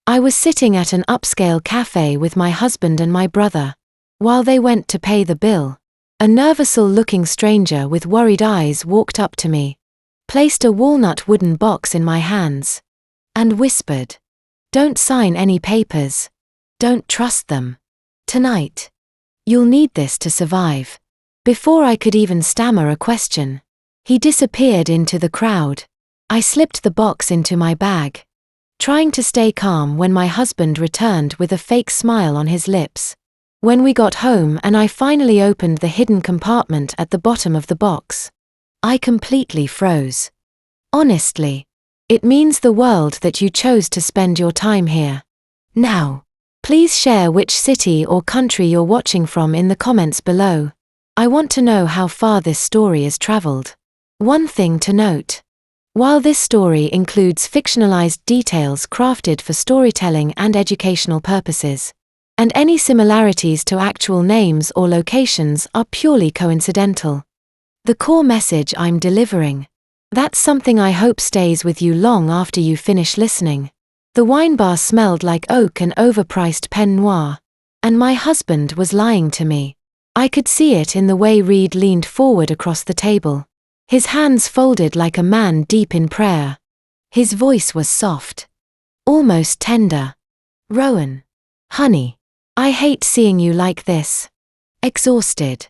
I was sitting at an upscale cafe with my husband and my brother. While they went to pay the bill, a nervous-looking stranger with worried eyes walked up to me, placed a walnut wooden box in my hands, and whispered, "Don't sign any papers. Don't trust them. Tonight. You'll need this to survive." Before I could even stammer a question, he disappeared into the crowd. I slipped the box into my bag, trying to stay calm when my husband returned with a fake smile on his lips. When we got home and I finally opened the hidden compartment at the bottom of the box, I completely froze. Honestly, it means the world that you chose to spend your time here. Now, please share which city or country you're watching from in the comments below. I want to know how far this story has traveled. One thing to note. While this story includes fictionalized details crafted for storytelling and educational purposes, and any similarities to actual names or locations are purely coincidental, the core message I'm delivering, that's something I hope stays with you long after you finish listening. The wine bar smelled like oak and overpriced Pinot Noir, and my husband was lying to me. I could see it in the way Reed leaned forward across the table, his hands folded like a man deep in prayer. His voice was soft, almost tender. "Rowan. Honey. I hate seeing you like this. Exhausted.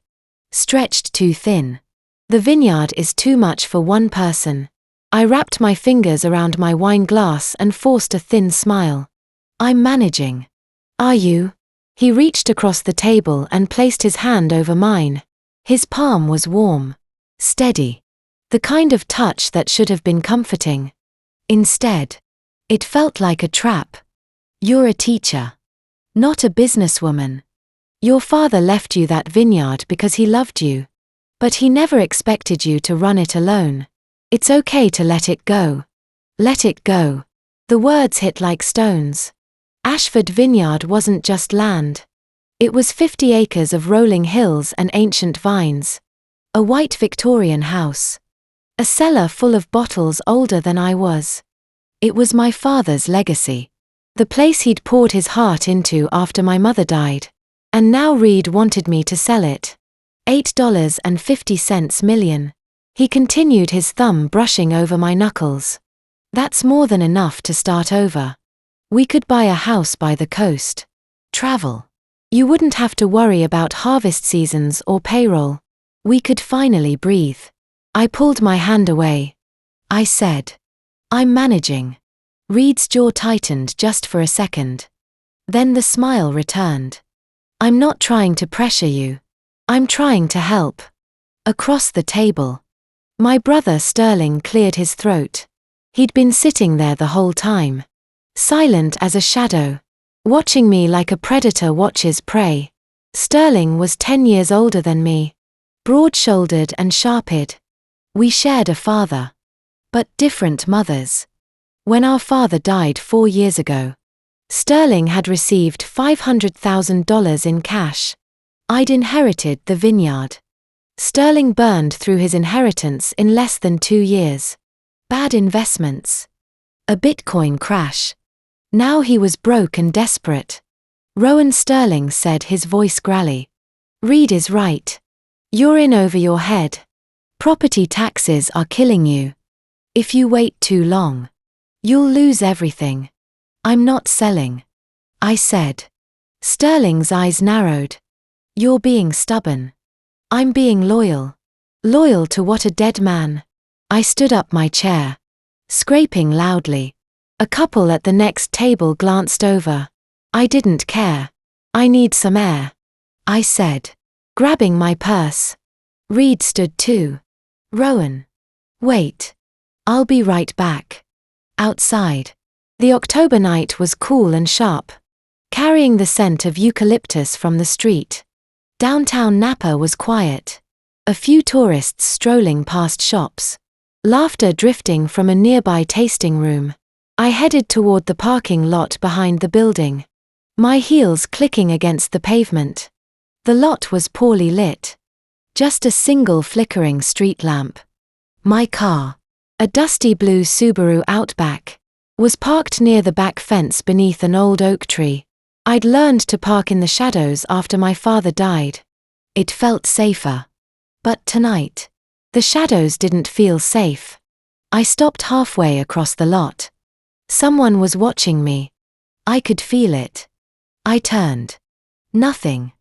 Stretched too thin. The vineyard is too much for one person." I wrapped my fingers around my wine glass and forced a thin smile. "I'm managing." "Are you?" He reached across the table and placed his hand over mine. His palm was warm, steady, the kind of touch that should have been comforting. Instead, it felt like a trap. "You're a teacher, not a businesswoman. Your father left you that vineyard because he loved you, but he never expected you to run it alone. It's okay to let it go. Let it go." The words hit like stones. Ashford Vineyard wasn't just land. It was 50 acres of rolling hills and ancient vines. A white Victorian house. A cellar full of bottles older than I was. It was my father's legacy. The place he'd poured his heart into after my mother died. And now Reed wanted me to sell it. $8.50 million. He continued, his thumb brushing over my knuckles. "That's more than enough to start over. We could buy a house by the coast. Travel. You wouldn't have to worry about harvest seasons or payroll. We could finally breathe." I pulled my hand away. I said, "I'm managing." Reed's jaw tightened just for a second. Then the smile returned. "I'm not trying to pressure you. I'm trying to help." Across the table, my brother Sterling cleared his throat. He'd been sitting there the whole time, silent as a shadow, watching me like a predator watches prey. Sterling was 10 years older than me, broad-shouldered and sharp-eyed. We shared a father, but different mothers. When our father died 4 years ago, Sterling had received $500,000 in cash. I'd inherited the vineyard. Sterling burned through his inheritance in less than 2 years. Bad investments. A Bitcoin crash. Now he was broke and desperate. Rowan, Sterling said, his voice grally. "Reed is right. You're in over your head. Property taxes are killing you. If you wait too long, you'll lose everything." "I'm not selling," I said. Sterling's eyes narrowed. "You're being stubborn." "I'm being loyal." "Loyal to what, a dead man?" I stood up my chair, scraping loudly. A couple at the next table glanced over. "I didn't care. I need some air," I said, grabbing my purse. Reed stood too. "Rowan. Wait. I'll be right back." Outside, the October night was cool and sharp, carrying the scent of eucalyptus from the street. Downtown Napa was quiet. A few tourists strolling past shops, laughter drifting from a nearby tasting room. I headed toward the parking lot behind the building, my heels clicking against the pavement. The lot was poorly lit. Just a single flickering street lamp. My car, a dusty blue Subaru Outback, was parked near the back fence beneath an old oak tree. I'd learned to park in the shadows after my father died. It felt safer. But tonight, the shadows didn't feel safe. I stopped halfway across the lot. Someone was watching me. I could feel it. I turned. Nothing.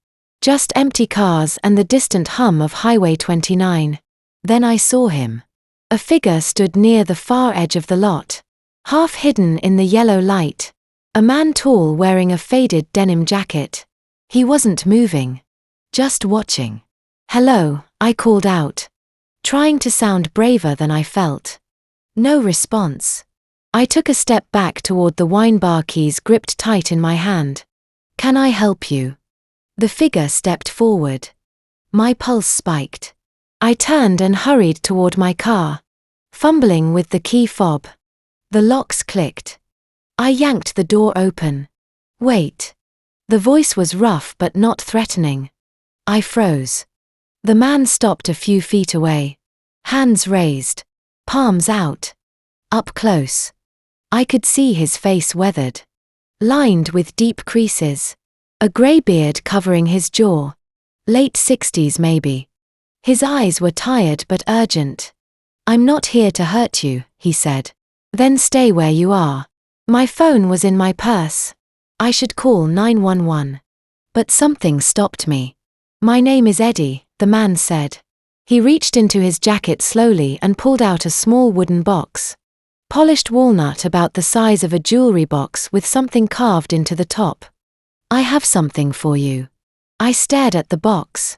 Just empty cars and the distant hum of Highway 29. Then I saw him. A figure stood near the far edge of the lot, half hidden in the yellow light. A man tall wearing a faded denim jacket. He wasn't moving. Just watching. "Hello," I called out, trying to sound braver than I felt. No response. I took a step back toward the wine bar keys gripped tight in my hand. "Can I help you?" The figure stepped forward. My pulse spiked. I turned and hurried toward my car, fumbling with the key fob. The locks clicked. I yanked the door open. "Wait." The voice was rough but not threatening. I froze. The man stopped a few feet away. Hands raised. Palms out. Up close. I could see his face weathered, lined with deep creases. A grey beard covering his jaw. Late 60s maybe. His eyes were tired but urgent. "I'm not here to hurt you," he said. "Then stay where you are." My phone was in my purse. I should call 911. But something stopped me. "My name is Eddie," the man said. He reached into his jacket slowly and pulled out a small wooden box. Polished walnut about the size of a jewelry box with something carved into the top. "I have something for you." I stared at the box.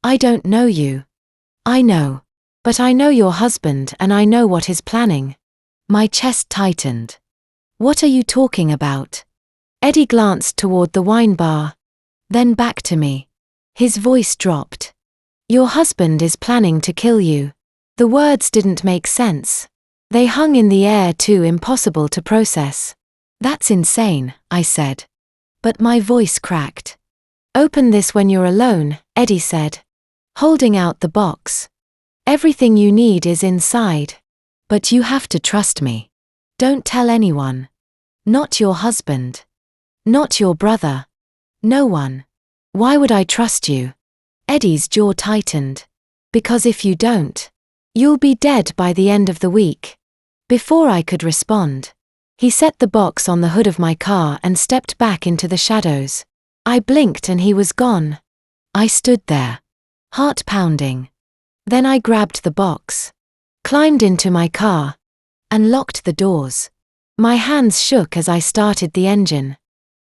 "I don't know you." "I know. But I know your husband and I know what he's planning." My chest tightened. "What are you talking about?" Eddie glanced toward the wine bar. Then back to me. His voice dropped. "Your husband is planning to kill you." The words didn't make sense. They hung in the air, too impossible to process. "That's insane," I said. But my voice cracked. "Open this when you're alone," Eddie said, holding out the box. "Everything you need is inside. But you have to trust me. Don't tell anyone. Not your husband. Not your brother. No one." "Why would I trust you?" Eddie's jaw tightened. "Because if you don't, you'll be dead by the end of the week." Before I could respond, he set the box on the hood of my car and stepped back into the shadows. I blinked and he was gone. I stood there, heart pounding. Then I grabbed the box, climbed into my car, and locked the doors. My hands shook as I started the engine.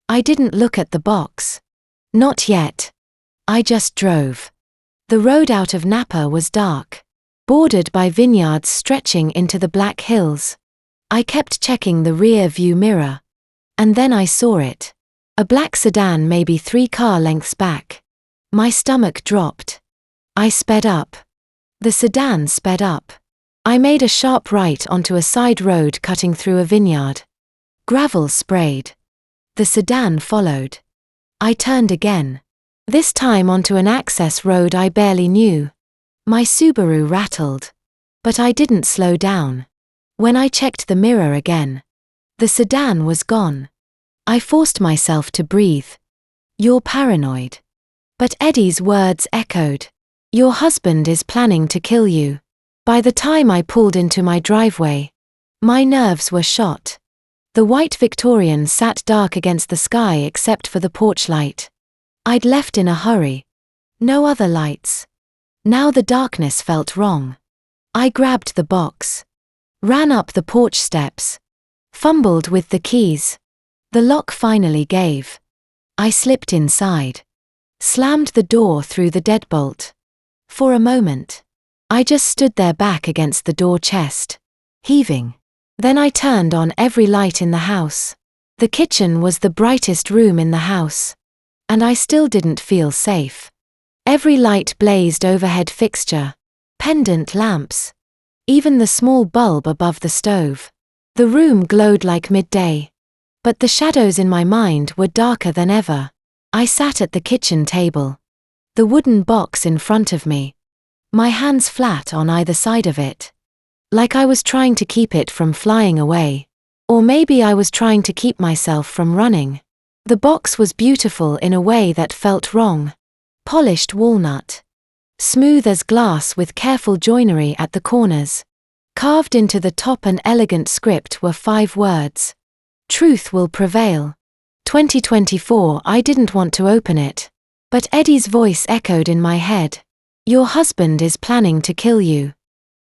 I didn't look at the box. Not yet. I just drove. The road out of Napa was dark, bordered by vineyards stretching into the Black Hills. I kept checking the rear view mirror. And then I saw it. A black sedan maybe 3 car lengths back. My stomach dropped. I sped up. The sedan sped up. I made a sharp right onto a side road cutting through a vineyard. Gravel sprayed. The sedan followed. I turned again. This time onto an access road I barely knew. My Subaru rattled. But I didn't slow down. When I checked the mirror again, the sedan was gone. I forced myself to breathe. "You're paranoid." But Eddie's words echoed. "Your husband is planning to kill you." By the time I pulled into my driveway, my nerves were shot. The white Victorian sat dark against the sky except for the porch light. I'd left in a hurry. No other lights. Now the darkness felt wrong. I grabbed the box, ran up the porch steps, fumbled with the keys. The lock finally gave. I slipped inside, slammed the door through the deadbolt. For a moment, I just stood there back against the door chest, heaving. Then I turned on every light in the house. The kitchen was the brightest room in the house. And I still didn't feel safe. Every light blazed overhead fixture, pendant lamps, even the small bulb above the stove. The room glowed like midday. But the shadows in my mind were darker than ever. I sat at the kitchen table, the wooden box in front of me, my hands flat on either side of it, like I was trying to keep it from flying away. Or maybe I was trying to keep myself from running. The box was beautiful in a way that felt wrong. Polished walnut. Smooth as glass with careful joinery at the corners. Carved into the top an elegant script were 5 words. Truth will prevail. 2024. I didn't want to open it. But Eddie's voice echoed in my head. Your husband is planning to kill you.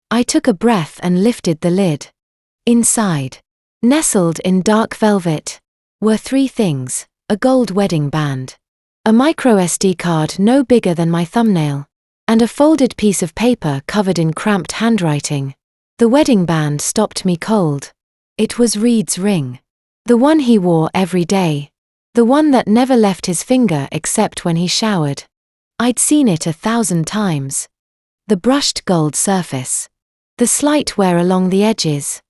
I took a breath and lifted the lid. Inside, nestled in dark velvet, were 3 things: a gold wedding band, a micro SD card no bigger than my thumbnail, and a folded piece of paper covered in cramped handwriting. The wedding band stopped me cold. It was Reed's ring. The one he wore every day. The one that never left his finger except when he showered. I'd seen it 1,000 times. The brushed gold surface. The slight wear along the edges.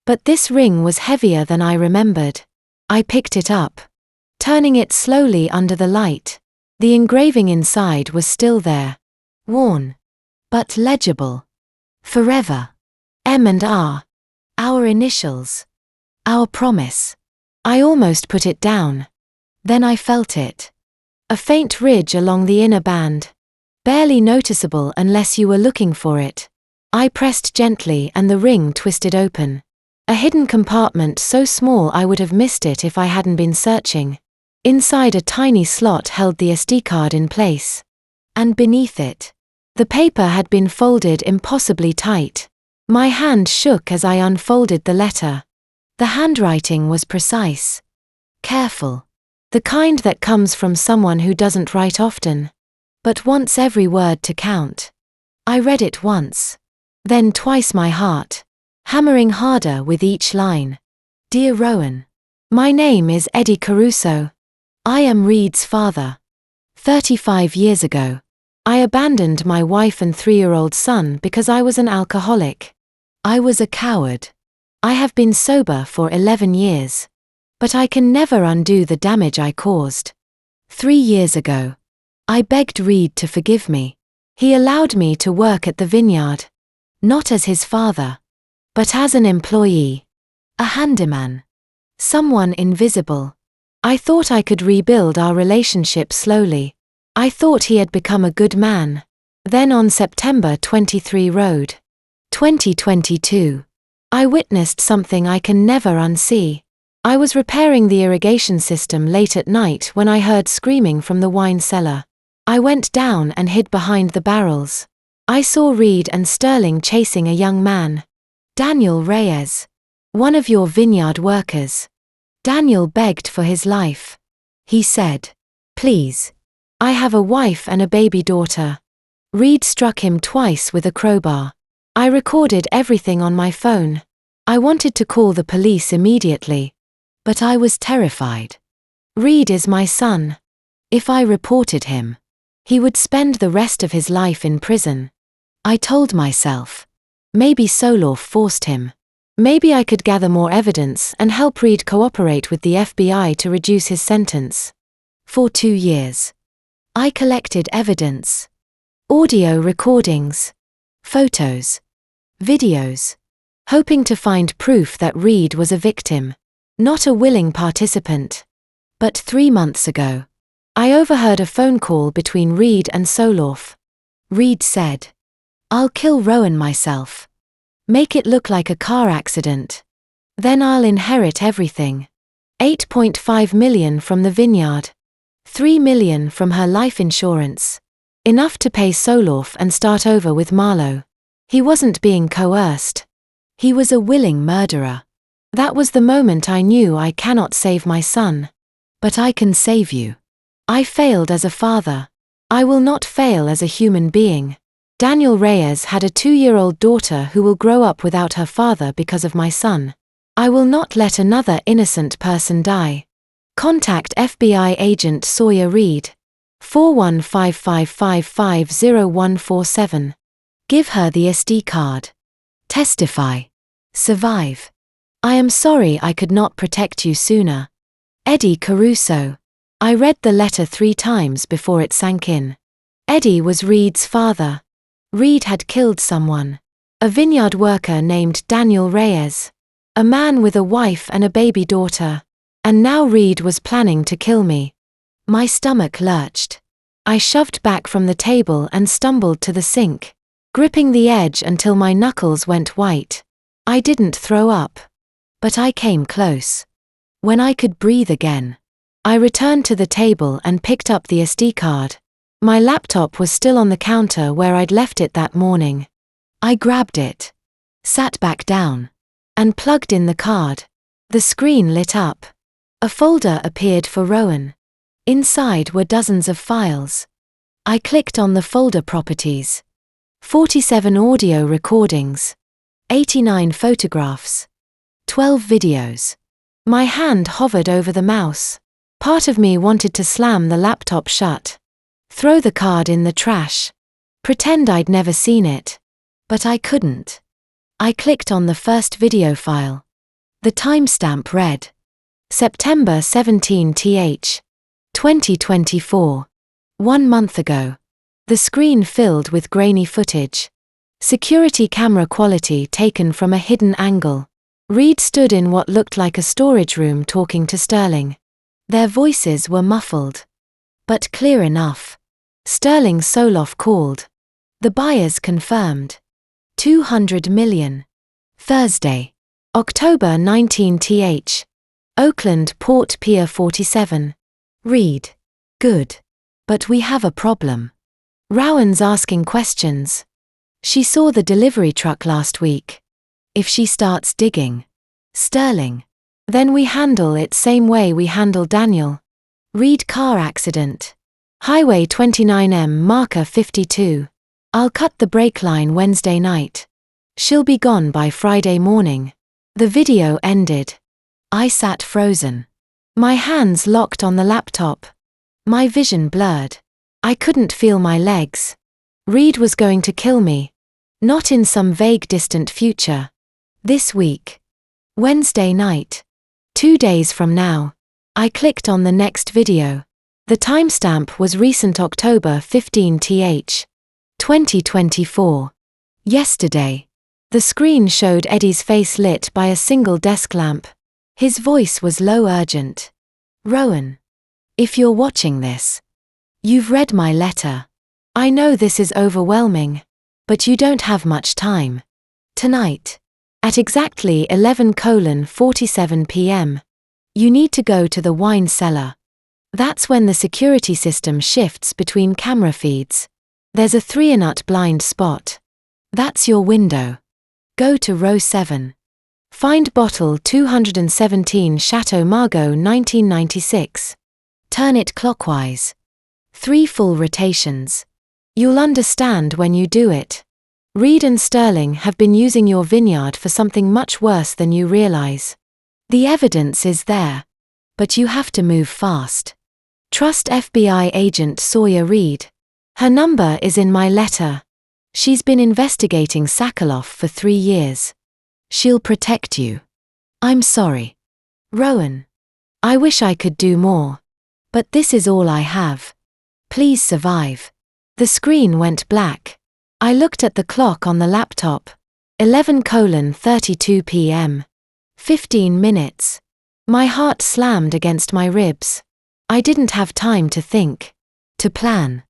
But this ring was heavier than I remembered. I picked it up. Turning it slowly under the light. The engraving inside was still there. Worn. But legible. Forever. M and R. Our initials. Our promise. I almost put it down. Then I felt it. A faint ridge along the inner band. Barely noticeable unless you were looking for it. I pressed gently and the ring twisted open. A hidden compartment so small I would have missed it if I hadn't been searching. Inside a tiny slot held the SD card in place. And beneath it, the paper had been folded impossibly tight. My hand shook as I unfolded the letter. The handwriting was precise. Careful. The kind that comes from someone who doesn't write often, but wants every word to count. I read it once. Then twice my heart, hammering harder with each line. Dear Rowan. My name is Eddie Caruso. I am Reed's father. 35 years ago, I abandoned my wife and 3-year-old son because I was an alcoholic. I was a coward. I have been sober for 11 years. But I can never undo the damage I caused. 3 years ago, I begged Reed to forgive me. He allowed me to work at the vineyard. Not as his father, but as an employee. A handyman. Someone invisible. I thought I could rebuild our relationship slowly. I thought he had become a good man. Then on September 23 Road, 2022, I witnessed something I can never unsee. I was repairing the irrigation system late at night when I heard screaming from the wine cellar. I went down and hid behind the barrels. I saw Reed and Sterling chasing a young man. Daniel Reyes. One of your vineyard workers. Daniel begged for his life. He said, "Please. I have a wife and a baby daughter." Reed struck him twice with a crowbar. I recorded everything on my phone. I wanted to call the police immediately. But I was terrified. Reed is my son. If I reported him, he would spend the rest of his life in prison. I told myself. Maybe Soloff forced him. Maybe I could gather more evidence and help Reed cooperate with the FBI to reduce his sentence. For 2 years, I collected evidence. Audio recordings. Photos. Videos. Hoping to find proof that Reed was a victim. Not a willing participant. But 3 months ago, I overheard a phone call between Reed and Soloff. Reed said, "I'll kill Rowan myself. Make it look like a car accident. Then I'll inherit everything. 8.5 million from the vineyard. 3 million from her life insurance. Enough to pay Soloff and start over with Marlowe." He wasn't being coerced. He was a willing murderer. That was the moment I knew I cannot save my son. But I can save you. I failed as a father. I will not fail as a human being. Daniel Reyes had a 2-year-old daughter who will grow up without her father because of my son. I will not let another innocent person die. Contact FBI agent Sawyer Reed. 41555500147. Give her the SD card. Testify. Survive. I am sorry I could not protect you sooner. Eddie Caruso. I read the letter 3 times before it sank in. Eddie was Reed's father. Reed had killed someone. A vineyard worker named Daniel Reyes. A man with a wife and a baby daughter. And now Reed was planning to kill me. My stomach lurched. I shoved back from the table and stumbled to the sink, gripping the edge until my knuckles went white. I didn't throw up. But I came close. When I could breathe again, I returned to the table and picked up the SD card. My laptop was still on the counter where I'd left it that morning. I grabbed it, sat back down, and plugged in the card. The screen lit up. A folder appeared for Rowan. Inside were dozens of files. I clicked on the folder properties. 47 audio recordings. 89 photographs. 12 videos. My hand hovered over the mouse. Part of me wanted to slam the laptop shut, throw the card in the trash, pretend I'd never seen it. But I couldn't. I clicked on the first video file. The timestamp read September 17th, 2024. 1 month ago. The screen filled with grainy footage. Security camera quality taken from a hidden angle. Reed stood in what looked like a storage room talking to Sterling. Their voices were muffled, but clear enough. Sterling Soloff called. The buyers confirmed. 200 million. Thursday, October 19th. Oakland Port Pier 47. Reed. Good. But we have a problem. Rowan's asking questions. She saw the delivery truck last week. If she starts digging, Sterling, then we handle it same way we handle Daniel. Reed car accident. Highway 29M marker 52. I'll cut the brake line Wednesday night. She'll be gone by Friday morning. The video ended. I sat frozen. My hands locked on the laptop. My vision blurred. I couldn't feel my legs. Reed was going to kill me. Not in some vague distant future. This week. Wednesday night. 2 days from now. I clicked on the next video. The timestamp was recent October 15th, 2024. Yesterday. The screen showed Eddie's face lit by a single desk lamp. His voice was low, urgent. Rowan. If you're watching this, you've read my letter. I know this is overwhelming, but you don't have much time. Tonight. At exactly 11:47 p.m. You need to go to the wine cellar. That's when the security system shifts between camera feeds. There's a 3-nut blind spot. That's your window. Go to row 7. Find bottle 217 Chateau Margaux 1996. Turn it clockwise. 3 full rotations. You'll understand when you do it. Reed and Sterling have been using your vineyard for something much worse than you realize. The evidence is there. But you have to move fast. Trust FBI agent Sawyer Reed. Her number is in my letter. She's been investigating Sakaloff for 3 years. She'll protect you. I'm sorry. Rowan. I wish I could do more. But this is all I have. Please survive. The screen went black. I looked at the clock on the laptop. 11:32 p.m. 15 minutes. My heart slammed against my ribs. I didn't have time to think. To plan.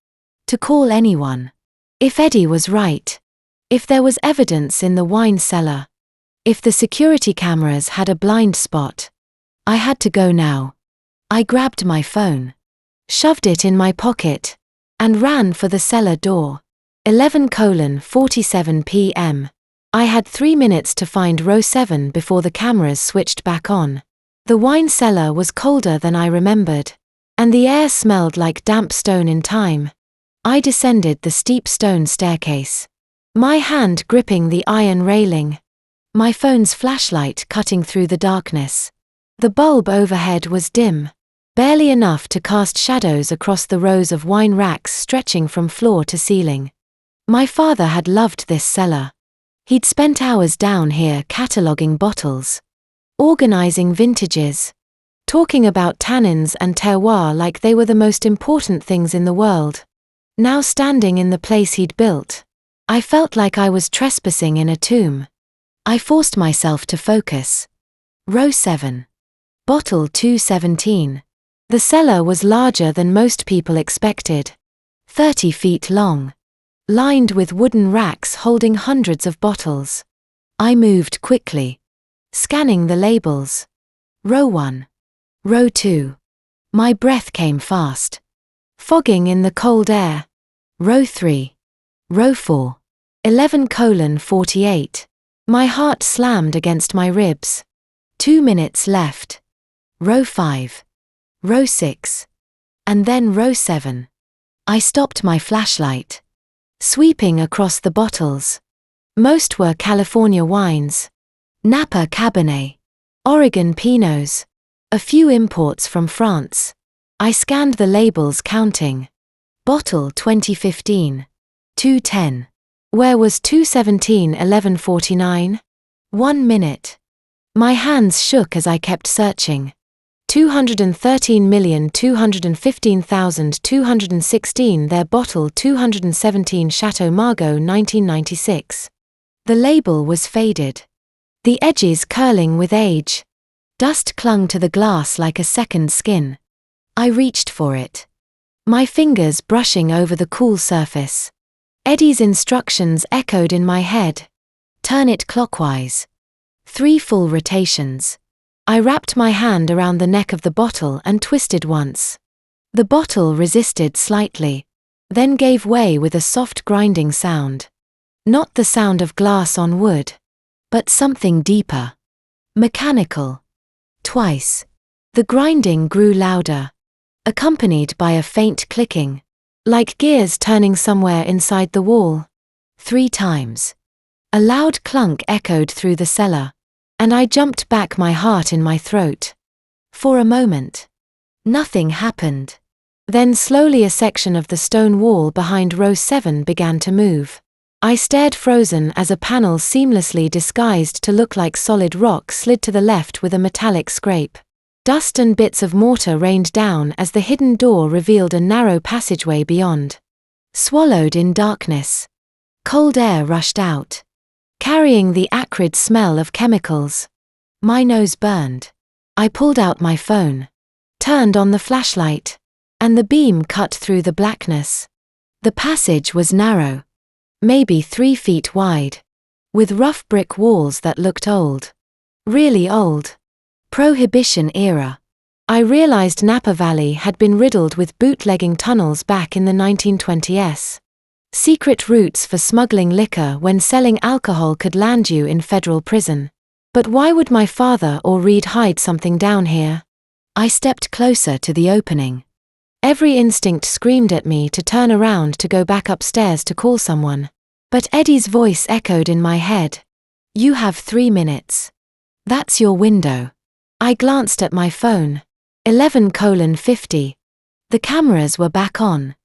To call anyone. If Eddie was right. If there was evidence in the wine cellar. If the security cameras had a blind spot. I had to go now. I grabbed my phone. Shoved it in my pocket. And ran for the cellar door. 11:47 p.m. I had 3 minutes to find row 7 before the cameras switched back on. The wine cellar was colder than I remembered. And the air smelled like damp stone in time. I descended the steep stone staircase. My hand gripping the iron railing. My phone's flashlight cutting through the darkness. The bulb overhead was dim. Barely enough to cast shadows across the rows of wine racks stretching from floor to ceiling. My father had loved this cellar. He'd spent hours down here cataloguing bottles. Organizing vintages. Talking about tannins and terroir like they were the most important things in the world. Now standing in the place he'd built, I felt like I was trespassing in a tomb. I forced myself to focus. Row 7. Bottle 217. The cellar was larger than most people expected. 30 feet long. Lined with wooden racks holding hundreds of bottles. I moved quickly. Scanning the labels. Row 1. Row 2. My breath came fast. Fogging in the cold air. Row 3. Row 4. 11:48. My heart slammed against my ribs. 2 minutes left. Row 5. Row 6. And then row 7. I stopped my flashlight. Sweeping across the bottles. Most were California wines. Napa Cabernet. Oregon Pinots. A few imports from France. I scanned the labels counting. Bottle 2015. 210. Where was 217 11:49? 1 minute. My hands shook as I kept searching. 213,215,216 Their bottle 217 Chateau Margaux 1996. The label was faded. The edges curling with age. Dust clung to the glass like a second skin. I reached for it. My fingers brushing over the cool surface. Eddie's instructions echoed in my head. Turn it clockwise. 3 full rotations. I wrapped my hand around the neck of the bottle and twisted once. The bottle resisted slightly, then gave way with a soft grinding sound. Not the sound of glass on wood, but something deeper. Mechanical. Twice. The grinding grew louder, accompanied by a faint clicking, like gears turning somewhere inside the wall. 3 times. A loud clunk echoed through the cellar, and I jumped back, my heart in my throat. For a moment, nothing happened. Then slowly a section of the stone wall behind row 7 began to move. I stared frozen as a panel seamlessly disguised to look like solid rock slid to the left with a metallic scrape. Dust and bits of mortar rained down as the hidden door revealed a narrow passageway beyond. Swallowed in darkness. Cold air rushed out, carrying the acrid smell of chemicals. My nose burned. I pulled out my phone, turned on the flashlight, and the beam cut through the blackness. The passage was narrow, maybe 3 feet wide, with rough brick walls that looked old. Really old. Prohibition era. I realized Napa Valley had been riddled with bootlegging tunnels back in the 1920s. Secret routes for smuggling liquor when selling alcohol could land you in federal prison. But why would my father or Reed hide something down here? I stepped closer to the opening. Every instinct screamed at me to turn around to go back upstairs to call someone. But Eddie's voice echoed in my head. You have 3 minutes. That's your window. I glanced at my phone. 11:50. The cameras were back on.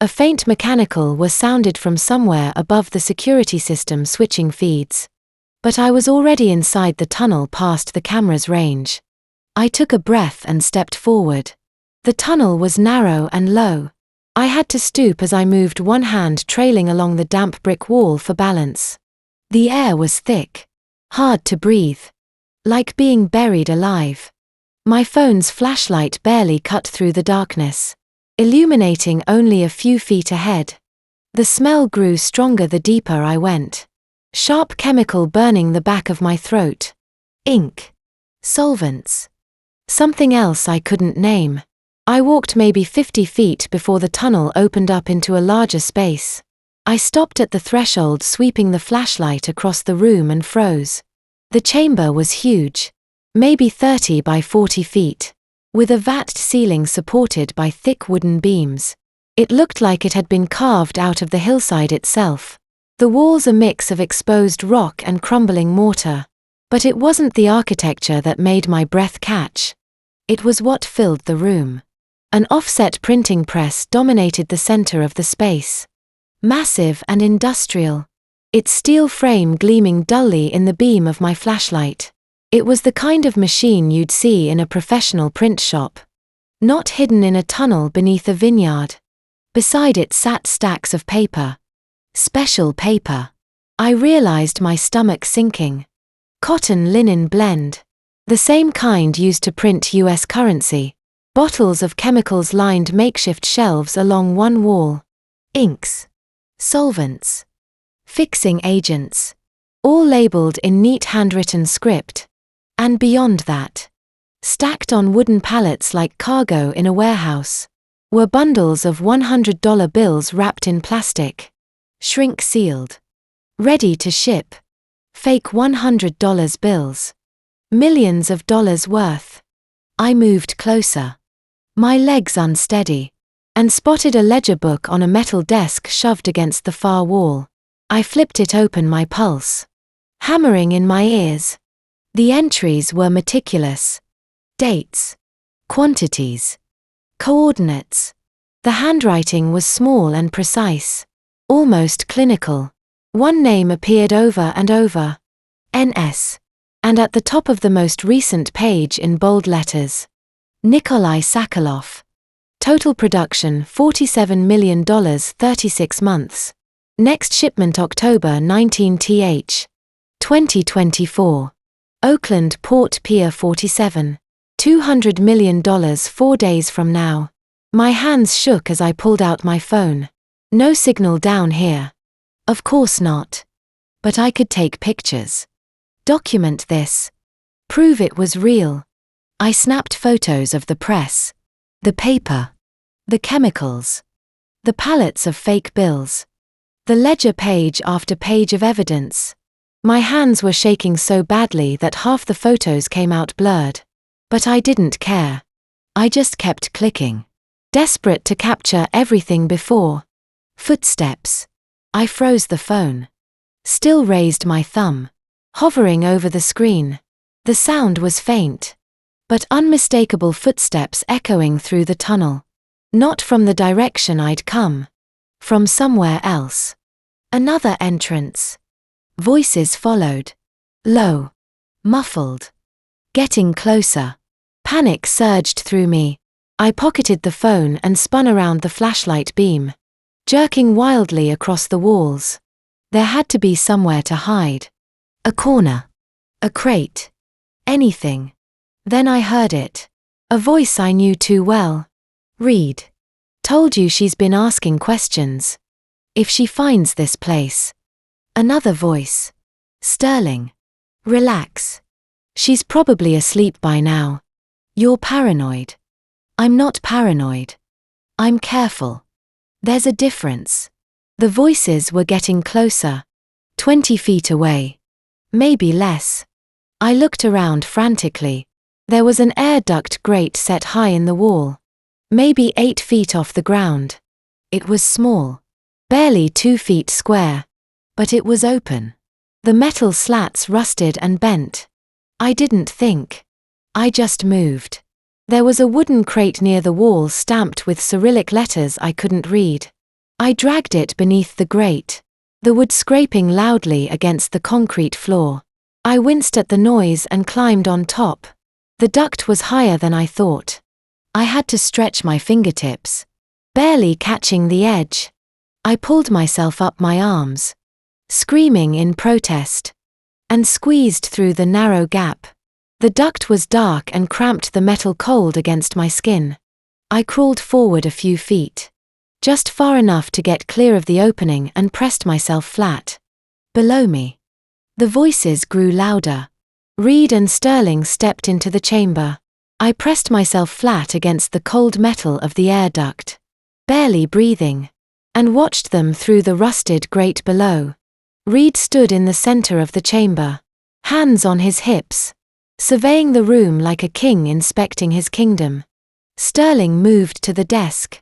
A faint mechanical whir sounded from somewhere above the security system switching feeds. But I was already inside the tunnel past the camera's range. I took a breath and stepped forward. The tunnel was narrow and low. I had to stoop as I moved, one hand trailing along the damp brick wall for balance. The air was thick, hard to breathe, like being buried alive. My phone's flashlight barely cut through the darkness, illuminating only a few feet ahead. The smell grew stronger the deeper I went. Sharp chemical burning the back of my throat. Ink. Solvents. Something else I couldn't name. I walked maybe 50 feet before the tunnel opened up into a larger space. I stopped at the threshold, sweeping the flashlight across the room, and froze. The chamber was huge, maybe 30 by 40 feet, with a vaulted ceiling supported by thick wooden beams. It looked like it had been carved out of the hillside itself. The walls a mix of exposed rock and crumbling mortar. But it wasn't the architecture that made my breath catch. It was what filled the room. An offset printing press dominated the center of the space. Massive and industrial, its steel frame gleaming dully in the beam of my flashlight. It was the kind of machine you'd see in a professional print shop, not hidden in a tunnel beneath a vineyard. Beside it sat stacks of paper. Special paper. I realized my stomach sinking. Cotton linen blend. The same kind used to print US currency. Bottles of chemicals lined makeshift shelves along one wall. Inks. Solvents. Fixing agents. All labeled in neat handwritten script. And beyond that, stacked on wooden pallets like cargo in a warehouse, were bundles of $100 bills wrapped in plastic. Shrink-sealed. Ready to ship. Fake $100 bills. Millions of dollars worth. I moved closer. My legs unsteady. And spotted a ledger book on a metal desk shoved against the far wall. I flipped it open, my pulse hammering in my ears. The entries were meticulous. Dates. Quantities. Coordinates. The handwriting was small and precise. Almost clinical. One name appeared over and over. NS. And at the top of the most recent page in bold letters. Nikolai Sakharov. Total production $47 million 36 months. Next shipment October 19th. 2024. Oakland Port Pier 47. $200 million 4 days from now. My hands shook as I pulled out my phone. No signal down here. Of course not. But I could take pictures. Document this. Prove it was real. I snapped photos of the press. The paper. The chemicals. The pallets of fake bills. The ledger page after page of evidence. My hands were shaking so badly that half the photos came out blurred. But I didn't care. I just kept clicking. Desperate to capture everything before. Footsteps. I froze the phone. Still raised my thumb. Hovering over the screen. The sound was faint. But unmistakable footsteps echoing through the tunnel. Not from the direction I'd come. From somewhere else. Another entrance. Voices followed. Low. Muffled. Getting closer. Panic surged through me. I pocketed the phone and spun around the flashlight beam. Jerking wildly across the walls. There had to be somewhere to hide. A corner. A crate. Anything. Then I heard it. A voice I knew too well. Reed. Told you she's been asking questions. If she finds this place. Another voice. Sterling. Relax. She's probably asleep by now. You're paranoid. I'm not paranoid. I'm careful. There's a difference. The voices were getting closer. 20 feet away. Maybe less. I looked around frantically. There was an air duct grate set high in the wall. Maybe 8 feet off the ground. It was small. Barely 2 feet square. But it was open. The metal slats rusted and bent. I didn't think. I just moved. There was a wooden crate near the wall stamped with Cyrillic letters I couldn't read. I dragged it beneath the grate. The wood scraping loudly against the concrete floor. I winced at the noise and climbed on top. The duct was higher than I thought. I had to stretch my fingertips. Barely catching the edge. I pulled myself up my arms. Screaming in protest. And squeezed through the narrow gap. The duct was dark and cramped the metal cold against my skin. I crawled forward a few feet. Just far enough to get clear of the opening and pressed myself flat. Below me. The voices grew louder. Reed and Sterling stepped into the chamber. I pressed myself flat against the cold metal of the air duct. Barely breathing. And watched them through the rusted grate below. Reed stood in the center of the chamber. Hands on his hips. Surveying the room like a king inspecting his kingdom. Sterling moved to the desk.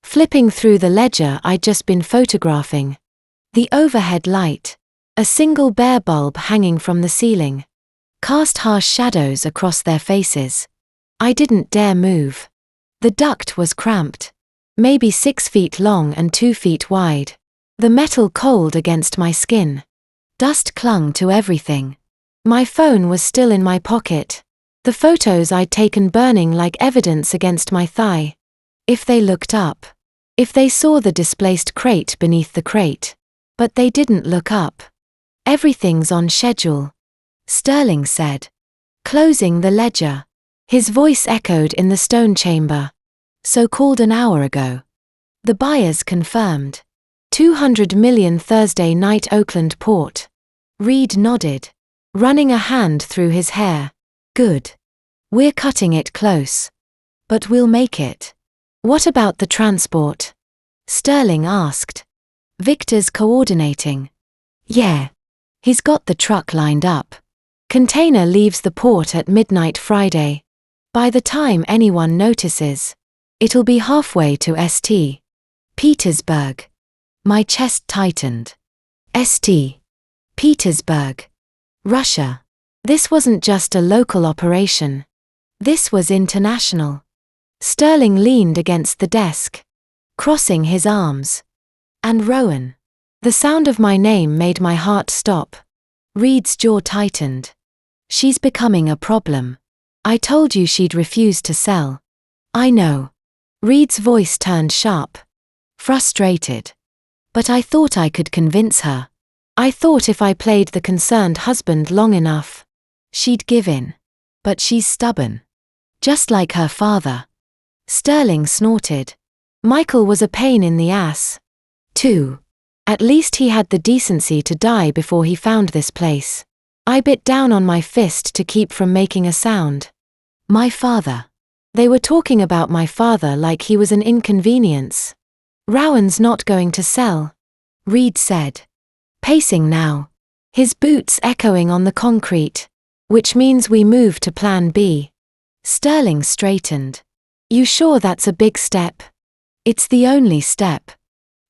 Flipping through the ledger I'd just been photographing. The overhead light. A single bare bulb hanging from the ceiling. Cast harsh shadows across their faces. I didn't dare move. The duct was cramped. Maybe 6 feet long and 2 feet wide. The metal cold against my skin. Dust clung to everything. My phone was still in my pocket. The photos I'd taken burning like evidence against my thigh. If they looked up. If they saw the displaced crate beneath the crate. But they didn't look up. Everything's on schedule. Sterling said. Closing the ledger. His voice echoed in the stone chamber. So called an hour ago. The buyers confirmed. 200 million Thursday night Oakland port. Reed nodded, running a hand through his hair. Good. We're cutting it close. But we'll make it. What about the transport? Sterling asked. Victor's coordinating. Yeah. He's got the truck lined up. Container leaves the port at midnight Friday. By the time anyone notices, it'll be halfway to St. Petersburg. My chest tightened. St. Petersburg. Russia. This wasn't just a local operation. This was international. Sterling leaned against the desk, crossing his arms. And Rowan. The sound of my name made my heart stop. Reed's jaw tightened. She's becoming a problem. I told you she'd refuse to sell. I know. Reed's voice turned sharp. Frustrated. But I thought I could convince her. I thought if I played the concerned husband long enough, she'd give in. But she's stubborn. Just like her father. Sterling snorted. Michael was a pain in the ass. Too. At least he had the decency to die before he found this place. I bit down on my fist to keep from making a sound. My father. They were talking about my father like he was an inconvenience. Rowan's not going to sell, Reed said. Pacing now. His boots echoing on the concrete. Which means we move to plan B. Sterling straightened. You sure that's a big step? It's the only step.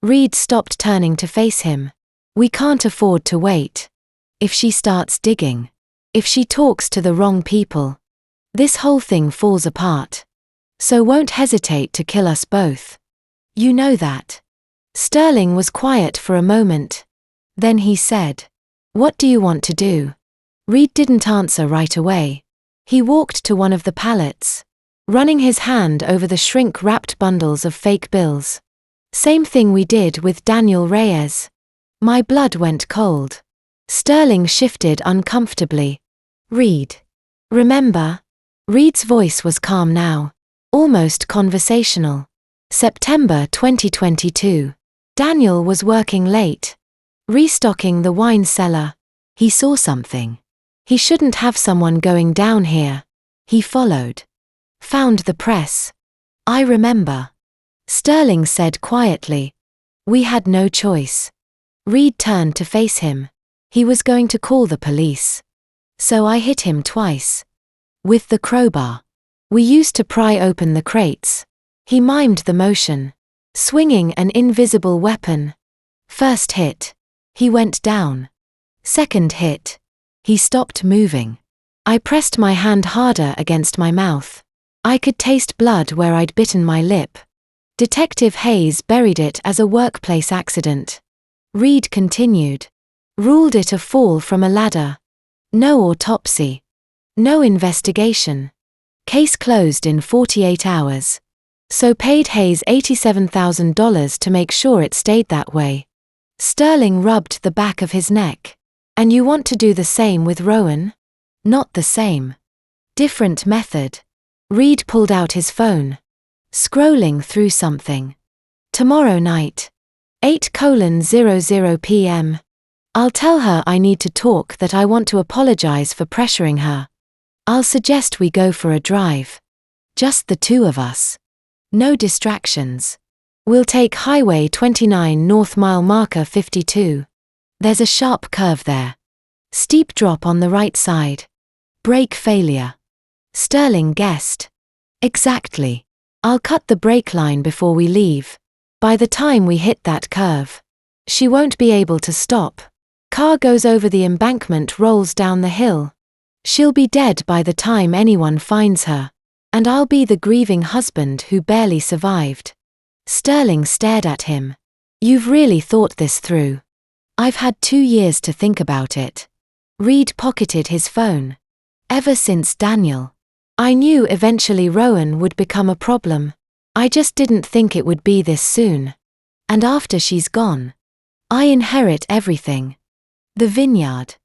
Reed stopped turning to face him. We can't afford to wait. If she starts digging. If she talks to the wrong people. This whole thing falls apart. So won't hesitate to kill us both. You know that. Sterling was quiet for a moment. Then he said, What do you want to do? Reed didn't answer right away. He walked to one of the pallets, running his hand over the shrink-wrapped bundles of fake bills. Same thing we did with Daniel Reyes. My blood went cold. Sterling shifted uncomfortably. Reed. Remember? Reed's voice was calm now, almost conversational. September 2022. Daniel was working late, restocking the wine cellar. He saw something. He shouldn't have someone going down here. He followed. Found the press. I remember. Sterling said quietly. We had no choice. Reed turned to face him. He was going to call the police. So I hit him twice. With the crowbar. We used to pry open the crates. He mimed the motion, swinging an invisible weapon. First hit. He went down. Second hit. He stopped moving. I pressed my hand harder against my mouth. I could taste blood where I'd bitten my lip. Detective Hayes buried it as a workplace accident. Reed continued. Ruled it a fall from a ladder. No autopsy. No investigation. Case closed in 48 hours. So paid Hayes $87,000 to make sure it stayed that way. Sterling rubbed the back of his neck. And you want to do the same with Rowan? Not the same. Different method. Reed pulled out his phone. Scrolling through something. Tomorrow night. 8:00 p.m. I'll tell her I need to talk, that I want to apologize for pressuring her. I'll suggest we go for a drive. Just the two of us. No distractions. We'll take Highway 29 North mile marker 52. There's a sharp curve there. Steep drop on the right side. Brake failure. Sterling guessed. Exactly. I'll cut the brake line before we leave. By the time we hit that curve, she won't be able to stop. Car goes over the embankment, rolls down the hill. She'll be dead by the time anyone finds her. And I'll be the grieving husband who barely survived. Sterling stared at him. You've really thought this through. I've had 2 years to think about it. Reed pocketed his phone. Ever since Daniel. I knew eventually Rowan would become a problem. I just didn't think it would be this soon. And after she's gone, I inherit everything. The vineyard.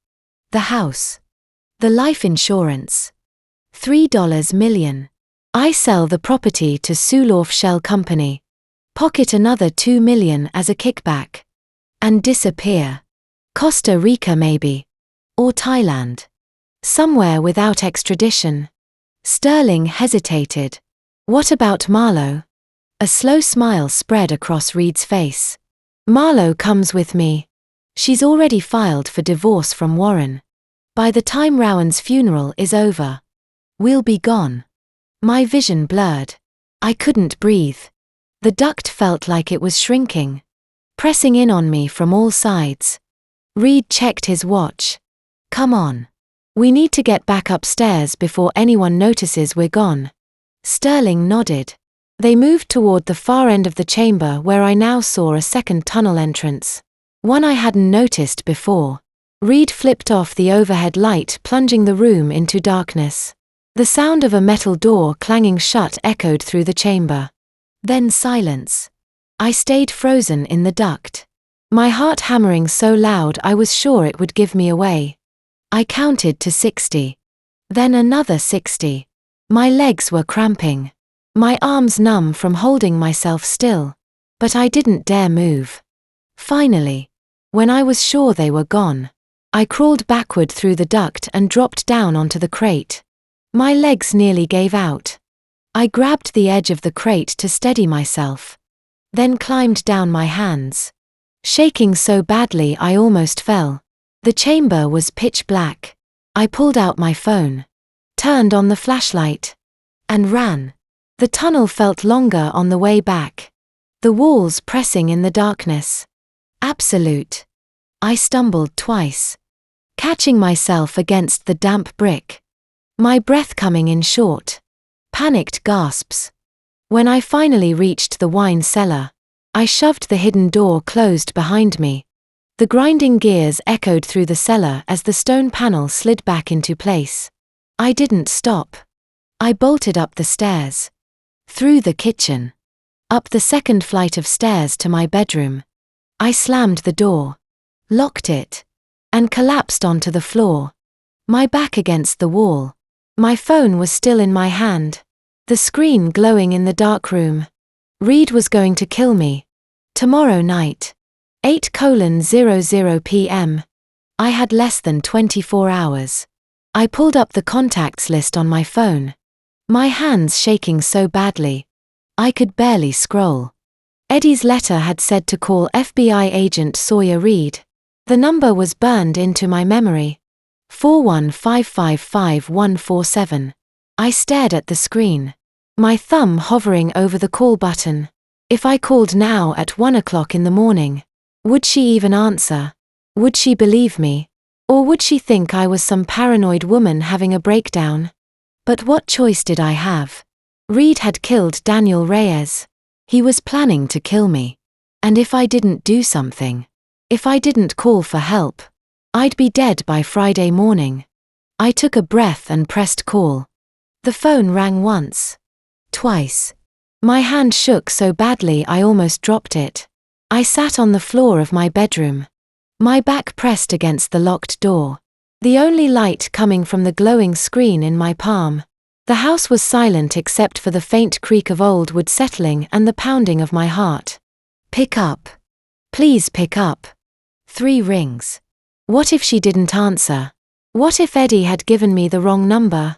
The house. The life insurance. $3 million. I sell the property to Suloff Shell Company. Pocket another $2 million as a kickback. And disappear. Costa Rica maybe. Or Thailand. Somewhere without extradition. Sterling hesitated. What about Marlo? A slow smile spread across Reed's face. Marlo comes with me. She's already filed for divorce from Warren. By the time Rowan's funeral is over, we'll be gone. My vision blurred. I couldn't breathe. The duct felt like it was shrinking, pressing in on me from all sides. Reed checked his watch. Come on. We need to get back upstairs before anyone notices we're gone. Sterling nodded. They moved toward the far end of the chamber where I now saw a second tunnel entrance. One I hadn't noticed before. Reed flipped off the overhead light, plunging the room into darkness. The sound of a metal door clanging shut echoed through the chamber. Then silence. I stayed frozen in the duct. My heart hammering so loud I was sure it would give me away. I counted to 60. Then another 60. My legs were cramping. My arms numb from holding myself still. But I didn't dare move. Finally, when I was sure they were gone, I crawled backward through the duct and dropped down onto the crate. My legs nearly gave out. I grabbed the edge of the crate to steady myself. Then climbed down my hands. Shaking so badly I almost fell. The chamber was pitch black. I pulled out my phone, turned on the flashlight, and ran. The tunnel felt longer on the way back. The walls pressing in the darkness. Absolute. I stumbled twice, catching myself against the damp brick. My breath coming in short. Panicked gasps. When I finally reached the wine cellar, I shoved the hidden door closed behind me. The grinding gears echoed through the cellar as the stone panel slid back into place. I didn't stop. I bolted up the stairs. Through the kitchen. Up the second flight of stairs to my bedroom. I slammed the door. Locked it. And collapsed onto the floor. My back against the wall. My phone was still in my hand. The screen glowing in the dark room. Reed was going to kill me. Tomorrow night. 8:00 p.m. I had less than 24 hours. I pulled up the contacts list on my phone. My hands shaking so badly. I could barely scroll. Eddie's letter had said to call FBI agent Sawyer Reed. The number was burned into my memory. 415555147. I stared at the screen. My thumb hovering over the call button. If I called now at 1 o'clock in the morning, would she even answer? Would she believe me? Or would she think I was some paranoid woman having a breakdown? But what choice did I have? Reed had killed Daniel Reyes. He was planning to kill me. And if I didn't do something, if I didn't call for help, I'd be dead by Friday morning. I took a breath and pressed call. The phone rang once. Twice. My hand shook so badly I almost dropped it. I sat on the floor of my bedroom. My back pressed against the locked door. The only light coming from the glowing screen in my palm. The house was silent except for the faint creak of old wood settling and the pounding of my heart. Pick up. Please pick up. 3 rings. What if she didn't answer? What if Eddie had given me the wrong number?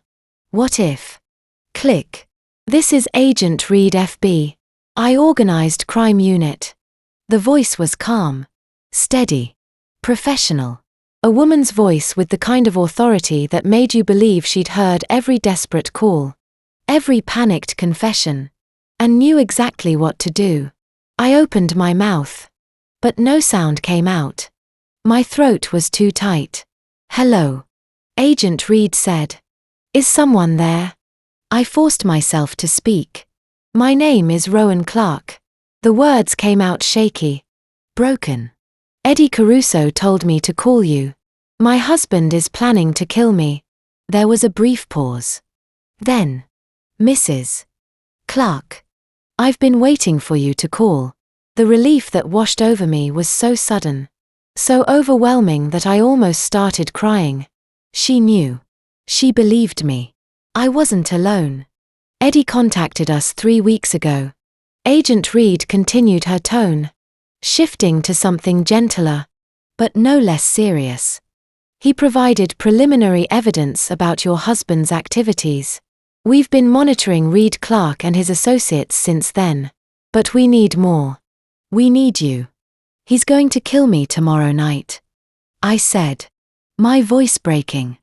What if? Click. This is Agent Reed FB. I organized crime unit. The voice was calm, steady, professional. A woman's voice with the kind of authority that made you believe she'd heard every desperate call, every panicked confession, and knew exactly what to do. I opened my mouth, but no sound came out. My throat was too tight. Hello. Agent Reed said. Is someone there? I forced myself to speak. My name is Rowan Clark. The words came out shaky. Broken. Eddie Caruso told me to call you. My husband is planning to kill me. There was a brief pause. Then, Mrs. Clark. I've been waiting for you to call. The relief that washed over me was so sudden, so overwhelming that I almost started crying. She knew. She believed me. I wasn't alone. Eddie contacted us 3 weeks ago. Agent Reed continued her tone, shifting to something gentler, but no less serious. He provided preliminary evidence about your husband's activities. We've been monitoring Reed Clark and his associates since then. But we need more. We need you. He's going to kill me tomorrow night, I said, my voice breaking.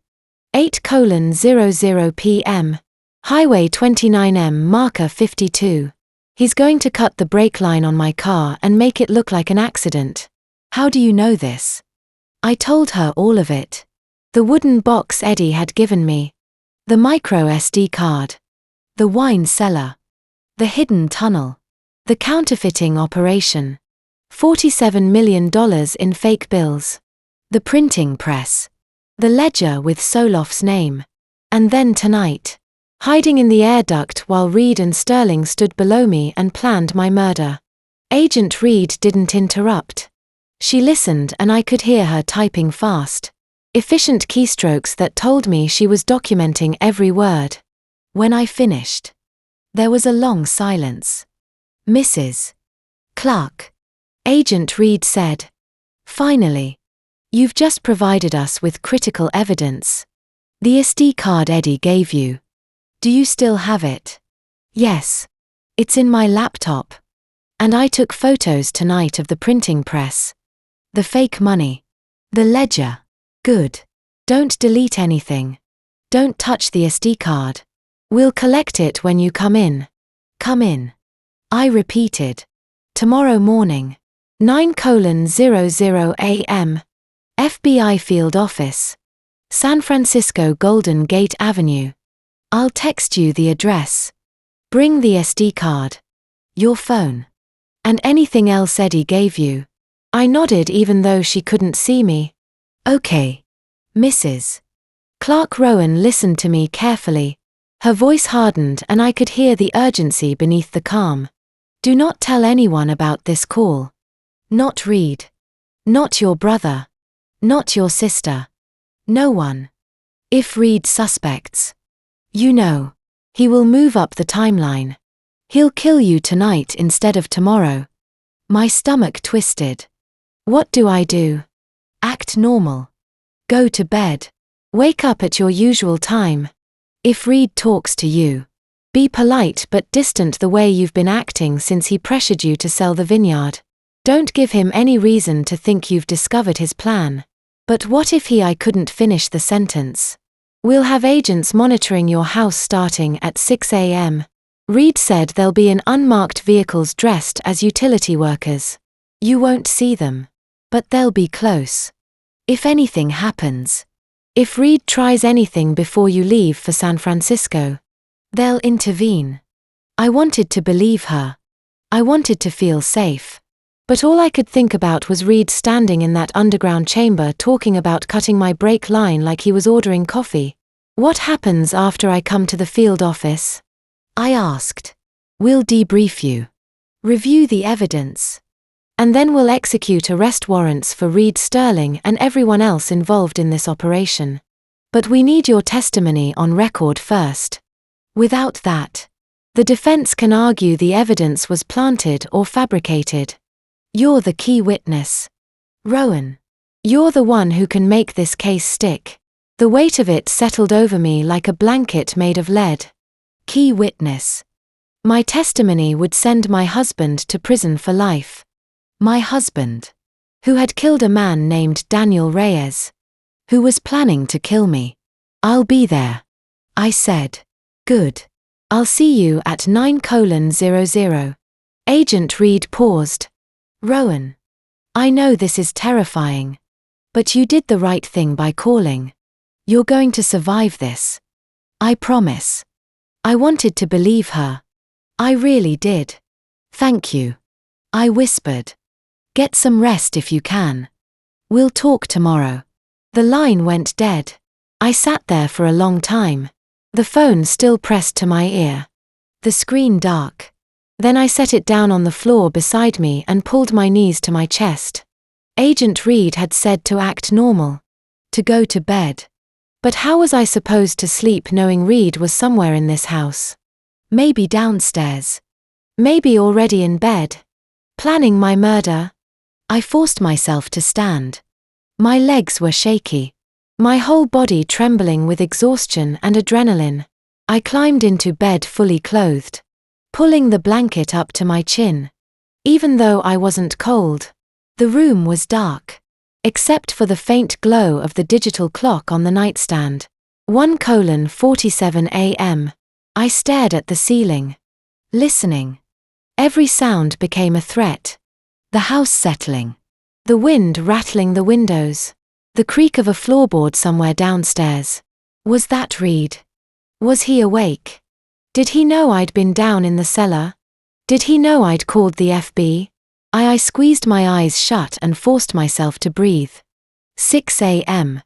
8:00 p.m. Highway 29M marker 52. He's going to cut the brake line on my car and make it look like an accident. How do you know this? I told her all of it. The wooden box Eddie had given me. The micro SD card. The wine cellar. The hidden tunnel. The counterfeiting operation. $47 million in fake bills. The printing press. The ledger with Solof's name. And then tonight, hiding in the air duct while Reed and Sterling stood below me and planned my murder. Agent Reed didn't interrupt. She listened and I could hear her typing fast. Efficient keystrokes that told me she was documenting every word. When I finished, there was a long silence. Mrs. Clark. Agent Reed said. Finally. You've just provided us with critical evidence. The SD card Eddie gave you. Do you still have it? Yes. It's in my laptop. And I took photos tonight of the printing press. The fake money. The ledger. Good. Don't delete anything. Don't touch the SD card. We'll collect it when you come in. Come in. I repeated. Tomorrow morning. 9:00 a.m. FBI Field Office. San Francisco Golden Gate Avenue. I'll text you the address. Bring the SD card. Your phone. And anything else Eddie gave you. I nodded even though she couldn't see me. Okay. Mrs. Clark. Rowan listened to me carefully. Her voice hardened and I could hear the urgency beneath the calm. Do not tell anyone about this call. Not Reed. Not your brother. Not your sister. No one. If Reed suspects. You know. He will move up the timeline. He'll kill you tonight instead of tomorrow. My stomach twisted. What do I do? Act normal. Go to bed. Wake up at your usual time. If Reed talks to you, be polite but distant the way you've been acting since he pressured you to sell the vineyard. Don't give him any reason to think you've discovered his plan. But what if I couldn't finish the sentence? We'll have agents monitoring your house starting at 6 a.m. Reed said there'll be in unmarked vehicles dressed as utility workers. You won't see them. But they'll be close. If anything happens. If Reed tries anything before you leave for San Francisco. They'll intervene. I wanted to believe her. I wanted to feel safe. But all I could think about was Reed standing in that underground chamber talking about cutting my brake line like he was ordering coffee. What happens after I come to the field office? I asked. We'll debrief you. Review the evidence. And then we'll execute arrest warrants for Reed, Sterling and everyone else involved in this operation. But we need your testimony on record first. Without that, the defense can argue the evidence was planted or fabricated. You're the key witness. Rowan. You're the one who can make this case stick. The weight of it settled over me like a blanket made of lead. Key witness. My testimony would send my husband to prison for life. My husband. Who had killed a man named Daniel Reyes. Who was planning to kill me. I'll be there. I said. Good. I'll see you at 9:00. Agent Reed paused. Rowan. I know this is terrifying. But you did the right thing by calling. You're going to survive this. I promise. I wanted to believe her. I really did. Thank you. I whispered. Get some rest if you can. We'll talk tomorrow. The line went dead. I sat there for a long time. The phone still pressed to my ear. The screen dark. Then I set it down on the floor beside me and pulled my knees to my chest. Agent Reed had said to act normal. To go to bed. But how was I supposed to sleep knowing Reed was somewhere in this house? Maybe downstairs. Maybe already in bed. Planning my murder? I forced myself to stand. My legs were shaky. My whole body trembling with exhaustion and adrenaline. I climbed into bed fully clothed, pulling the blanket up to my chin. Even though I wasn't cold, the room was dark, except for the faint glow of the digital clock on the nightstand. 1:47 a.m. I stared at the ceiling, listening. Every sound became a threat. The house settling. The wind rattling the windows. The creak of a floorboard somewhere downstairs. Was that Reed? Was he awake? Did he know I'd been down in the cellar? Did he know I'd called the FBI? I squeezed my eyes shut and forced myself to breathe. 6 a.m.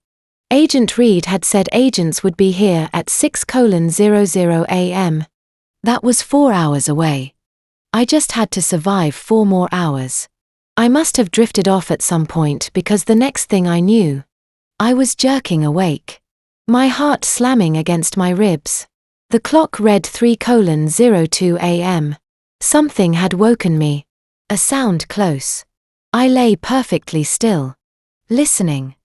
Agent Reed had said agents would be here at 6:00 a.m. That was 4 hours away. I just had to survive 4 more hours. I must have drifted off at some point because the next thing I knew, I was jerking awake. My heart slamming against my ribs. The clock read 3:02 a.m. Something had woken me. A sound close. I lay perfectly still, listening.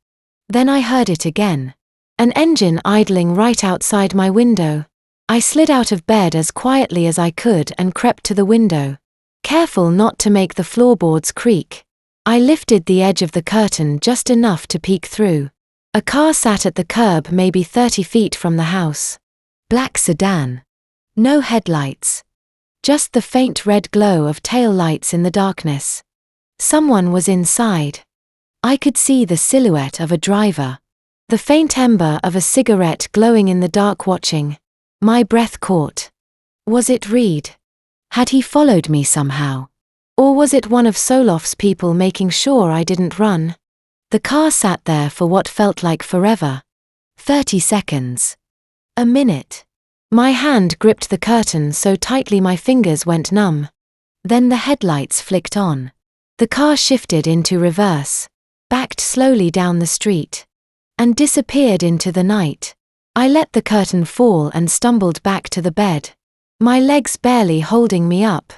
Then I heard it again. An engine idling right outside my window. I slid out of bed as quietly as I could and crept to the window, careful not to make the floorboards creak. I lifted the edge of the curtain just enough to peek through. A car sat at the curb maybe 30 feet from the house. Black sedan. No headlights. Just the faint red glow of tail lights in the darkness. Someone was inside. I could see the silhouette of a driver. The faint ember of a cigarette glowing in the dark watching. My breath caught. Was it Reed? Had he followed me somehow? Or was it one of Solof's people making sure I didn't run? The car sat there for what felt like forever. 30 seconds. A minute. My hand gripped the curtain so tightly my fingers went numb. Then the headlights flicked on. The car shifted into reverse, backed slowly down the street, and disappeared into the night. I let the curtain fall and stumbled back to the bed, my legs barely holding me up.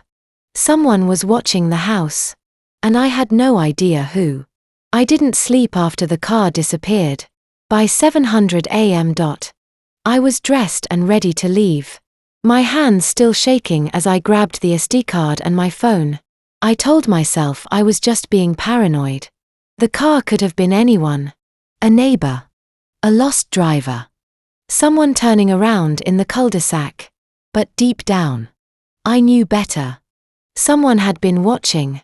Someone was watching the house, and I had no idea who. I didn't sleep after the car disappeared. By 7:00 a.m. I was dressed and ready to leave, my hands still shaking as I grabbed the SD card and my phone. I told myself I was just being paranoid. The car could have been anyone. A neighbor. A lost driver. Someone turning around in the cul-de-sac. But deep down, I knew better. Someone had been watching.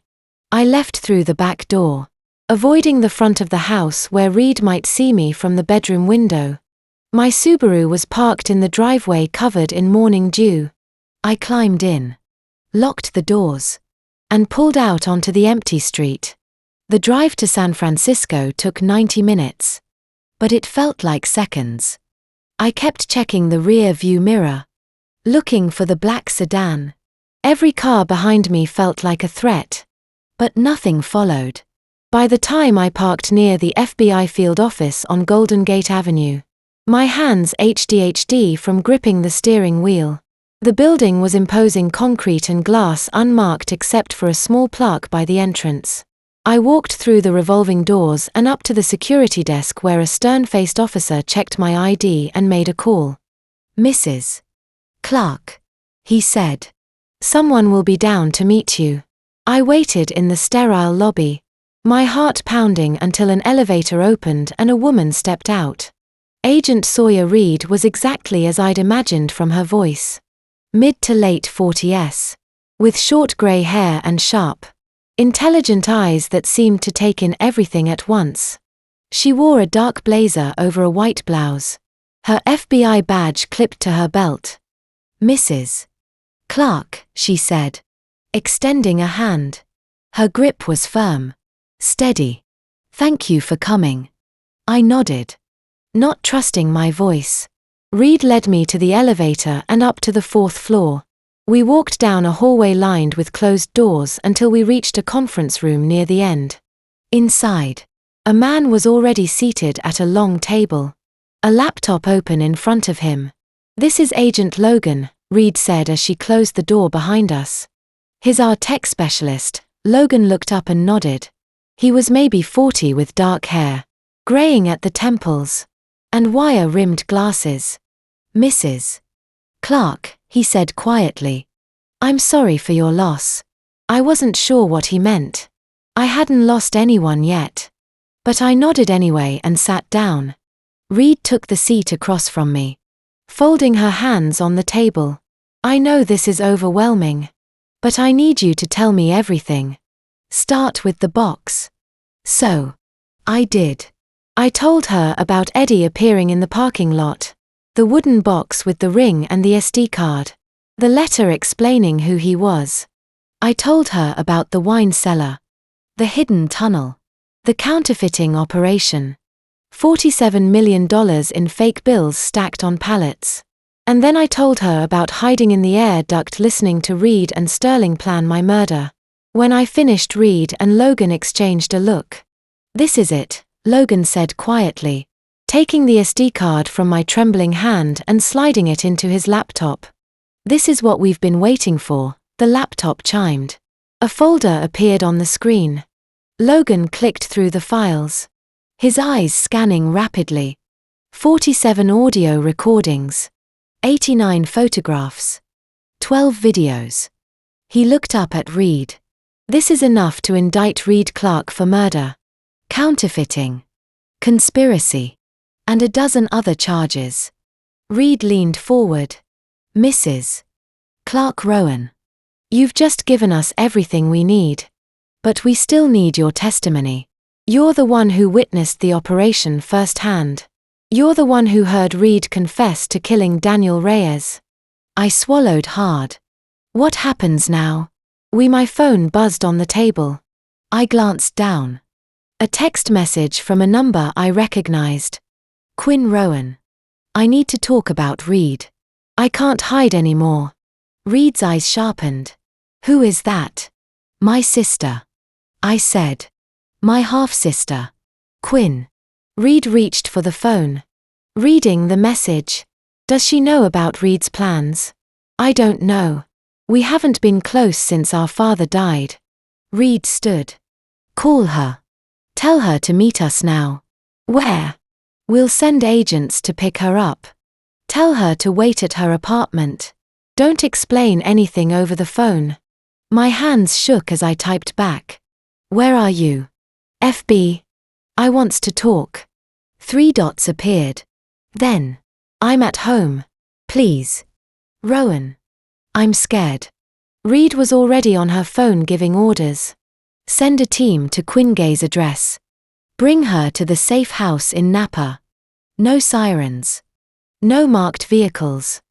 I left through the back door, avoiding the front of the house where Reed might see me from the bedroom window. My Subaru was parked in the driveway covered in morning dew. I climbed in, locked the doors, and pulled out onto the empty street. The drive to San Francisco took 90 minutes. But it felt like seconds. I kept checking the rear view mirror, looking for the black sedan. Every car behind me felt like a threat, but nothing followed. By the time I parked near the FBI field office on Golden Gate Avenue, my hands HDHD from gripping the steering wheel. The building was imposing concrete and glass unmarked except for a small plaque by the entrance. I walked through the revolving doors and up to the security desk where a stern-faced officer checked my ID and made a call. "Mrs. Clark," he said. "Someone will be down to meet you." I waited in the sterile lobby, my heart pounding until an elevator opened and a woman stepped out. Agent Sawyer Reed was exactly as I'd imagined from her voice. Mid to late 40s, with short grey hair and sharp, intelligent eyes that seemed to take in everything at once. She wore a dark blazer over a white blouse, her FBI badge clipped to her belt. "Mrs. Clark," she said, extending a hand. Her grip was firm, steady. "Thank you for coming." I nodded, not trusting my voice. Reed led me to the elevator and up to the 4th floor. We walked down a hallway lined with closed doors until we reached a conference room near the end. Inside, a man was already seated at a long table. a laptop open in front of him. "This is Agent Logan," Reed said as she closed the door behind us. "He's our tech specialist." Logan looked up and nodded. He was maybe 40 with dark hair, graying at the temples, and wire-rimmed glasses. "Mrs. Clark," he said quietly. "I'm sorry for your loss." I wasn't sure what he meant. I hadn't lost anyone yet. But I nodded anyway and sat down. Reed took the seat across from me, folding her hands on the table. "I know this is overwhelming, but I need you to tell me everything. Start with the box." So I did. I told her about Eddie appearing in the parking lot, the wooden box with the ring and the SD card, the letter explaining who he was. I told her about the wine cellar, the hidden tunnel, the counterfeiting operation, $47 million in fake bills stacked on pallets. And then I told her about hiding in the air duct listening to Reed and Sterling plan my murder. When I finished, Reed and Logan exchanged a look. "This is it," Logan said quietly, taking the SD card from my trembling hand and sliding it into his laptop. "This is what we've been waiting for." The laptop chimed. A folder appeared on the screen. Logan clicked through the files, his eyes scanning rapidly. 47 audio recordings, 89 photographs, 12 videos. He looked up at Reed. "This is enough to indict Reed Clark for murder, counterfeiting, conspiracy, and a dozen other charges." Reed leaned forward. "Mrs. Clark Rowan, you've just given us everything we need. But we still need your testimony. You're the one who witnessed the operation firsthand. You're the one who heard Reed confess to killing Daniel Reyes." I swallowed hard. "What happens now?" My phone buzzed on the table. I glanced down. A text message from a number I recognized. "Quinn Rowan. I need to talk about Reed. I can't hide anymore." Reed's eyes sharpened. "Who is that?" "My sister," I said. "My half-sister. Quinn." Reed reached for the phone, reading the message. "Does she know about Reed's plans?" "I don't know. We haven't been close since our father died." Reed stood. "Call her. Tell her to meet us now." "Where?" "We'll send agents to pick her up. Tell her to wait at her apartment. Don't explain anything over the phone." My hands shook as I typed back. "Where are you?" "FB. I wants to talk." 3 dots appeared. Then, "I'm at home. Please. Rowan. I'm scared." Reed was already on her phone giving orders. "Send a team to Quingay's address. Bring her to the safe house in Napa. No sirens. No marked vehicles."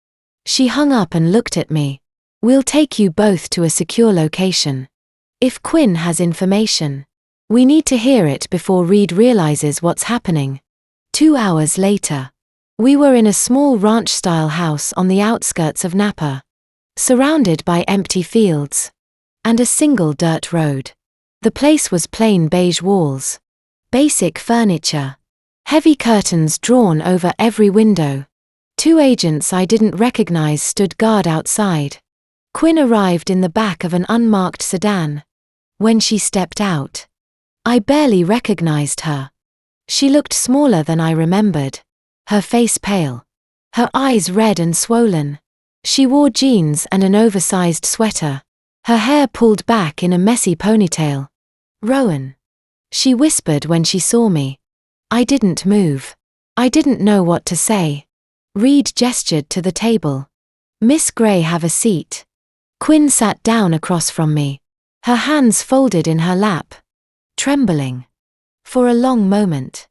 She hung up and looked at me. "We'll take you both to a secure location. If Quinn has information, we need to hear it before Reed realizes what's happening." 2 hours later, we were in a small ranch-style house on the outskirts of Napa, surrounded by empty fields and a single dirt road. The place was plain beige walls, basic furniture, heavy curtains drawn over every window. 2 agents I didn't recognize stood guard outside. Quinn arrived in the back of an unmarked sedan. When she stepped out, I barely recognized her. She looked smaller than I remembered, her face pale, her eyes red and swollen. She wore jeans and an oversized sweater, her hair pulled back in a messy ponytail. "Rowan," she whispered when she saw me. I didn't move. I didn't know what to say. Reed gestured to the table. "Miss Gray, have a seat." Quinn sat down across from me, her hands folded in her lap, trembling. For a long moment,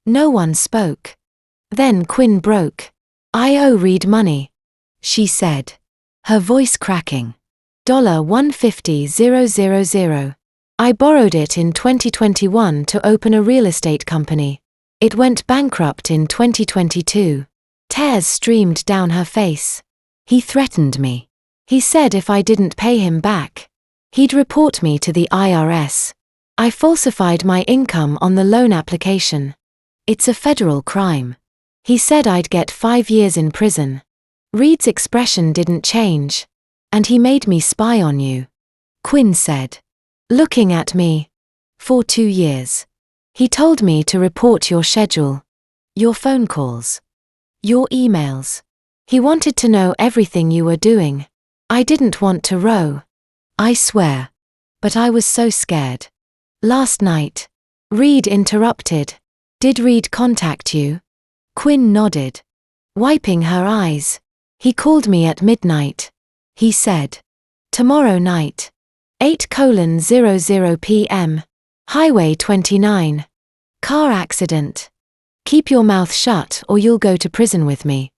no one spoke. Then Quinn broke. "I owe Reed money," she said, her voice cracking. $150,000. I borrowed it in 2021 to open a real estate company. It went bankrupt in 2022. Tears streamed down her face. "He threatened me. He said if I didn't pay him back, he'd report me to the IRS. I falsified my income on the loan application. It's a federal crime. He said I'd get 5 years in prison. Reed's expression didn't change. And he made me spy on you, Quinn said, looking at me. For 2 years. He told me to report your schedule, your phone calls, your emails. He wanted to know everything you were doing. I didn't want to row. I swear. But I was so scared. Last night. Reed interrupted. Did Reed contact you? Quinn nodded. Wiping her eyes. He called me at midnight. He said. Tomorrow night. 8:00 p.m. Highway 29. Car accident. Keep your mouth shut or you'll go to prison with me.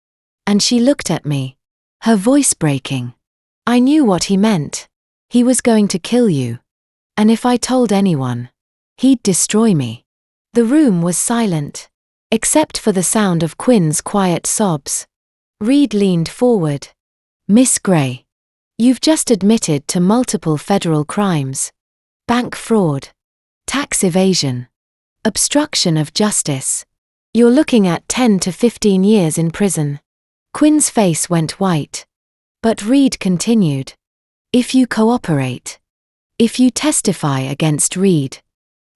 And she looked at me. Her voice breaking. I knew what he meant. He was going to kill you. And if I told anyone, he'd destroy me. The room was silent, except for the sound of Quinn's quiet sobs. Reed leaned forward. Miss Gray, you've just admitted to multiple federal crimes. Bank fraud, tax evasion, obstruction of justice. You're looking at 10 to 15 years in prison. Quinn's face went white. But Reed continued. If you cooperate, if you testify against Reed,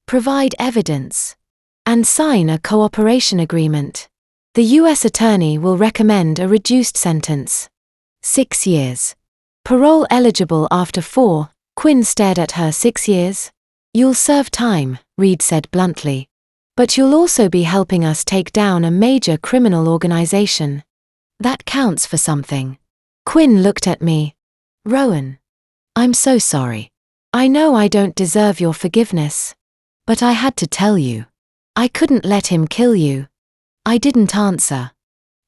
provide evidence, and sign a cooperation agreement, the U.S. Attorney will recommend a reduced sentence. 6 years. Parole eligible after 4, Quinn stared at her. 6 years? You'll serve time, Reed said bluntly. But you'll also be helping us take down a major criminal organization. That counts for something. Quinn looked at me. Rowan. I'm so sorry. I know I don't deserve your forgiveness. But I had to tell you. I couldn't let him kill you. I didn't answer.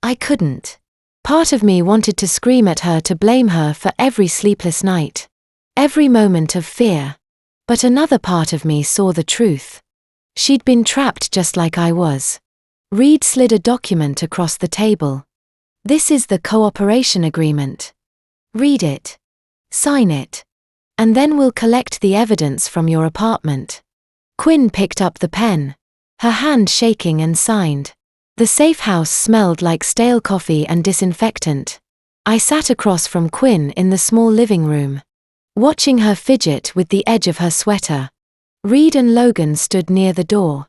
I couldn't. Part of me wanted to scream at her, to blame her for every sleepless night, every moment of fear. But another part of me saw the truth. She'd been trapped just like I was. Reed slid a document across the table. This is the cooperation agreement. Read it. Sign it. And then we'll collect the evidence from your apartment. Quinn picked up the pen, her hand shaking, and signed. The safe house smelled like stale coffee and disinfectant. I sat across from Quinn in the small living room, watching her fidget with the edge of her sweater. Reed and Logan stood near the door,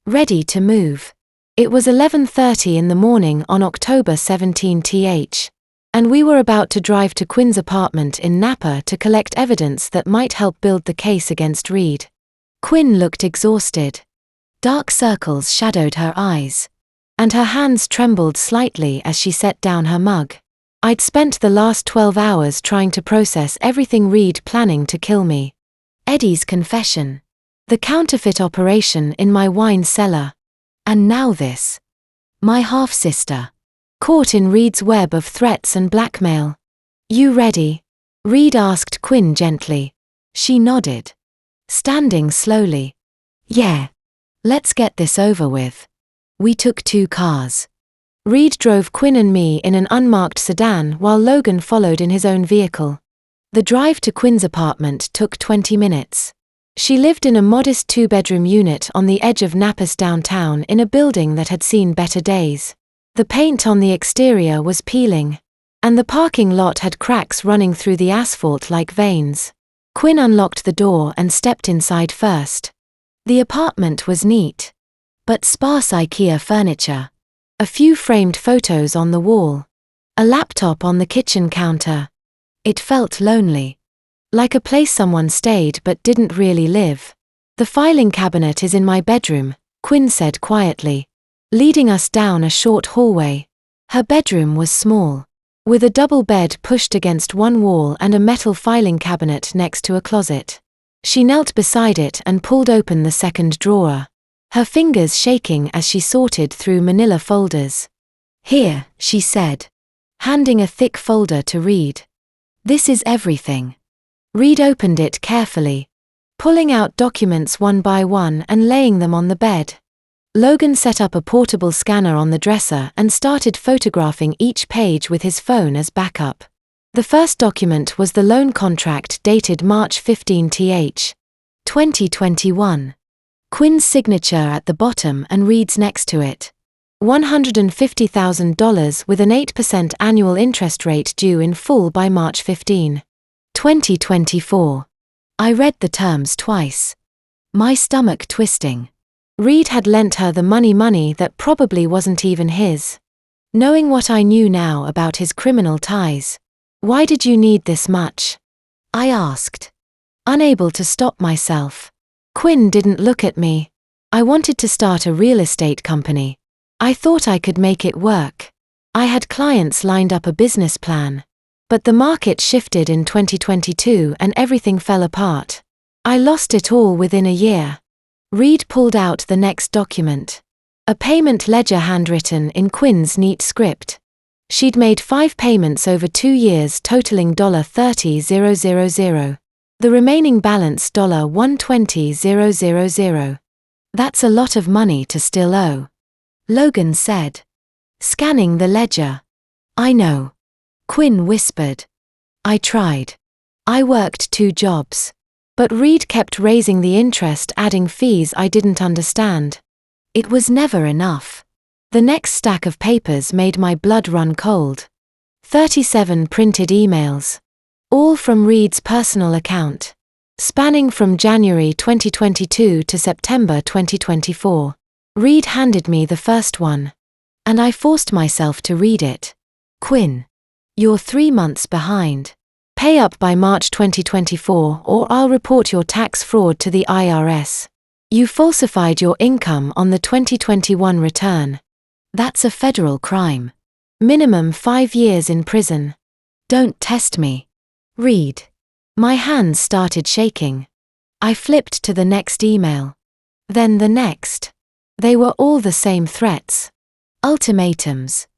ready to move. It was 11:30 in the morning on October 17th, and we were about to drive to Quinn's apartment in Napa to collect evidence that might help build the case against Reed. Quinn looked exhausted. Dark circles shadowed her eyes, and her hands trembled slightly as she set down her mug. I'd spent the last 12 hours trying to process everything: Reed planning to kill me, Eddie's confession, the counterfeit operation in my wine cellar, and now this. My half-sister, caught in Reed's web of threats and blackmail. You ready? Reed asked Quinn gently. She nodded, standing slowly. Yeah. Let's get this over with. We took 2 cars. Reed drove Quinn and me in an unmarked sedan while Logan followed in his own vehicle. The drive to Quinn's apartment took 20 minutes. She lived in a modest 2-bedroom unit on the edge of Napa's downtown in a building that had seen better days. The paint on the exterior was peeling, and the parking lot had cracks running through the asphalt like veins. Quinn unlocked the door and stepped inside first. The apartment was neat, but sparse IKEA furniture. A few framed photos on the wall. A laptop on the kitchen counter. It felt lonely. Like a place someone stayed but didn't really live. The filing cabinet is in my bedroom, Quinn said quietly, leading us down a short hallway. Her bedroom was small, with a double bed pushed against one wall and a metal filing cabinet next to a closet. She knelt beside it and pulled open the second drawer, her fingers shaking as she sorted through manila folders. Here, she said, handing a thick folder to Reed. This is everything. Reed opened it carefully, pulling out documents one by one and laying them on the bed. Logan set up a portable scanner on the dresser and started photographing each page with his phone as backup. The first document was the loan contract dated March 15th, 2021. Quinn's signature at the bottom and Reed's next to it. $150,000 with an 8% annual interest rate due in full by March 15, 2024. I read the terms twice. My stomach twisting. Reed had lent her the money that probably wasn't even his. Knowing what I knew now about his criminal ties. Why did you need this much? I asked. Unable to stop myself. Quinn didn't look at me. I wanted to start a real estate company. I thought I could make it work. I had clients lined up, a business plan. But the market shifted in 2022 and everything fell apart. I lost it all within a year. Reed pulled out the next document. A payment ledger handwritten in Quinn's neat script. She'd made 5 payments over 2 years totaling $30,000. The remaining balance $120,000. That's a lot of money to still owe. Logan said. Scanning the ledger. I know. Quinn whispered. I tried. I worked 2 jobs. But Reed kept raising the interest, adding fees I didn't understand. It was never enough. The next stack of papers made my blood run cold. 37 printed emails. All from Reed's personal account. Spanning from January 2022 to September 2024. Reed handed me the first one. And I forced myself to read it. Quinn. You're 3 months behind. Pay up by March 2024 or I'll report your tax fraud to the IRS. You falsified your income on the 2021 return. That's a federal crime. Minimum 5 years in prison. Don't test me. Reed. My hands started shaking. I flipped to the next email. Then the next. They were all the same threats. Ultimatums.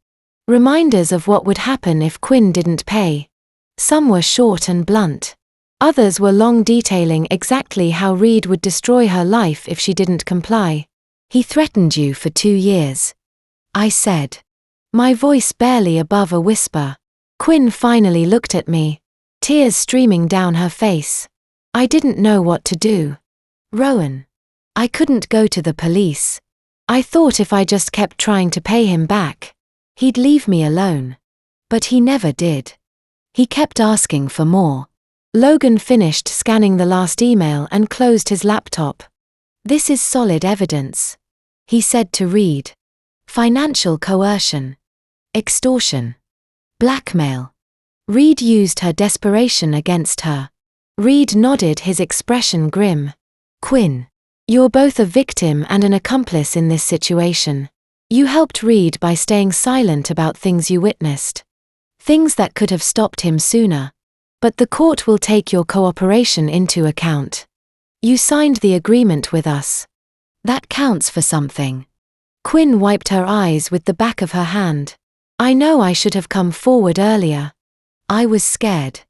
Reminders of what would happen if Quinn didn't pay. Some were short and blunt. Others were long, detailing exactly how Reed would destroy her life if she didn't comply. He threatened you for 2 years. I said. My voice barely above a whisper. Quinn finally looked at me. Tears streaming down her face. I didn't know what to do. Rowan. I couldn't go to the police. I thought if I just kept trying to pay him back, he'd leave me alone. But he never did. He kept asking for more. Logan finished scanning the last email and closed his laptop. This is solid evidence, he said to Reed. Financial coercion. Extortion. Blackmail. Reed used her desperation against her. Reed nodded, his expression grim. Quinn. You're both a victim and an accomplice in this situation. You helped Reed by staying silent about things you witnessed. Things that could have stopped him sooner. But the court will take your cooperation into account. You signed the agreement with us. That counts for something. Quinn wiped her eyes with the back of her hand. I know I should have come forward earlier. I was scared.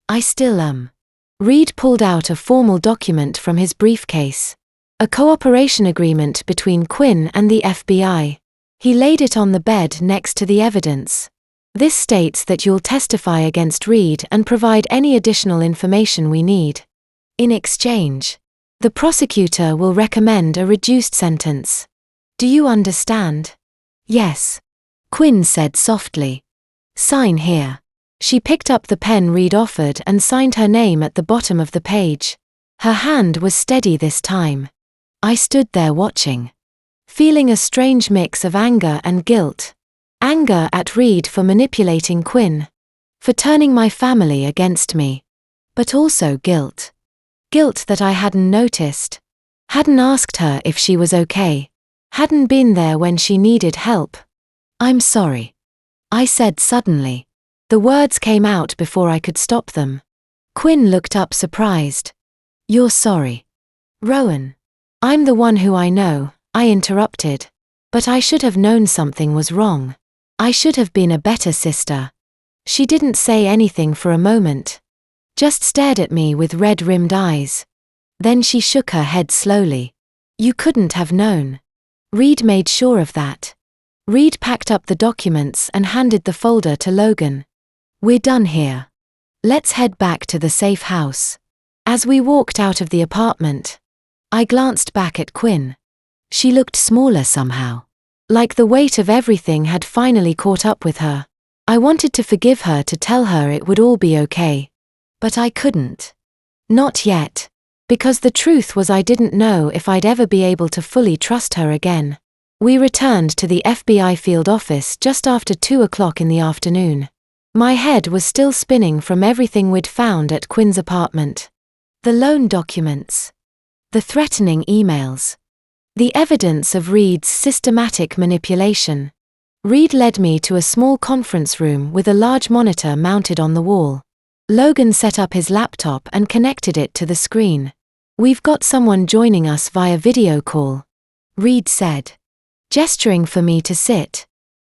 I still am. Reed pulled out a formal document from his briefcase. A cooperation agreement between Quinn and the FBI. He laid it on the bed next to the evidence. This states that you'll testify against Reed and provide any additional information we need. In exchange, the prosecutor will recommend a reduced sentence. Do you understand? Yes. Quinn said softly. Sign here. She picked up the pen Reed offered and signed her name at the bottom of the page. Her hand was steady this time. I stood there watching, feeling a strange mix of anger and guilt. Anger at Reed for manipulating Quinn, for turning my family against me. But also guilt. Guilt that I hadn't noticed. Hadn't asked her if she was okay. Hadn't been there when she needed help. I'm sorry, I said suddenly. The words came out before I could stop them. Quinn looked up surprised. You're sorry. Rowan. I'm the one who I know, I interrupted. But I should have known something was wrong. I should have been a better sister. She didn't say anything for a moment. Just stared at me with red-rimmed eyes. Then she shook her head slowly. You couldn't have known. Reed made sure of that. Reed packed up the documents and handed the folder to Logan. We're done here. Let's head back to the safe house. As we walked out of the apartment, I glanced back at Quinn. She looked smaller somehow. Like the weight of everything had finally caught up with her. I wanted to forgive her, to tell her it would all be okay. But I couldn't. Not yet. Because the truth was, I didn't know if I'd ever be able to fully trust her again. We returned to the FBI field office just after 2 o'clock in the afternoon. My head was still spinning from everything we'd found at Quinn's apartment. The loan documents. The threatening emails. The evidence of Reed's systematic manipulation. Reed led me to a small conference room with a large monitor mounted on the wall. Logan set up his laptop and connected it to the screen. "We've got someone joining us via video call," Reed said, gesturing for me to sit.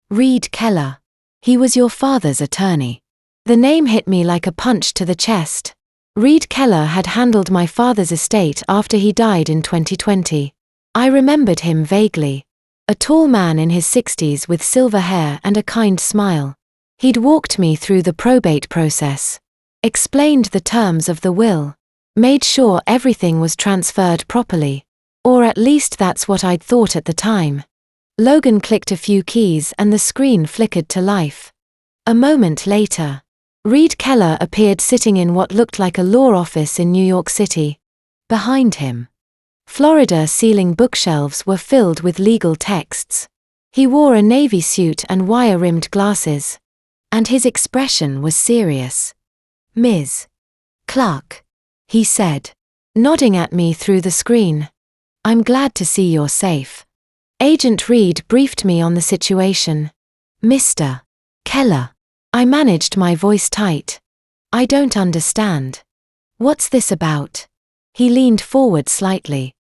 "Reed Keller. He was your father's attorney." The name hit me like a punch to the chest. Reed Keller had handled my father's estate after he died in 2020. I remembered him vaguely. A tall man in his 60s with silver hair and a kind smile. He'd walked me through the probate process, explained the terms of the will, made sure everything was transferred properly. Or at least that's what I'd thought at the time. Logan clicked a few keys and the screen flickered to life. A moment later, Reed Keller appeared sitting in what looked like a law office in New York City. Behind him, Florida ceiling bookshelves were filled with legal texts. He wore a navy suit and wire-rimmed glasses. And his expression was serious. "Ms. Clark," he said, nodding at me through the screen. "I'm glad to see you're safe." Agent Reed briefed me on the situation. "Mr. Keller." I managed my voice tight. "I don't understand. What's this about?" He leaned forward slightly,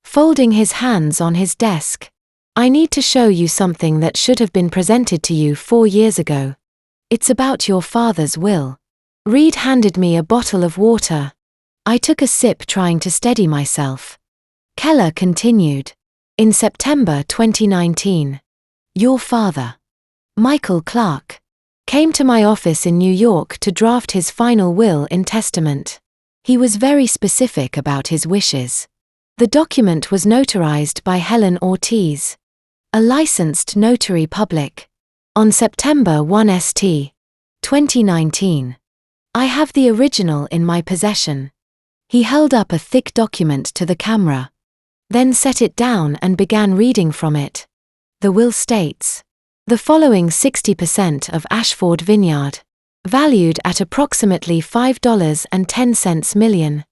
folding his hands on his desk. "I need to show you something that should have been presented to you 4 years ago. It's about your father's will." Reed handed me a bottle of water. I took a sip, trying to steady myself. Keller continued. "In September 2019, your father, Michael Clark, came to my office in New York to draft his final will and testament. He was very specific about his wishes. The document was notarized by Helen Ortiz, a licensed notary public, on September 1, 2019. I have the original in my possession." He held up a thick document to the camera, then set it down and began reading from it. The will states, "The following 60% of Ashford Vineyard, valued at approximately $5.10 million,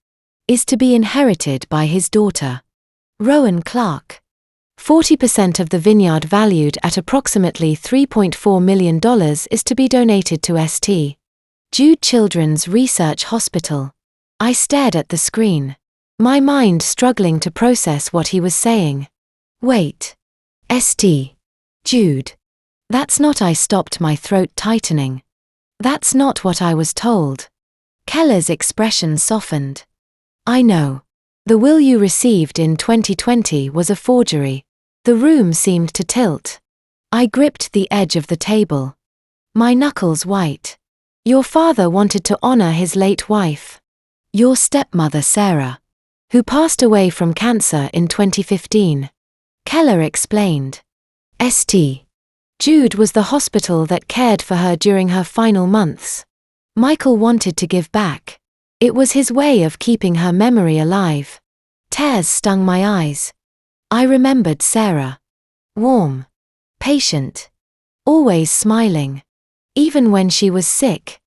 is to be inherited by his daughter, Rowan Clark. 40% of the vineyard, valued at approximately $3.4 million, is to be donated to St. Jude Children's Research Hospital." I stared at the screen, my mind struggling to process what he was saying. "Wait. St. Jude. That's not," I stopped, my throat tightening. "That's not what I was told." Keller's expression softened. "I know. The will you received in 2020 was a forgery." The room seemed to tilt. I gripped the edge of the table, my knuckles white. "Your father wanted to honor his late wife, your stepmother Sarah, who passed away from cancer in 2015. Keller explained. St. Jude was the hospital that cared for her during her final months. Michael wanted to give back. It was his way of keeping her memory alive. Tears stung my eyes. I remembered Sarah. Warm. Patient. Always smiling. Even when she was sick.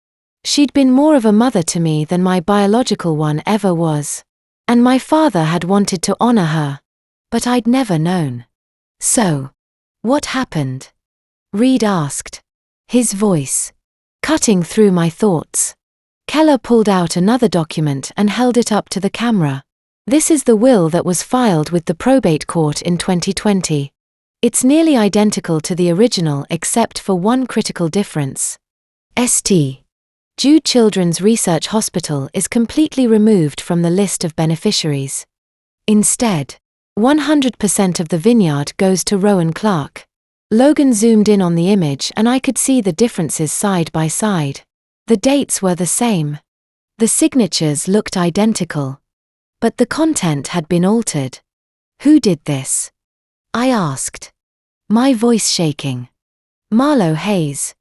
She'd been more of a mother to me than my biological one ever was. And my father had wanted to honor her. But I'd never known. "So, what happened?" Reed asked, his voice cutting through my thoughts. Keller pulled out another document and held it up to the camera. "This is the will that was filed with the probate court in 2020. It's nearly identical to the original except for one critical difference. St. Jude Children's Research Hospital is completely removed from the list of beneficiaries. Instead, 100% of the vineyard goes to Rowan Clark." Logan zoomed in on the image and I could see the differences side by side. The dates were the same. The signatures looked identical. But the content had been altered. "Who did this?" I asked. My voice shaking. Marlo Hayes.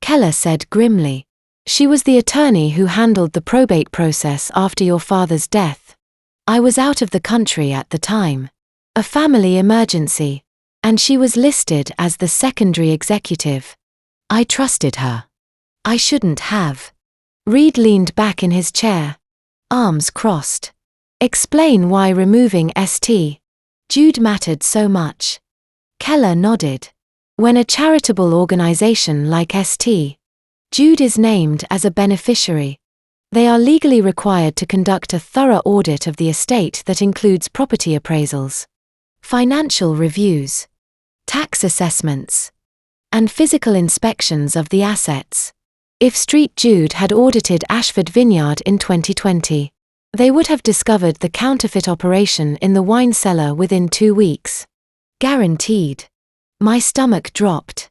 Keller said grimly. She was the attorney who handled the probate process after your father's death. I was out of the country at the time. A family emergency. And she was listed as the secondary executive. I trusted her. I shouldn't have. Reed leaned back in his chair. Arms crossed. Explain why removing St. Jude mattered so much. Keller nodded. When a charitable organization like St. Jude is named as a beneficiary, they are legally required to conduct a thorough audit of the estate that includes property appraisals, financial reviews, tax assessments, and physical inspections of the assets. If St. Jude had audited Ashford Vineyard in 2020, they would have discovered the counterfeit operation in the wine cellar within 2 weeks. Guaranteed. My stomach dropped.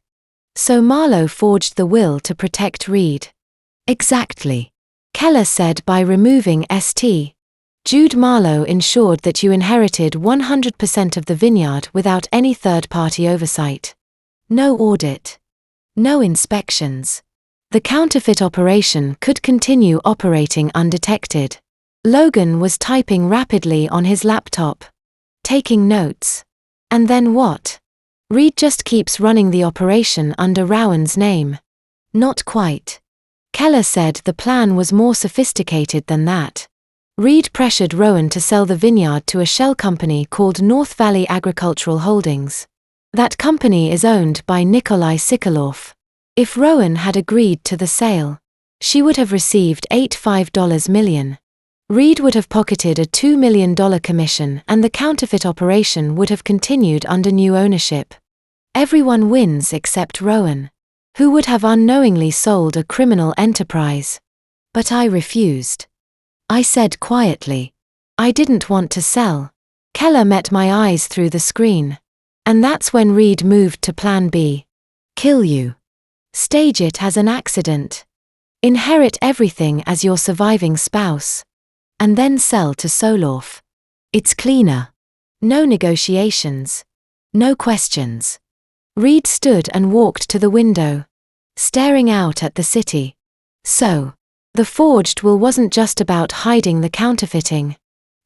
So Marlo forged the will to protect Reed. Exactly. Keller said by removing St. Jude, Marlo ensured that you inherited 100% of the vineyard without any third-party oversight. No audit. No inspections. The counterfeit operation could continue operating undetected. Logan was typing rapidly on his laptop. Taking notes. And then what? Reed just keeps running the operation under Rowan's name. Not quite. Keller said the plan was more sophisticated than that. Reed pressured Rowan to sell the vineyard to a shell company called North Valley Agricultural Holdings. That company is owned by Nikolai Sikalov. If Rowan had agreed to the sale, she would have received $85 million. Reed would have pocketed a $2 million commission and the counterfeit operation would have continued under new ownership. Everyone wins except Rowan, who would have unknowingly sold a criminal enterprise. But I refused. I said quietly. I didn't want to sell. Keller met my eyes through the screen. And that's when Reed moved to Plan B. Kill you. Stage it as an accident. Inherit everything as your surviving spouse. And then sell to Soloff. It's cleaner. No negotiations. No questions. Reed stood and walked to the window, staring out at the city. So, the forged will wasn't just about hiding the counterfeiting.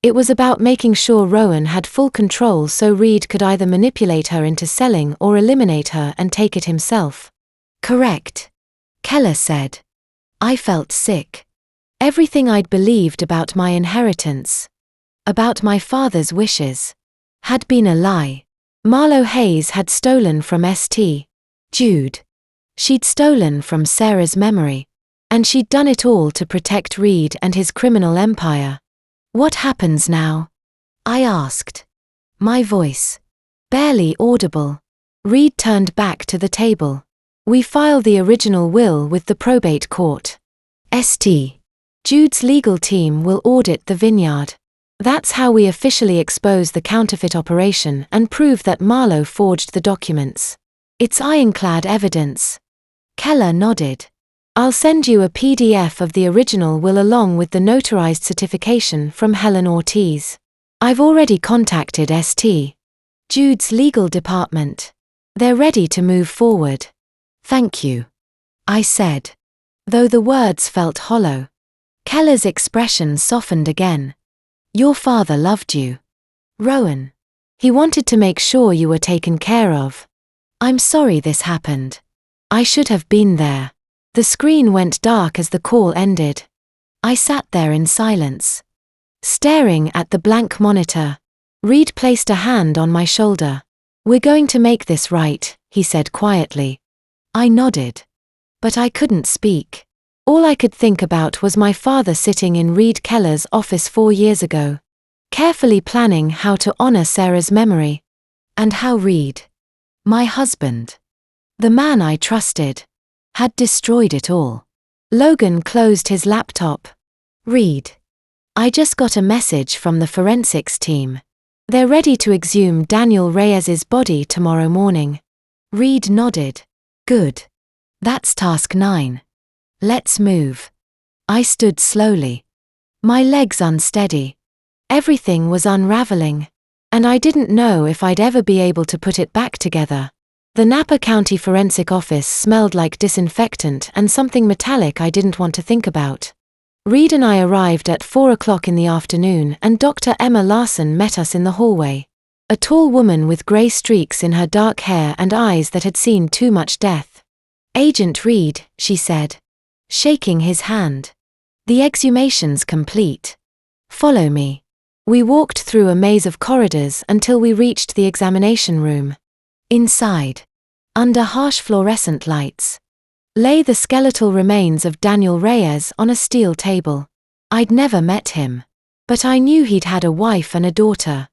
It was about making sure Rowan had full control so Reed could either manipulate her into selling or eliminate her and take it himself. Correct. Keller said. I felt sick. Everything I'd believed about my inheritance, about my father's wishes, had been a lie. Marlo Hayes had stolen from St. Jude. She'd stolen from Sarah's memory. And she'd done it all to protect Reed and his criminal empire. What happens now? I asked. My voice barely audible. Reed turned back to the table. We file the original will with the probate court. St. Jude's legal team will audit the vineyard. That's how we officially expose the counterfeit operation and prove that Marlo forged the documents. It's ironclad evidence. Keller nodded. I'll send you a PDF of the original will along with the notarized certification from Helen Ortiz. I've already contacted St. Jude's legal department. They're ready to move forward. Thank you, I said, though the words felt hollow. Keller's expression softened again. Your father loved you, Rowan. He wanted to make sure you were taken care of. I'm sorry this happened. I should have been there. The screen went dark as the call ended. I sat there in silence, staring at the blank monitor. Reed placed a hand on my shoulder. We're going to make this right, he said quietly. I nodded. But I couldn't speak. All I could think about was my father sitting in Reed Keller's office 4 years ago, carefully planning how to honor Sarah's memory. And how Reed, my husband, the man I trusted, had destroyed it all. Logan closed his laptop. Reed. I just got a message from the forensics team. They're ready to exhume Daniel Reyes's body tomorrow morning. Reed nodded. Good. That's task 9. Let's move. I stood slowly. My legs unsteady. Everything was unraveling. And I didn't know if I'd ever be able to put it back together. The Napa County Forensic Office smelled like disinfectant and something metallic I didn't want to think about. Reed and I arrived at 4 o'clock in the afternoon and Dr. Emma Larson met us in the hallway. A tall woman with grey streaks in her dark hair and eyes that had seen too much death. "Agent Reed," she said, shaking his hand. "The exhumation's complete. Follow me." We walked through a maze of corridors until we reached the examination room. Inside, under harsh fluorescent lights, lay the skeletal remains of Daniel Reyes on a steel table. I'd never met him, but I knew he'd had a wife and a daughter.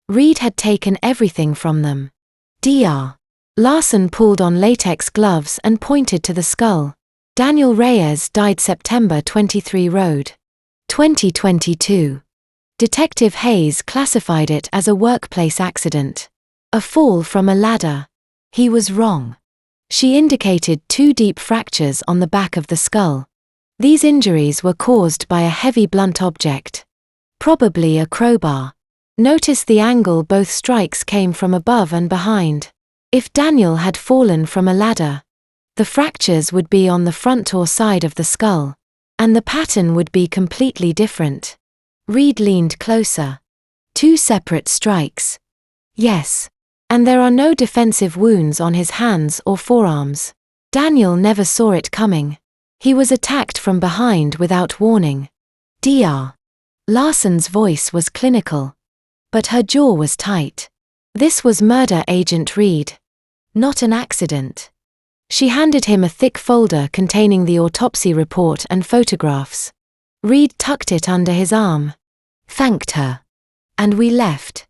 Reed had taken everything from them. Dr. Larson pulled on latex gloves and pointed to the skull. Daniel Reyes died September 23 Road. 2022. Detective Hayes classified it as a workplace accident. A fall from a ladder. He was wrong. She indicated 2 deep fractures on the back of the skull. These injuries were caused by a heavy blunt object. Probably a crowbar. Notice the angle both strikes came from above and behind. If Daniel had fallen from a ladder, the fractures would be on the front or side of the skull, and the pattern would be completely different. Reed leaned closer. 2 separate strikes. Yes. And there are no defensive wounds on his hands or forearms. Daniel never saw it coming. He was attacked from behind without warning. Dr. Larson's voice was clinical, but her jaw was tight. This was murder, Agent Reed. Not an accident. She handed him a thick folder containing the autopsy report and photographs. Reed tucked it under his arm, thanked her, and we left.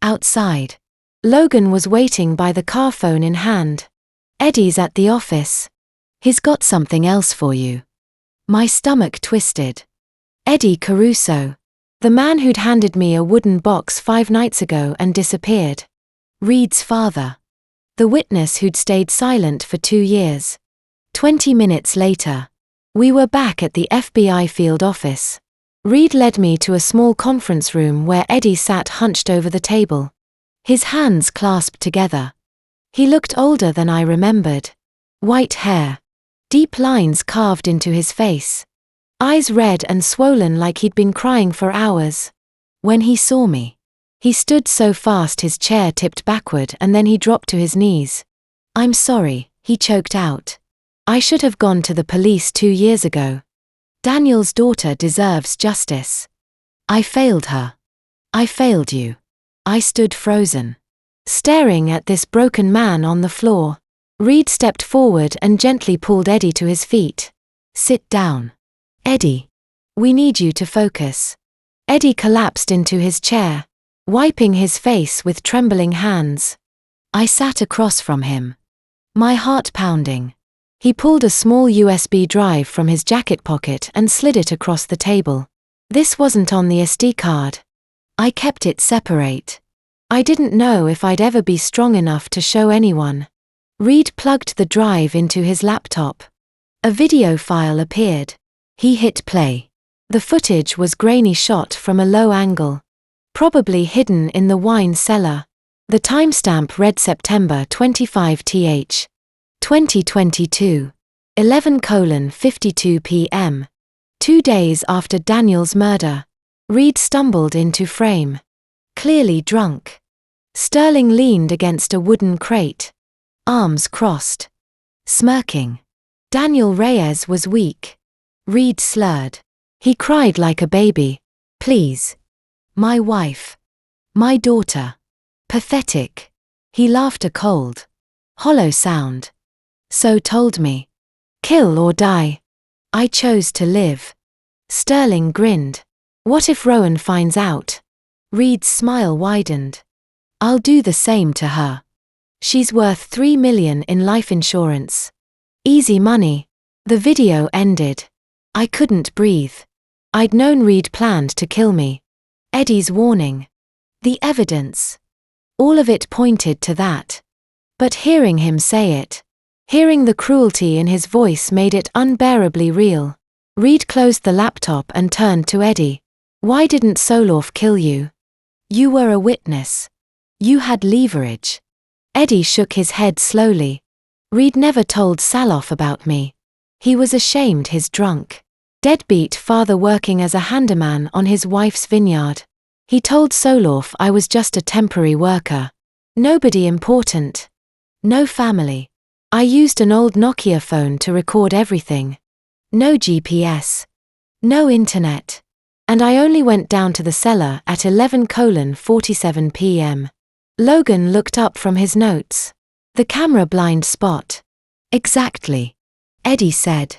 Outside, Logan was waiting by the car, phone in hand. "Eddie's at the office. He's got something else for you." My stomach twisted. Eddie Caruso, the man who'd handed me a wooden box 5 nights ago and disappeared. Reed's father. The witness who'd stayed silent for 2 years. 20 minutes later, we were back at the FBI field office. Reed led me to a small conference room where Eddie sat hunched over the table, his hands clasped together. He looked older than I remembered. White hair, deep lines carved into his face, eyes red and swollen like he'd been crying for hours. When he saw me, he stood so fast his chair tipped backward and then he dropped to his knees. "I'm sorry," he choked out. "I should have gone to the police 2 years ago. Daniel's daughter deserves justice. I failed her. I failed you." I stood frozen, staring at this broken man on the floor. Reed stepped forward and gently pulled Eddie to his feet. "Sit down. Eddie. We need you to focus." Eddie collapsed into his chair, wiping his face with trembling hands. I sat across from him, my heart pounding. He pulled a small USB drive from his jacket pocket and slid it across the table. This wasn't on the SD card. I kept it separate. I didn't know if I'd ever be strong enough to show anyone. Reed plugged the drive into his laptop. A video file appeared. He hit play. The footage was grainy, shot from a low angle, probably hidden in the wine cellar. The timestamp read September 25th, 2022, 11:52 p.m. 2 days after Daniel's murder. Reed stumbled into frame. Clearly drunk. Sterling leaned against a wooden crate, arms crossed, smirking. Daniel Reyes was weak. Reed slurred. He cried like a baby. "Please. My wife. My daughter." Pathetic. He laughed, a cold, hollow sound. "So told me. Kill or die. I chose to live." Sterling grinned. "What if Rowan finds out?" Reed's smile widened. "I'll do the same to her. She's worth $3 million in life insurance. Easy money." The video ended. I couldn't breathe. I'd known Reed planned to kill me. Eddie's warning. The evidence. All of it pointed to that. But hearing him say it, hearing the cruelty in his voice made it unbearably real. Reed closed the laptop and turned to Eddie. "Why didn't Soloff kill you? You were a witness. You had leverage." Eddie shook his head slowly. Reed never told Salof about me. He was ashamed he's drunk. Deadbeat father working as a handyman on his wife's vineyard. He told Salof I was just a temporary worker. Nobody important. No family. I used an old Nokia phone to record everything. No GPS. No internet. And I only went down to the cellar at 11:47 p.m. Logan looked up from his notes. The camera blind spot. Exactly. Eddie said.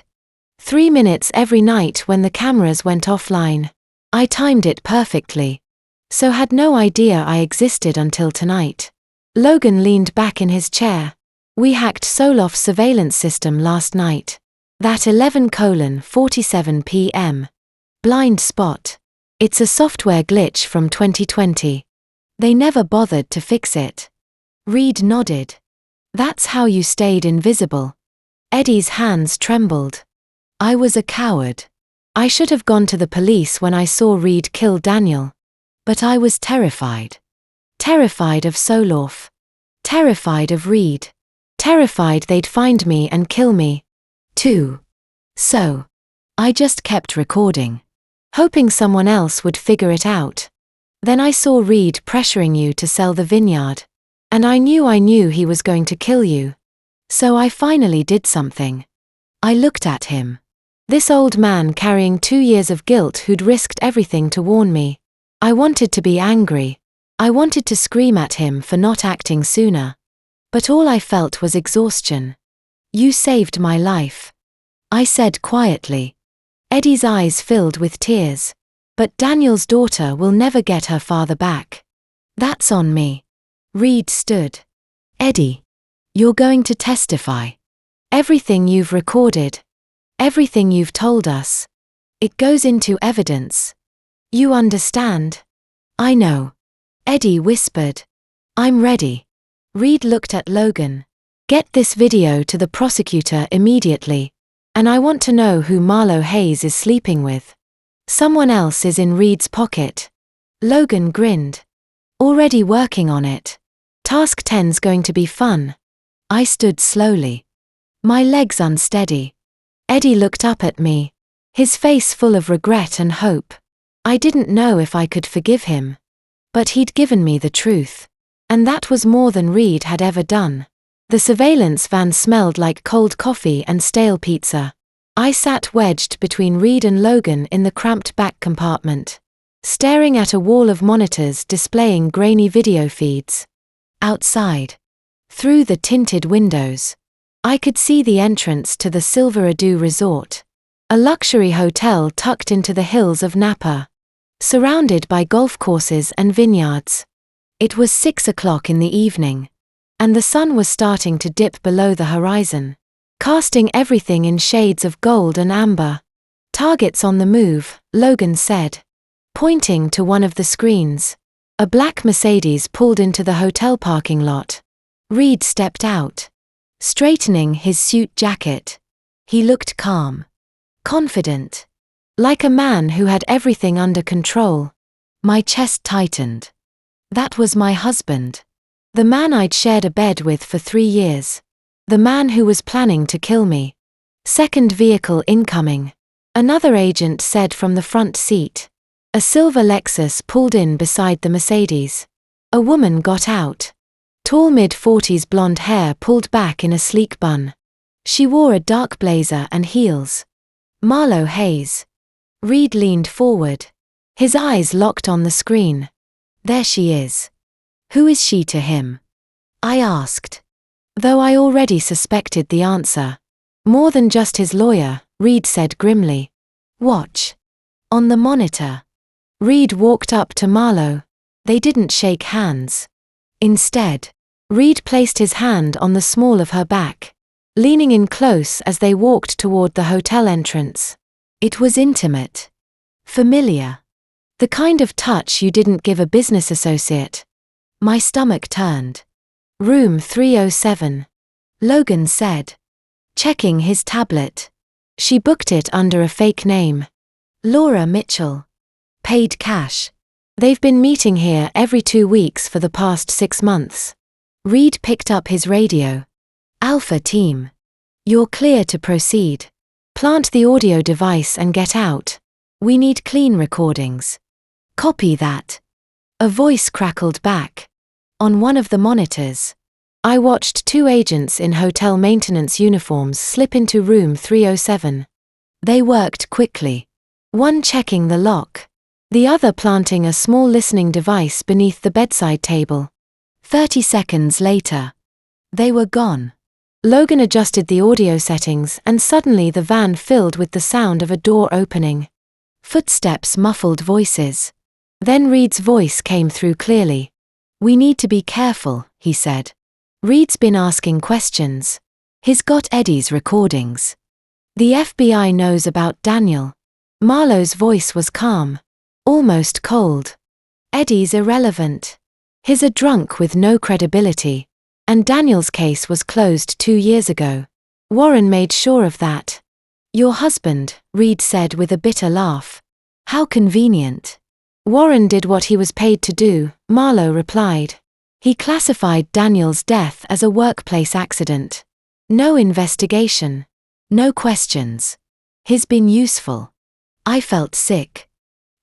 3 minutes every night when the cameras went offline. I timed it perfectly. So had no idea I existed until tonight. Logan leaned back in his chair. We hacked Solof's surveillance system last night. That 11:47 p.m. Blind spot. It's a software glitch from 2020. They never bothered to fix it. Reed nodded. That's how you stayed invisible. Eddie's hands trembled. I was a coward. I should have gone to the police when I saw Reed kill Daniel. But I was terrified. Terrified of Solof. Terrified of Reed. Terrified they'd find me and kill me, too. So, I just kept recording. Hoping someone else would figure it out. Then I saw Reed pressuring you to sell the vineyard. And I knew he was going to kill you. So I finally did something. I looked at him. This old man carrying 2 years of guilt who'd risked everything to warn me. I wanted to be angry. I wanted to scream at him for not acting sooner. But all I felt was exhaustion. You saved my life. I said quietly. Eddie's eyes filled with tears. But Daniel's daughter will never get her father back. That's on me. Reed stood. Eddie. You're going to testify. Everything you've recorded. Everything you've told us. It goes into evidence. You understand? I know. Eddie whispered. I'm ready. Reed looked at Logan. Get this video to the prosecutor immediately. And I want to know who Marlo Hayes is sleeping with. Someone else is in Reed's pocket. Logan grinned. Already working on it. Task 10's going to be fun. I stood slowly. My legs unsteady. Eddie looked up at me. His face full of regret and hope. I didn't know if I could forgive him. But he'd given me the truth. And that was more than Reed had ever done. The surveillance van smelled like cold coffee and stale pizza. I sat wedged between Reed and Logan in the cramped back compartment, staring at a wall of monitors displaying grainy video feeds. Outside, through the tinted windows, I could see the entrance to the Silverado Resort, a luxury hotel tucked into the hills of Napa, surrounded by golf courses and vineyards. It was 6 o'clock in the evening, and the sun was starting to dip below the horizon, casting everything in shades of gold and amber. Targets on the move, Logan said, pointing to one of the screens. A black Mercedes pulled into the hotel parking lot. Reed stepped out, straightening his suit jacket. He looked calm, confident, like a man who had everything under control. My chest tightened. That was my husband. The man I'd shared a bed with for 3 years. The man who was planning to kill me. Second vehicle incoming. Another agent said from the front seat. A silver Lexus pulled in beside the Mercedes. A woman got out. Tall mid-40s blonde hair pulled back in a sleek bun. She wore a dark blazer and heels. Marlo Hayes. Reed leaned forward. His eyes locked on the screen. There she is. Who is she to him? I asked. Though I already suspected the answer. More than just his lawyer, Reed said grimly. Watch. On the monitor. Reed walked up to Marlo. They didn't shake hands. Instead, Reed placed his hand on the small of her back, leaning in close as they walked toward the hotel entrance. It was intimate. Familiar. The kind of touch you didn't give a business associate. My stomach turned. Room 307. Logan said. Checking his tablet. She booked it under a fake name. Laura Mitchell. Paid cash. They've been meeting here every 2 weeks for the past 6 months. Reed picked up his radio. Alpha team. You're clear to proceed. Plant the audio device and get out. We need clean recordings. Copy that. A voice crackled back. On one of the monitors, I watched two agents in hotel maintenance uniforms slip into room 307. They worked quickly. One checking the lock, the other planting a small listening device beneath the bedside table. 30 seconds later, they were gone. Logan adjusted the audio settings and suddenly the van filled with the sound of a door opening. Footsteps, muffled voices. Then Reed's voice came through clearly. We need to be careful, he said. Reed's been asking questions. He's got Eddie's recordings. The FBI knows about Daniel. Marlowe's voice was calm, almost cold. Eddie's irrelevant. He's a drunk with no credibility. And Daniel's case was closed 2 years ago. Warren made sure of that. Your husband, Reed said with a bitter laugh. How convenient. Warren did what he was paid to do, Marlowe replied. He classified Daniel's death as a workplace accident. No investigation. No questions. He's been useful. I felt sick.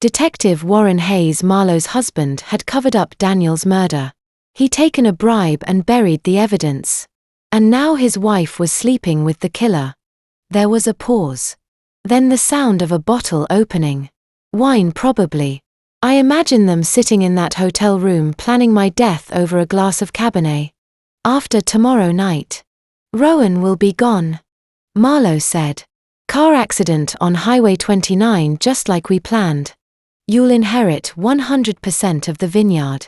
Detective Warren Hayes, Marlowe's husband, had covered up Daniel's murder. He'd taken a bribe and buried the evidence. And now his wife was sleeping with the killer. There was a pause. Then the sound of a bottle opening. Wine probably. I imagine them sitting in that hotel room planning my death over a glass of Cabernet. After tomorrow night. Rowan will be gone. Marlowe said. Car accident on Highway 29 just like we planned. You'll inherit 100% of the vineyard.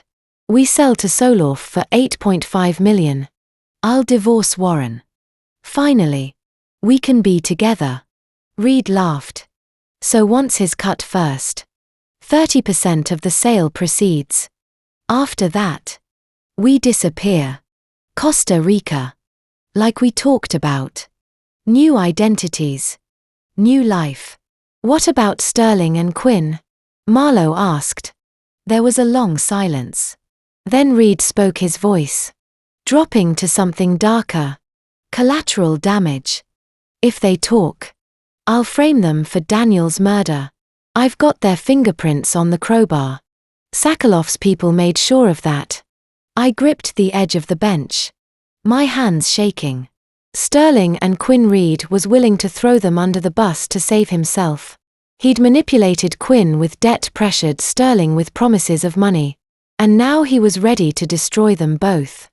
We sell to Soloff for $8.5 million. I'll divorce Warren. Finally. We can be together. Reed laughed. So wants his cut first. 30% of the sale proceeds. After that, we disappear. Costa Rica. Like we talked about. New identities. New life. What about Sterling and Quinn? Marlowe asked. There was a long silence. Then Reed spoke, his voice dropping to something darker. Collateral damage. If they talk, I'll frame them for Daniel's murder. I've got their fingerprints on the crowbar. Sakharov's people made sure of that. I gripped the edge of the bench. My hands shaking. Sterling and Quinn. Reed was willing to throw them under the bus to save himself. He'd manipulated Quinn with debt, pressured Sterling with promises of money. And now he was ready to destroy them both.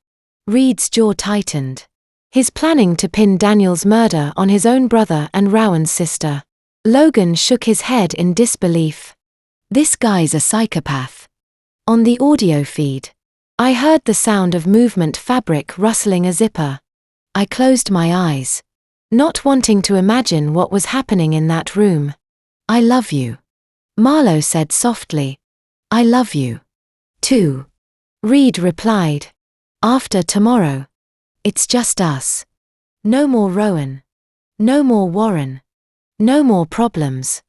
Reed's jaw tightened. He's planning to pin Daniel's murder on his own brother and Rowan's sister. Logan shook his head in disbelief. This guy's a psychopath. On the audio feed, I heard the sound of movement, fabric rustling a zipper. I closed my eyes, not wanting to imagine what was happening in that room. I love you. Marlowe said softly. I love you. Too. Reed replied. After tomorrow. It's just us. No more Rowan. No more Warren. No more problems.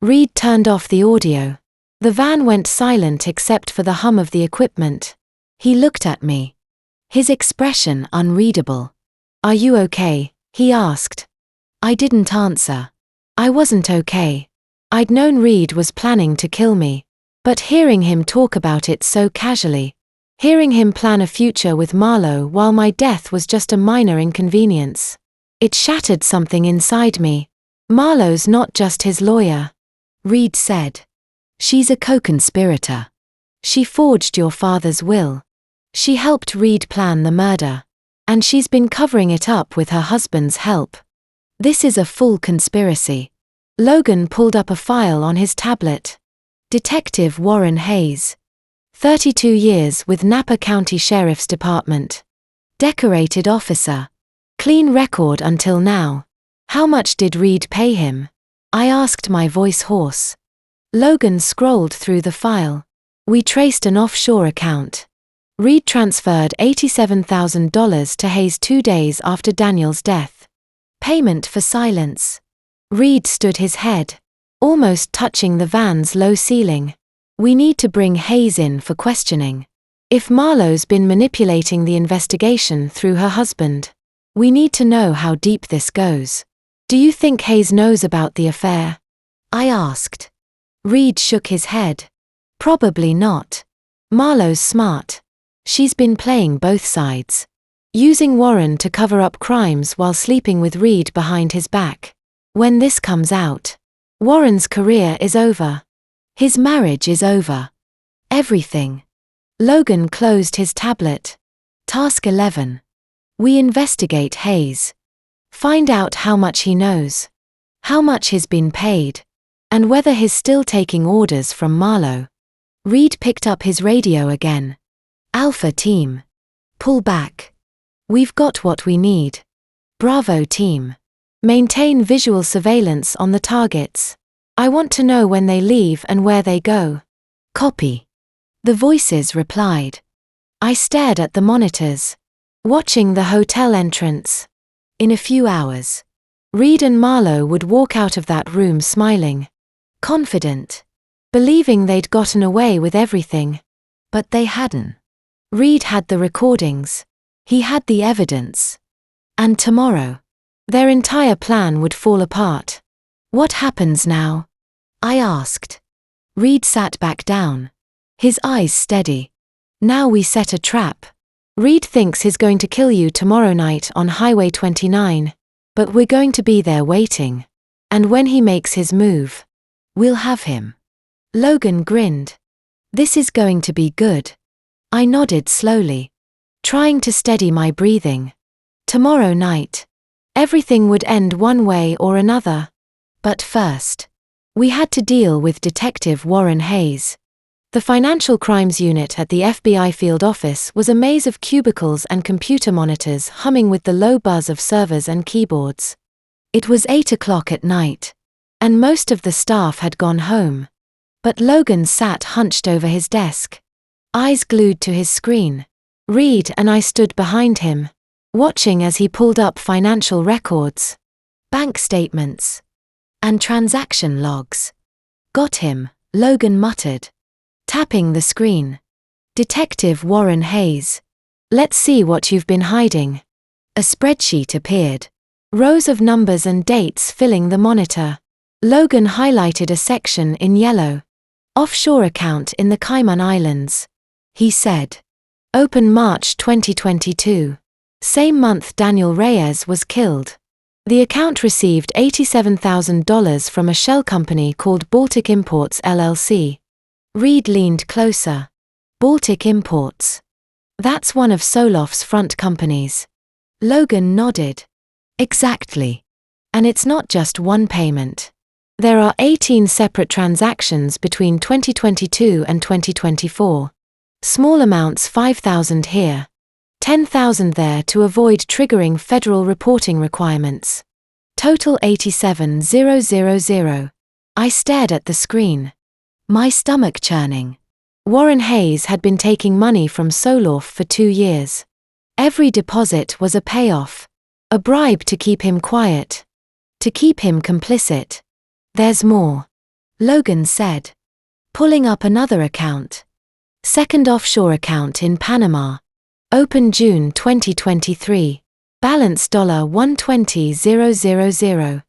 Reed turned off the audio. The van went silent except for the hum of the equipment. He looked at me. His expression unreadable. Are you okay? He asked. I didn't answer. I wasn't okay. I'd known Reed was planning to kill me. But hearing him talk about it so casually, hearing him plan a future with Marlowe while my death was just a minor inconvenience, it shattered something inside me. Marlowe's not just his lawyer. Reed said. She's a co-conspirator. She forged your father's will. She helped Reed plan the murder. And she's been covering it up with her husband's help. This is a full conspiracy. Logan pulled up a file on his tablet. Detective Warren Hayes. 32 years with Napa County Sheriff's Department. Decorated officer. Clean record until now. How much did Reed pay him? I asked, my voice hoarse. Logan scrolled through the file. We traced an offshore account. Reed transferred $87,000 to Hayes 2 days after Daniel's death. Payment for silence. Reed stood his head, almost touching the van's low ceiling. We need to bring Hayes in for questioning. If Marlowe's been manipulating the investigation through her husband, we need to know how deep this goes. Do you think Hayes knows about the affair? I asked. Reed shook his head. Probably not. Marlowe's smart. She's been playing both sides. Using Warren to cover up crimes while sleeping with Reed behind his back. When this comes out, Warren's career is over. His marriage is over. Everything. Logan closed his tablet. Task 11. We investigate Hayes. Find out how much he knows. How much he's been paid. And whether he's still taking orders from Marlowe. Reed picked up his radio again. Alpha team. Pull back. We've got what we need. Bravo team. Maintain visual surveillance on the targets. I want to know when they leave and where they go. Copy. The voices replied. I stared at the monitors, watching the hotel entrance. In a few hours, Reed and Marlowe would walk out of that room smiling, confident, believing they'd gotten away with everything. But they hadn't. Reed had the recordings. He had the evidence. And tomorrow, their entire plan would fall apart. What happens now? I asked. Reed sat back down, his eyes steady. Now we set a trap. Reed thinks he's going to kill you tomorrow night on Highway 29, but we're going to be there waiting. And when he makes his move, we'll have him. Logan grinned. This is going to be good. I nodded slowly, trying to steady my breathing. Tomorrow night, everything would end one way or another. But first, we had to deal with Detective Warren Hayes. The Financial Crimes Unit at the FBI field office was a maze of cubicles and computer monitors humming with the low buzz of servers and keyboards. It was 8 o'clock at night, and most of the staff had gone home. But Logan sat hunched over his desk, eyes glued to his screen. Reed and I stood behind him, watching as he pulled up financial records, bank statements, and transaction logs. Got him, Logan muttered, tapping the screen. Detective Warren Hayes. Let's see what you've been hiding. A spreadsheet appeared, rows of numbers and dates filling the monitor. Logan highlighted a section in yellow. Offshore account in the Cayman Islands. He said. Open March 2022. Same month Daniel Reyes was killed. The account received $87,000 from a shell company called Baltic Imports LLC. Reed leaned closer. Baltic Imports. That's one of Solof's front companies. Logan nodded. Exactly. And it's not just one payment. There are 18 separate transactions between 2022 and 2024. Small amounts, $5,000 here, $10,000 there to avoid triggering federal reporting requirements. Total $87,000. I stared at the screen, my stomach churning. Warren Hayes had been taking money from Solof for 2 years. Every deposit was a payoff, a bribe to keep him quiet, to keep him complicit. There's more, Logan said, pulling up another account. Second offshore account in Panama. Open June 2023. Balance $120,000.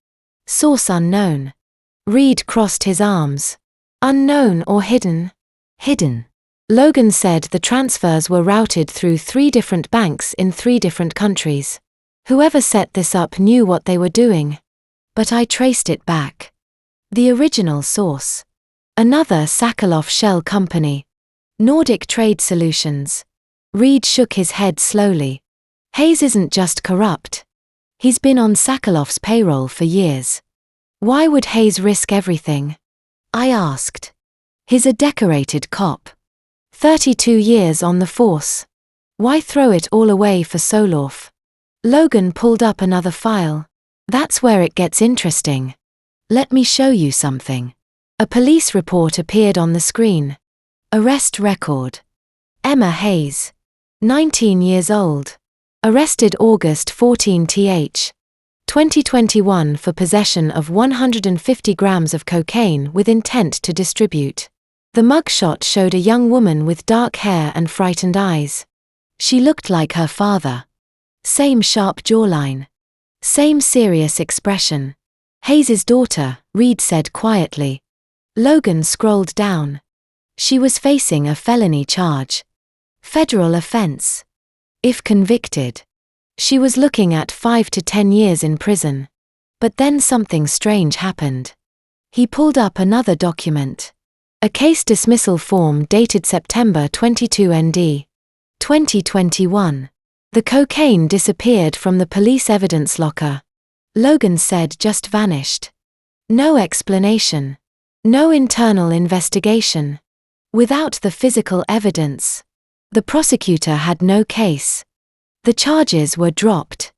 Source unknown. Reed crossed his arms. Unknown or hidden? Hidden. Logan said the transfers were routed through 3 different banks in 3 different countries. Whoever set this up knew what they were doing. But I traced it back. The original source. Another Sakharov shell company. Nordic Trade Solutions. Reed shook his head slowly. Hayes isn't just corrupt. He's been on Sakharov's payroll for years. Why would Hayes risk everything? I asked. He's a decorated cop. 32 years on the force. Why throw it all away for Solof? Logan pulled up another file. That's where it gets interesting. Let me show you something. A police report appeared on the screen. Arrest record. Emma Hayes. 19 years old. Arrested August 14 th. 2021 for possession of 150 grams of cocaine with intent to distribute. The mugshot showed a young woman with dark hair and frightened eyes. She looked like her father. Same sharp jawline. Same serious expression. Hayes's daughter, Reed said quietly. Logan scrolled down. She was facing a felony charge. Federal offense. If convicted, she was looking at 5 to 10 years in prison. But then something strange happened. He pulled up another document. A case dismissal form dated September 22 ND. 2021. The cocaine disappeared from the police evidence locker. Logan said just vanished. No explanation. No internal investigation. Without the physical evidence, the prosecutor had no case. The charges were dropped.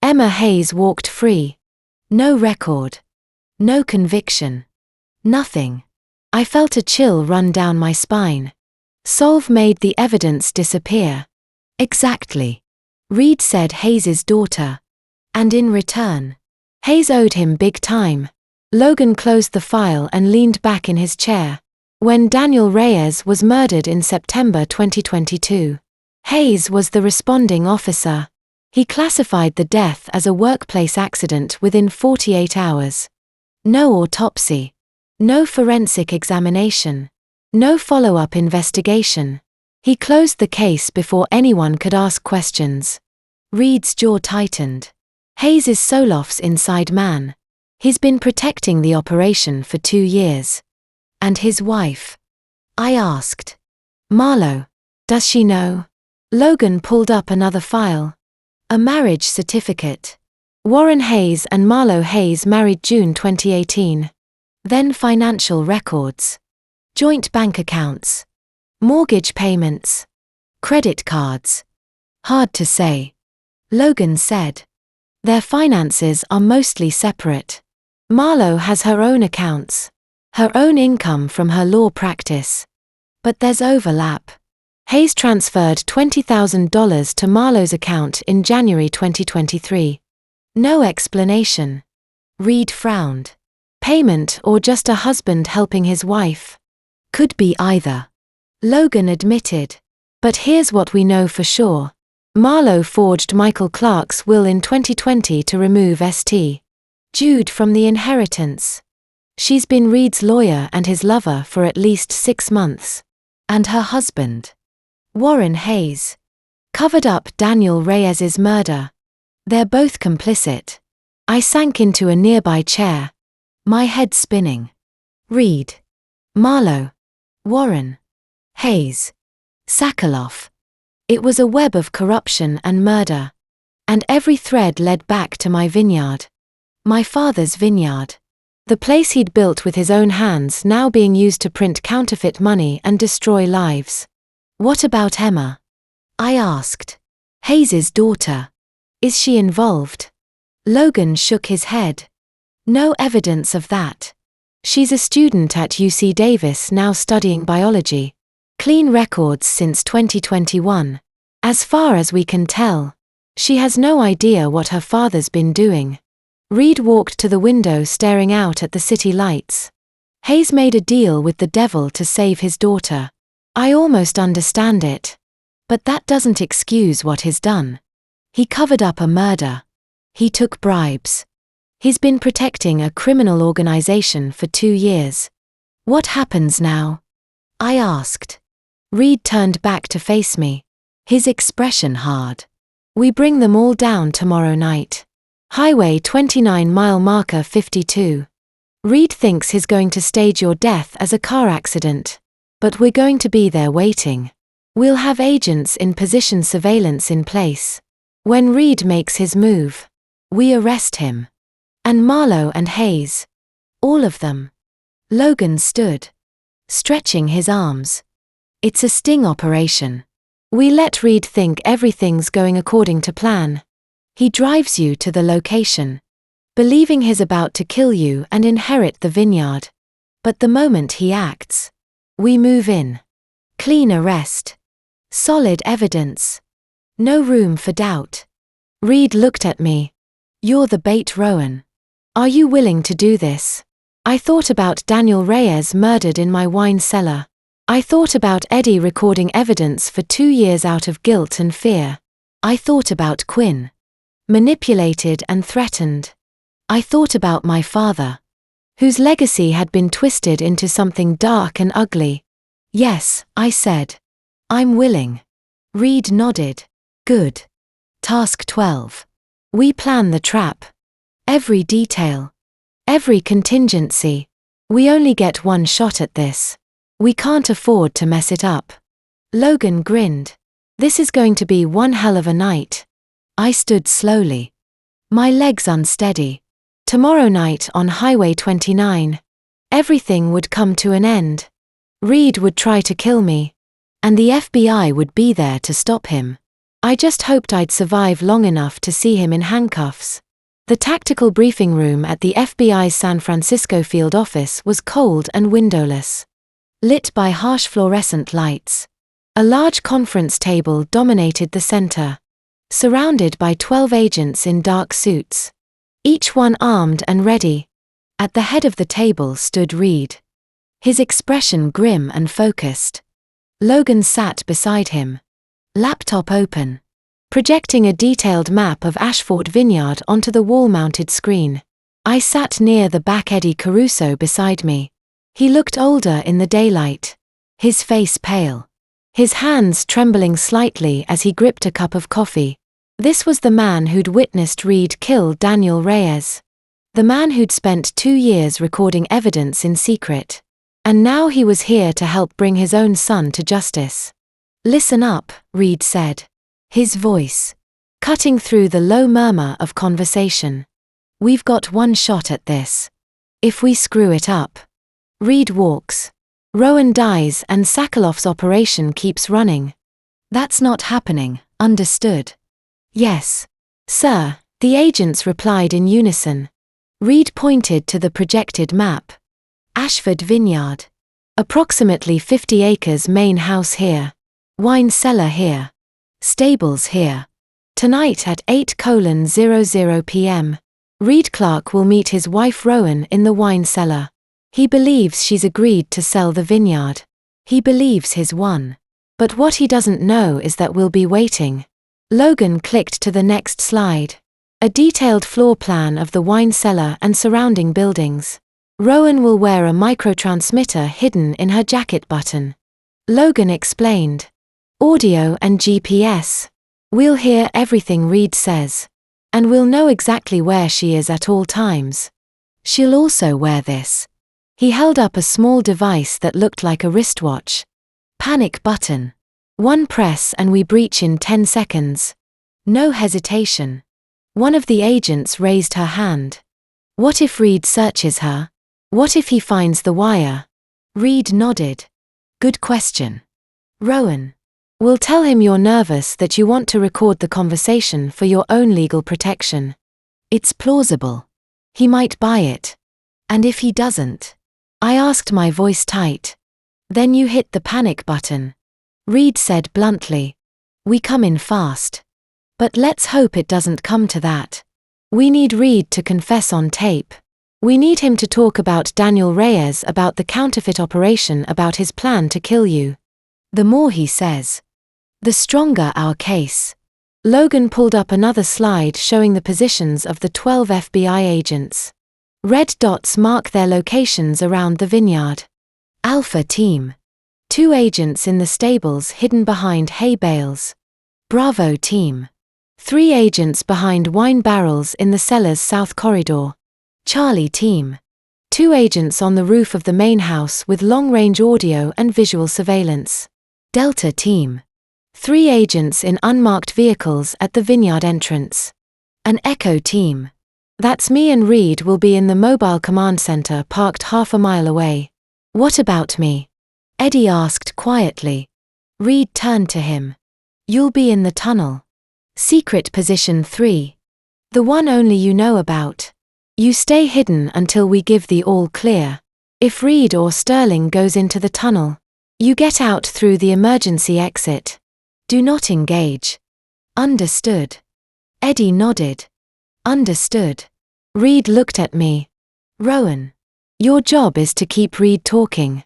Emma Hayes walked free. No record. No conviction. Nothing. I felt a chill run down my spine. Solve made the evidence disappear. Exactly. Reed said Hayes's daughter. And in return, Hayes owed him big time. Logan closed the file and leaned back in his chair. When Daniel Reyes was murdered in September 2022, Hayes was the responding officer. He classified the death as a workplace accident within 48 hours. No autopsy. No forensic examination. No follow-up investigation. He closed the case before anyone could ask questions. Reed's jaw tightened. Hayes is Solof's inside man. He's been protecting the operation for 2 years. And his wife? I asked. Marlo. Does she know? Logan pulled up another file. A marriage certificate. Warren Hayes and Marlo Hayes married June 2018. Then financial records. Joint bank accounts. Mortgage payments. Credit cards. Hard to say. Logan said. Their finances are mostly separate. Marlo has her own accounts. Her own income from her law practice. But there's overlap. Hayes transferred $20,000 to Marlo's account in January 2023. No explanation. Reed frowned. Payment or just a husband helping his wife? Could be either. Logan admitted. But here's what we know for sure. Marlo forged Michael Clark's will in 2020 to remove St. Jude from the inheritance. She's been Reed's lawyer and his lover for at least 6 months. And her husband, Warren Hayes, covered up Daniel Reyes's murder. They're both complicit. I sank into a nearby chair. My head spinning. Reed. Marlo. Warren. Hayes. Sakaloff. It was a web of corruption and murder. And every thread led back to my vineyard. My father's vineyard. The place he'd built with his own hands now being used to print counterfeit money and destroy lives. What about Emma? I asked. Hayes's daughter. Is she involved? Logan shook his head. No evidence of that. She's a student at UC Davis now studying biology. Clean records since 2021. As far as we can tell, she has no idea what her father's been doing. Reed walked to the window staring out at the city lights. Hayes made a deal with the devil to save his daughter. I almost understand it. But that doesn't excuse what he's done. He covered up a murder. He took bribes. He's been protecting a criminal organization for 2 years. What happens now? I asked. Reed turned back to face me. His expression hard. We bring them all down tomorrow night. Highway 29 mile marker 52. Reed thinks he's going to stage your death as a car accident. But we're going to be there waiting. We'll have agents in position, surveillance in place. When Reed makes his move, we arrest him. And Marlo and Hayes. All of them. Logan stood, stretching his arms. It's a sting operation. We let Reed think everything's going according to plan. He drives you to the location, believing he's about to kill you and inherit the vineyard. But the moment he acts, we move in. Clean arrest. Solid evidence. No room for doubt. Reed looked at me. You're the bait, Rowan. Are you willing to do this? I thought about Daniel Reyes murdered in my wine cellar. I thought about Eddie recording evidence for 2 years out of guilt and fear. I thought about Quinn. Manipulated and threatened. I thought about my father, whose legacy had been twisted into something dark and ugly. Yes, I said. I'm willing. Reed nodded. Good. Task 12. We plan the trap. Every detail. Every contingency. We only get one shot at this. We can't afford to mess it up. Logan grinned. This is going to be one hell of a night. I stood slowly. My legs unsteady. Tomorrow night on Highway 29. Everything would come to an end. Reed would try to kill me. And the FBI would be there to stop him. I just hoped I'd survive long enough to see him in handcuffs. The tactical briefing room at the FBI's San Francisco field office was cold and windowless. Lit by harsh fluorescent lights. A large conference table dominated the center, surrounded by 12 agents in dark suits, each one armed and ready. At the head of the table stood Reed, his expression grim and focused. Logan sat beside him, laptop open, projecting a detailed map of Ashford Vineyard onto the wall-mounted screen. I sat near the back. Eddie Caruso beside me. He looked older in the daylight, his face pale, his hands trembling slightly as he gripped a cup of coffee. This was the man who'd witnessed Reed kill Daniel Reyes. The man who'd spent 2 years recording evidence in secret. And now he was here to help bring his own son to justice. Listen up, Reed said. His voice cutting through the low murmur of conversation. We've got one shot at this. If we screw it up, Reed walks. Rowan dies and Sakalov's operation keeps running. That's not happening, understood? Yes, sir, the agents replied in unison. Reed pointed to the projected map. Ashford Vineyard. Approximately 50 acres. Main house here. Wine cellar here. Stables here. Tonight at 8:00 p.m. Reed Clark will meet his wife Rowan in the wine cellar. He believes she's agreed to sell the vineyard. He believes he's won. But what he doesn't know is that we'll be waiting. Logan clicked to the next slide. A detailed floor plan of the wine cellar and surrounding buildings. Rowan will wear a microtransmitter hidden in her jacket button. Logan explained. Audio and GPS. We'll hear everything Reed says. And we'll know exactly where she is at all times. She'll also wear this. He held up a small device that looked like a wristwatch. Panic button. One press and we breach in 10 seconds. No hesitation. One of the agents raised her hand. What if Reed searches her? What if he finds the wire? Reed nodded. Good question. Rowan. We'll tell him you're nervous, that you want to record the conversation for your own legal protection. It's plausible. He might buy it. And if he doesn't? I asked, my voice tight. Then you hit the panic button. Reed said bluntly. We come in fast. But let's hope it doesn't come to that. We need Reed to confess on tape. We need him to talk about Daniel Reyes, about the counterfeit operation, about his plan to kill you. The more he says, the stronger our case. Logan pulled up another slide showing the positions of the 12 FBI agents. Red dots mark their locations around the vineyard. Alpha Team. 2 agents in the stables hidden behind hay bales. Bravo Team. 3 agents behind wine barrels in the cellar's south corridor. Charlie Team. 2 agents on the roof of the main house with long-range audio and visual surveillance. Delta Team. 3 agents in unmarked vehicles at the vineyard entrance. An Echo Team. That's me, and Reed will be in the mobile command center parked half a mile away. What about me? Eddie asked quietly. Reed turned to him. You'll be in the tunnel. Secret position 3. The one only you know about. You stay hidden until we give the all clear. If Reed or Sterling goes into the tunnel, you get out through the emergency exit. Do not engage. Understood? Eddie nodded. Understood. Reed looked at me. Rowan. Your job is to keep Reed talking.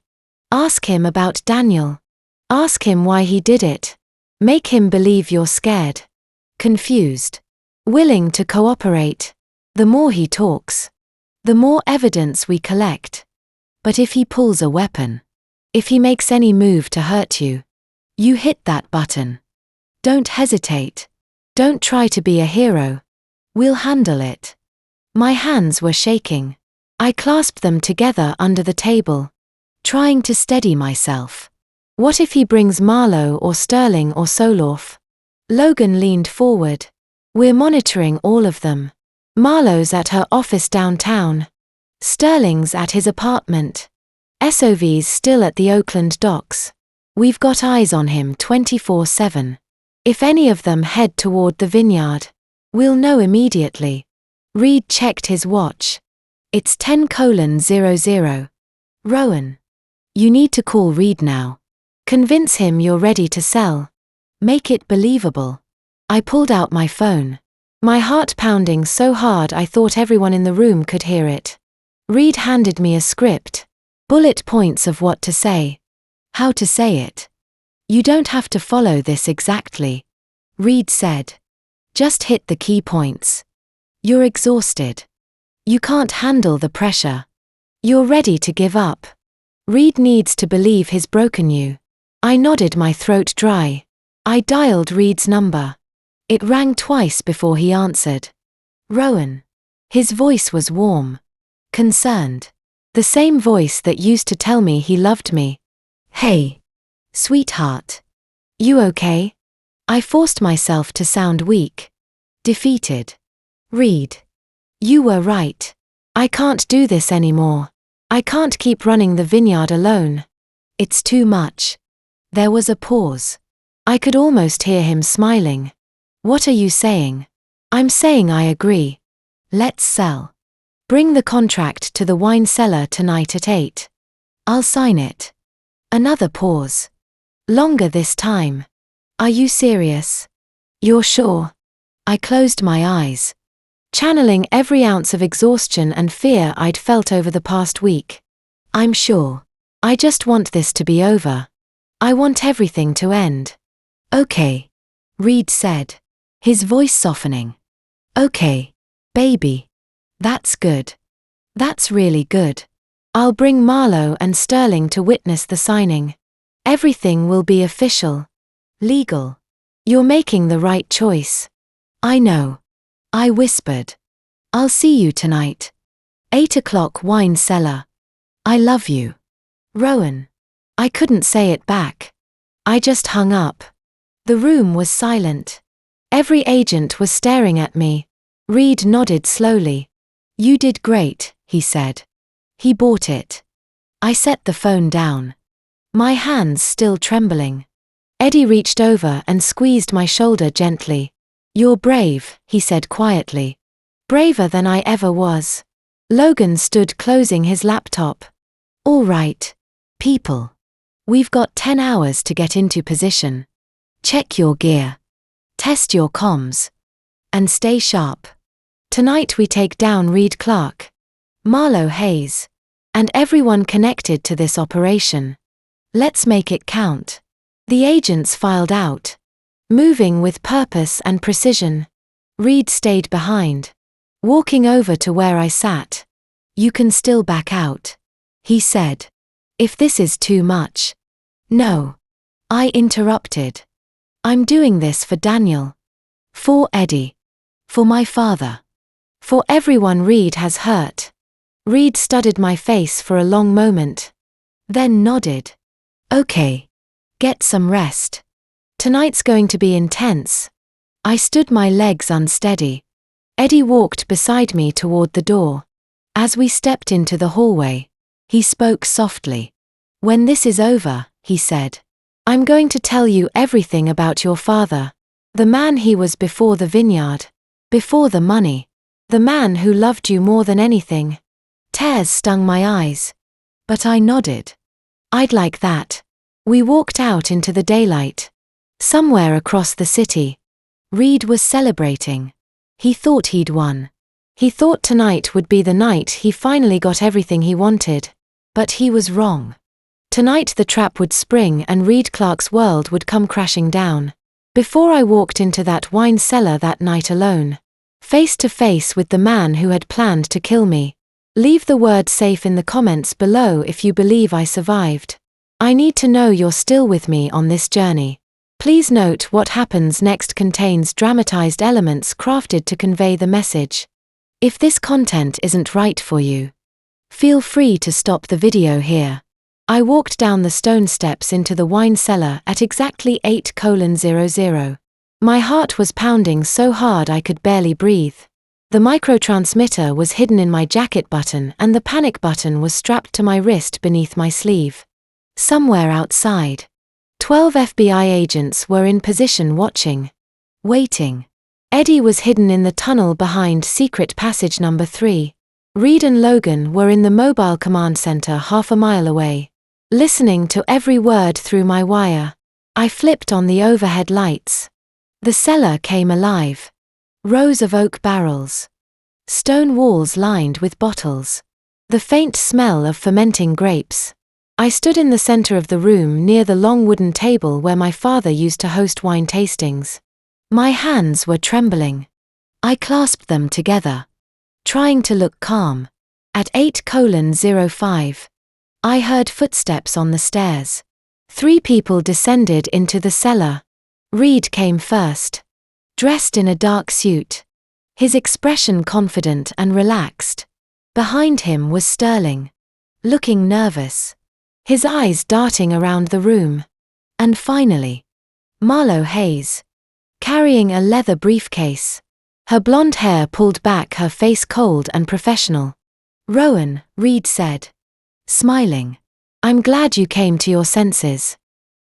Ask him about Daniel. Ask him why he did it. Make him believe you're scared, confused, willing to cooperate. The more he talks, the more evidence we collect. But if he pulls a weapon, if he makes any move to hurt you, you hit that button. Don't hesitate. Don't try to be a hero. We'll handle it. My hands were shaking. I clasped them together under the table, trying to steady myself. What if he brings Marlo or Sterling or Solorf? Logan leaned forward. We're monitoring all of them. Marlo's at her office downtown. Sterling's at his apartment. SOV's still at the Oakland docks. We've got eyes on him 24/7. If any of them head toward the vineyard, we'll know immediately. Reed checked his watch. It's 10:00. Rowan. You need to call Reed now. Convince him you're ready to sell. Make it believable. I pulled out my phone. My heart pounding so hard I thought everyone in the room could hear it. Reed handed me a script. Bullet points of what to say. How to say it. You don't have to follow this exactly, Reed said. Just hit the key points. You're exhausted. You can't handle the pressure. You're ready to give up. Reed needs to believe he's broken you. I nodded, my throat dry. I dialed Reed's number. It rang twice before he answered. Rowan. His voice was warm. Concerned. The same voice that used to tell me he loved me. Hey. Sweetheart. You okay? I forced myself to sound weak. Defeated. Reed. You were right. I can't do this anymore. I can't keep running the vineyard alone. It's too much. There was a pause. I could almost hear him smiling. What are you saying? I'm saying I agree. Let's sell. Bring the contract to the wine cellar tonight at 8. I'll sign it. Another pause. Longer this time. Are you serious? You're sure? I closed my eyes, channeling every ounce of exhaustion and fear I'd felt over the past week. I'm sure. I just want this to be over. I want everything to end. Okay, Reed said, his voice softening. Okay, baby. That's good. That's really good. I'll bring Marlo and Sterling to witness the signing. Everything will be official. Legal. You're making the right choice. I know. I whispered. I'll see you tonight. 8 o'clock, wine cellar. I love you. Rowan. I couldn't say it back. I just hung up. The room was silent. Every agent was staring at me. Reed nodded slowly. You did great, he said. He bought it. I set the phone down. My hands still trembling. Eddie reached over and squeezed my shoulder gently. You're brave, he said quietly. Braver than I ever was. Logan stood closing his laptop. All right. People. We've got 10 hours to get into position. Check your gear. Test your comms. And stay sharp. Tonight we take down Reed Clark, Marlo Hayes, and everyone connected to this operation. Let's make it count. The agents filed out, moving with purpose and precision. Reed stayed behind, walking over to where I sat. You can still back out, he said. If this is too much. No. I interrupted. I'm doing this for Daniel. For Eddie. For my father. For everyone Reed has hurt. Reed studied my face for a long moment. Then nodded. Okay. Get some rest. Tonight's going to be intense. I stood, my legs unsteady. Eddie walked beside me toward the door. As we stepped into the hallway, he spoke softly. When this is over, he said, I'm going to tell you everything about your father. The man he was before the vineyard. Before the money. The man who loved you more than anything. Tears stung my eyes. But I nodded. I'd like that. We walked out into the daylight. Somewhere across the city. Reed was celebrating. He thought he'd won. He thought tonight would be the night he finally got everything he wanted. But he was wrong. Tonight the trap would spring and Reed Clark's world would come crashing down. Before I walked into that wine cellar that night alone, face to face with the man who had planned to kill me. Leave the word safe in the comments below if you believe I survived. I need to know you're still with me on this journey. Please note what happens next contains dramatized elements crafted to convey the message. If this content isn't right for you, feel free to stop the video here. I walked down the stone steps into the wine cellar at exactly 8:00. My heart was pounding so hard I could barely breathe. The microtransmitter was hidden in my jacket button and the panic button was strapped to my wrist beneath my sleeve. Somewhere outside, 12 FBI agents were in position watching, waiting. Eddie was hidden in the tunnel behind secret passage number 3. Reed and Logan were in the mobile command center half a mile away, listening to every word through my wire. I flipped on the overhead lights. The cellar came alive. Rows of oak barrels. Stone walls lined with bottles. The faint smell of fermenting grapes. I stood in the center of the room near the long wooden table where my father used to host wine tastings. My hands were trembling. I clasped them together, trying to look calm. At 8:05, I heard footsteps on the stairs. 3 people descended into the cellar. Reed came first, dressed in a dark suit, his expression confident and relaxed. Behind him was Sterling, looking nervous, his eyes darting around the room. And finally, Marlo Hayes, carrying a leather briefcase, her blonde hair pulled back, her face cold and professional. "Rowan," Reed said, smiling, "I'm glad you came to your senses."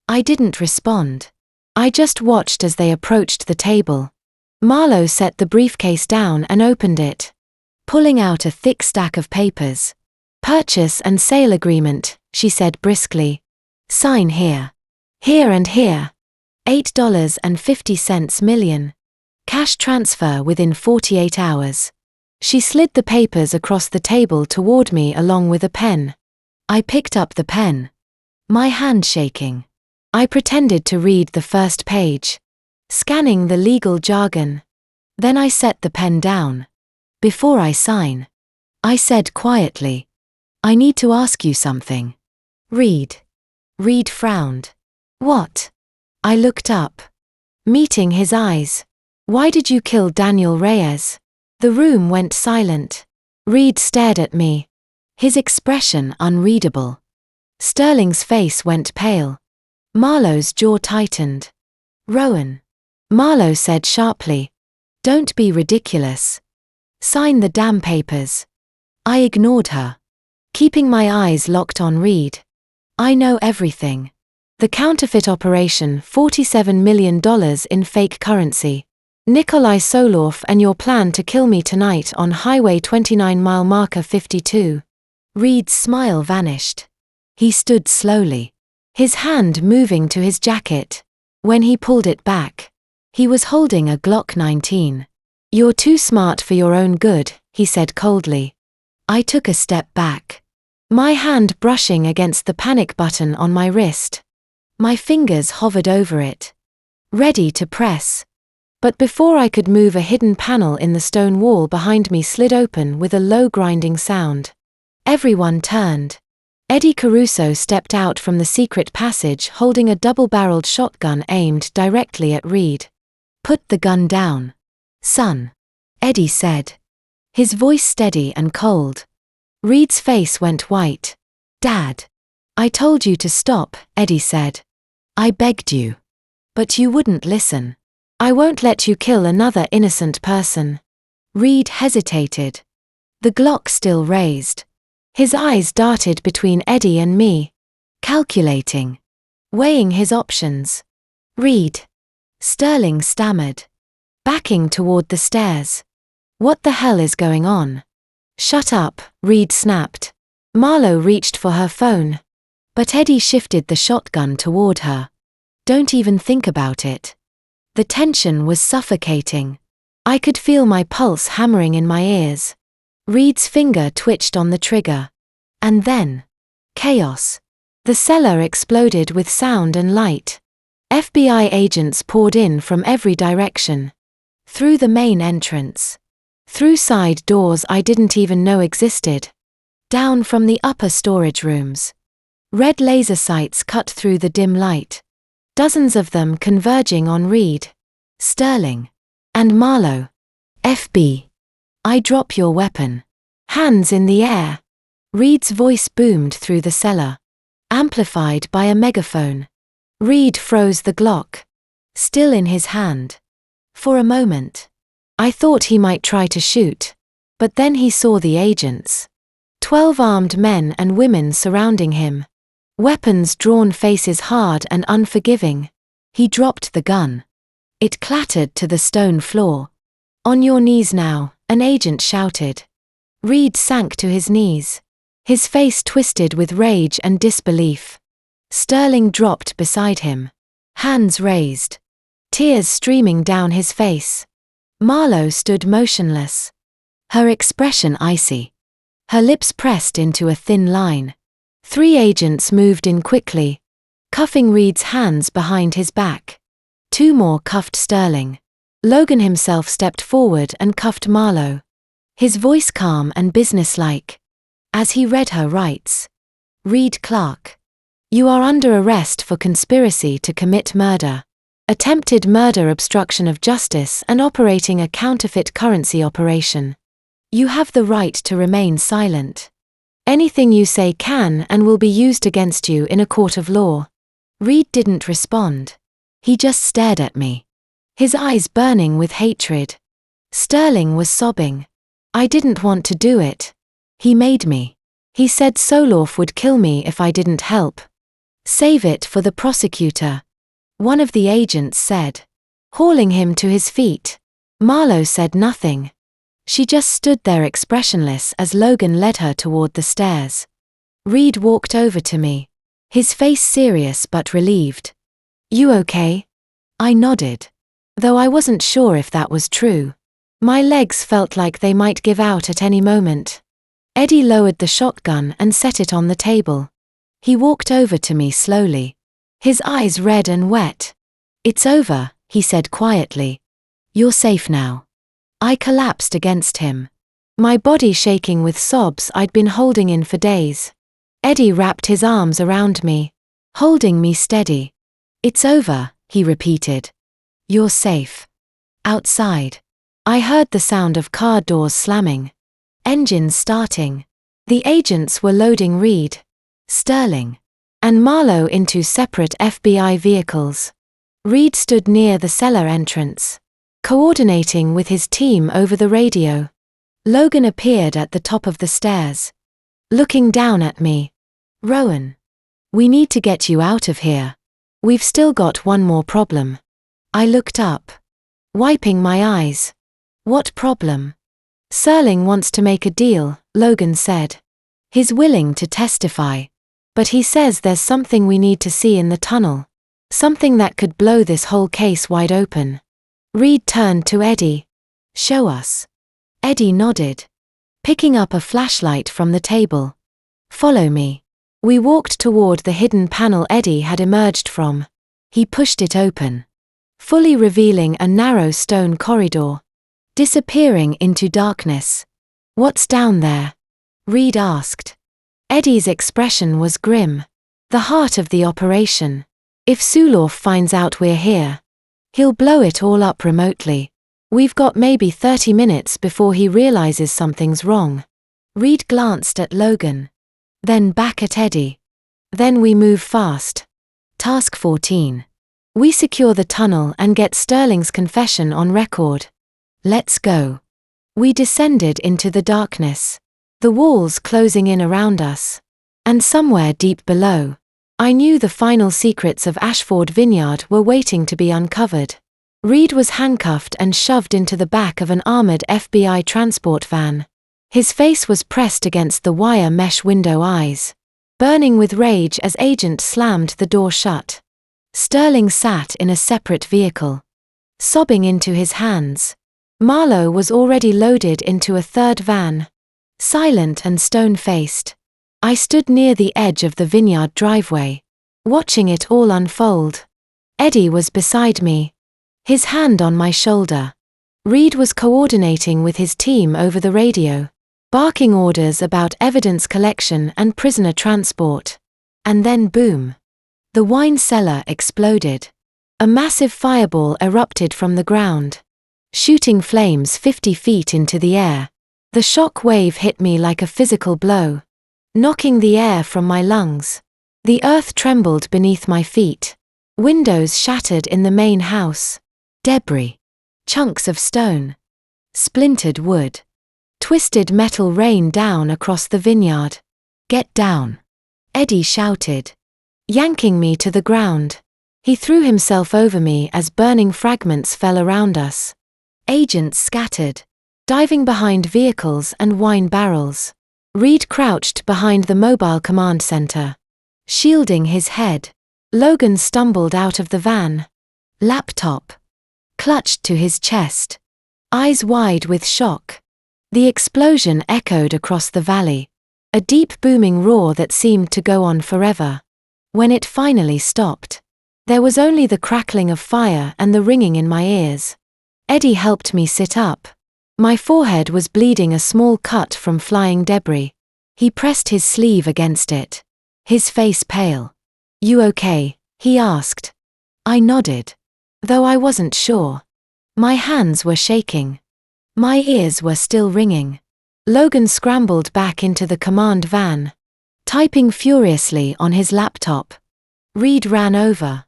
I didn't respond. I just watched as they approached the table. Marlo set the briefcase down and opened it, pulling out a thick stack of papers. "Purchase and sale agreement," she said briskly. "Sign here. Here and here. $8.50 million. Cash transfer within 48 hours. She slid the papers across the table toward me along with a pen. I picked up the pen, my hand shaking. I pretended to read the first page, scanning the legal jargon. Then I set the pen down. "Before I sign," I said quietly, "I need to ask you something." "Reed." Reed frowned. "What?" I looked up, meeting his eyes. "Why did you kill Daniel Reyes?" The room went silent. Reed stared at me, his expression unreadable. Sterling's face went pale. Marlo's jaw tightened. "Rowan," Marlo said sharply, "don't be ridiculous. Sign the damn papers." I ignored her, keeping my eyes locked on Reed. "I know everything. The counterfeit operation, $47 million in fake currency. Nikolai Solorf and your plan to kill me tonight on Highway 29 mile marker 52. Reed's smile vanished. He stood slowly, his hand moving to his jacket. When he pulled it back, he was holding a Glock 19. "You're too smart for your own good," he said coldly. I took a step back, my hand brushing against the panic button on my wrist. My fingers hovered over it, ready to press. But before I could move, a hidden panel in the stone wall behind me slid open with a low grinding sound. Everyone turned. Eddie Caruso stepped out from the secret passage holding a double-barreled shotgun aimed directly at Reed. "Put the gun down, son," Eddie said, his voice steady and cold. Reed's face went white. "Dad, I told you to stop," Eddie said. "I begged you. But you wouldn't listen. I won't let you kill another innocent person." Reed hesitated, the Glock still raised. His eyes darted between Eddie and me, calculating, weighing his options. "Reed," Sterling stammered, backing toward the stairs. "What the hell is going on?" "Shut up," Reed snapped. Marlo reached for her phone, but Eddie shifted the shotgun toward her. "Don't even think about it." The tension was suffocating. I could feel my pulse hammering in my ears. Reed's finger twitched on the trigger. And then, chaos. The cellar exploded with sound and light. FBI agents poured in from every direction. Through the main entrance. Through side doors I didn't even know existed. Down from the upper storage rooms. Red laser sights cut through the dim light. Dozens of them converging on Reed, Sterling, and Marlowe. I drop your weapon. Hands in the air. Reed's voice boomed through the cellar, amplified by a megaphone. Reed froze the Glock, still in his hand. For a moment, I thought he might try to shoot, but then he saw the agents. 12 armed men and women surrounding him. Weapons drawn, faces hard and unforgiving. He dropped the gun. It clattered to the stone floor. On your knees now, an agent shouted. Reed sank to his knees. His face twisted with rage and disbelief. Sterling dropped beside him. Hands raised. Tears streaming down his face. Marlowe stood motionless. Her expression icy. Her lips pressed into a thin line. 3 agents moved in quickly, cuffing Reed's hands behind his back. 2 more cuffed Sterling. Logan himself stepped forward and cuffed Marlowe. His voice calm and businesslike. As he read her rights. Reed Clark. You are under arrest for conspiracy to commit murder, attempted murder, obstruction of justice, and operating a counterfeit currency operation. You have the right to remain silent. Anything you say can and will be used against you in a court of law. Reed didn't respond. He just stared at me. His eyes burning with hatred. Sterling was sobbing. I didn't want to do it. He made me. He said Soloff would kill me if I didn't help. Save it for the prosecutor. One of the agents said. Hauling him to his feet. Marlowe said nothing. She just stood there expressionless as Logan led her toward the stairs. Reed walked over to me. His face serious but relieved. You okay? I nodded. Though I wasn't sure if that was true. My legs felt like they might give out at any moment. Eddie lowered the shotgun and set it on the table. He walked over to me slowly. His eyes red and wet. It's over, he said quietly. You're safe now. I collapsed against him. My body shaking with sobs I'd been holding in for days. Eddie wrapped his arms around me, holding me steady. It's over, he repeated. You're safe. Outside. I heard the sound of car doors slamming. Engines starting. The agents were loading Reed, Sterling, and Marlowe into separate FBI vehicles. Reed stood near the cellar entrance, coordinating with his team over the radio. Logan appeared at the top of the stairs, looking down at me. Rowan. We need to get you out of here. We've still got one more problem. I looked up, wiping my eyes. What problem? Sterling wants to make a deal, Logan said. He's willing to testify. But he says there's something we need to see in the tunnel. Something that could blow this whole case wide open. Reed turned to Eddie. Show us. Eddie nodded, picking up a flashlight from the table. Follow me. We walked toward the hidden panel Eddie had emerged from. He pushed it open, fully revealing a narrow stone corridor, disappearing into darkness. What's down there? Reed asked. Eddie's expression was grim. The heart of the operation. If Soloff finds out we're here, he'll blow it all up remotely. We've got maybe 30 minutes before he realizes something's wrong. Reed glanced at Logan, then back at Eddie. Then we move fast. Task 14. We secure the tunnel and get Sterling's confession on record. Let's go. We descended into the darkness, the walls closing in around us. And somewhere deep below, I knew the final secrets of Ashford Vineyard were waiting to be uncovered. Reed was handcuffed and shoved into the back of an armored FBI transport van. His face was pressed against the wire mesh window, eyes burning with rage as agent slammed the door shut. Sterling sat in a separate vehicle, sobbing into his hands. Marlowe was already loaded into a third van, silent and stone-faced. I stood near the edge of the vineyard driveway, watching it all unfold. Eddie was beside me, his hand on my shoulder. Reed was coordinating with his team over the radio, barking orders about evidence collection and prisoner transport. And then boom. The wine cellar exploded. A massive fireball erupted from the ground, shooting flames 50 feet into the air. The shock wave hit me like a physical blow, knocking the air from my lungs. The earth trembled beneath my feet. Windows shattered in the main house. Debris. Chunks of stone. Splintered wood. Twisted metal rained down across the vineyard. "Get down," Eddie shouted, yanking me to the ground. He threw himself over me as burning fragments fell around us. Agents scattered, diving behind vehicles and wine barrels. Reed crouched behind the mobile command center, shielding his head. Logan stumbled out of the van, laptop clutched to his chest, eyes wide with shock. The explosion echoed across the valley, a deep booming roar that seemed to go on forever. When it finally stopped, there was only the crackling of fire and the ringing in my ears. Eddie helped me sit up. My forehead was bleeding, a small cut from flying debris. He pressed his sleeve against it, his face pale. "You okay?" he asked. I nodded, though I wasn't sure. My hands were shaking. My ears were still ringing. Logan scrambled back into the command van, typing furiously on his laptop. Reed ran over,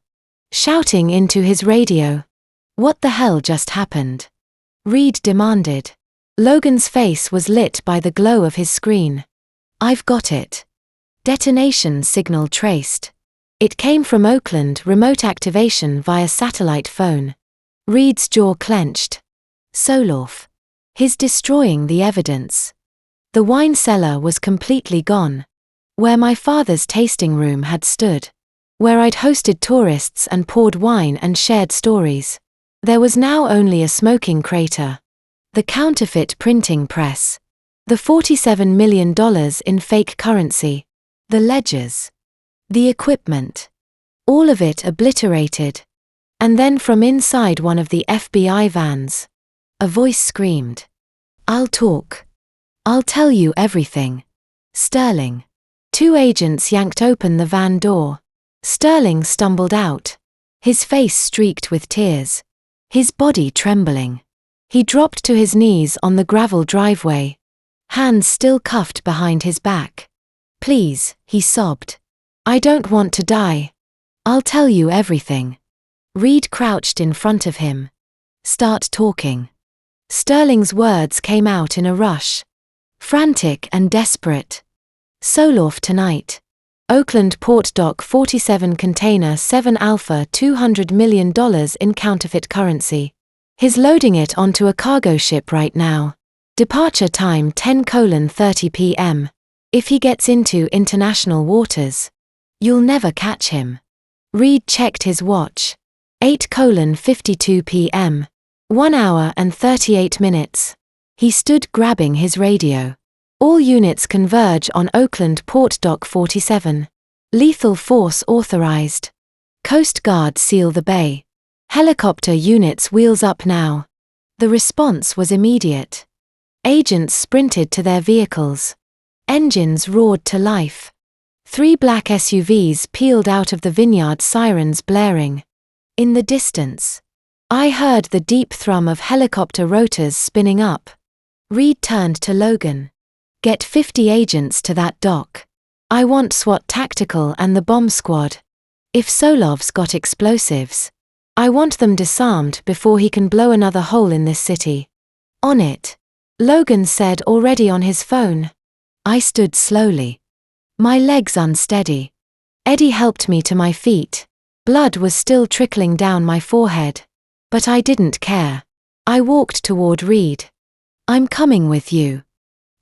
shouting into his radio. "What the hell just happened?" Reed demanded. Logan's face was lit by the glow of his screen. "I've got it. Detonation signal traced. It came from Oakland, remote activation via satellite phone." Reed's jaw clenched. Soloff. He's destroying the evidence. The wine cellar was completely gone. Where my father's tasting room had stood. Where I'd hosted tourists and poured wine and shared stories. There was now only a smoking crater. The counterfeit printing press. The $47 million in fake currency. The ledgers. The equipment. All of it obliterated. And then from inside one of the FBI vans, a voice screamed, "I'll talk. I'll tell you everything. Sterling." 2 agents yanked open the van door. Sterling stumbled out, his face streaked with tears, his body trembling. He dropped to his knees on the gravel driveway, hands still cuffed behind his back. "Please," he sobbed. "I don't want to die. I'll tell you everything." Reed crouched in front of him. "Start talking." Sterling's words came out in a rush, frantic and desperate. "Soloff tonight. Oakland Port Dock 47 container 7 Alpha $200 million in counterfeit currency. He's loading it onto a cargo ship right now. Departure time 10:30 p.m. If he gets into international waters, you'll never catch him." Reed checked his watch. 8:52 p.m. 1 hour and 38 minutes. He stood grabbing his radio. "All units converge on Oakland Port Dock 47. Lethal force authorized. Coast Guard seal the bay. Helicopter units wheels up now." The response was immediate. Agents sprinted to their vehicles. Engines roared to life. 3 black SUVs peeled out of the vineyard, sirens blaring. In the distance, I heard the deep thrum of helicopter rotors spinning up. Reed turned to Logan. "Get 50 agents to that dock. I want SWAT tactical and the bomb squad. If Solov's got explosives, I want them disarmed before he can blow another hole in this city." "On it," Logan said, already on his phone. I stood slowly, my legs unsteady. Eddie helped me to my feet. Blood was still trickling down my forehead. But I didn't care. I walked toward Reed. "I'm coming with you,"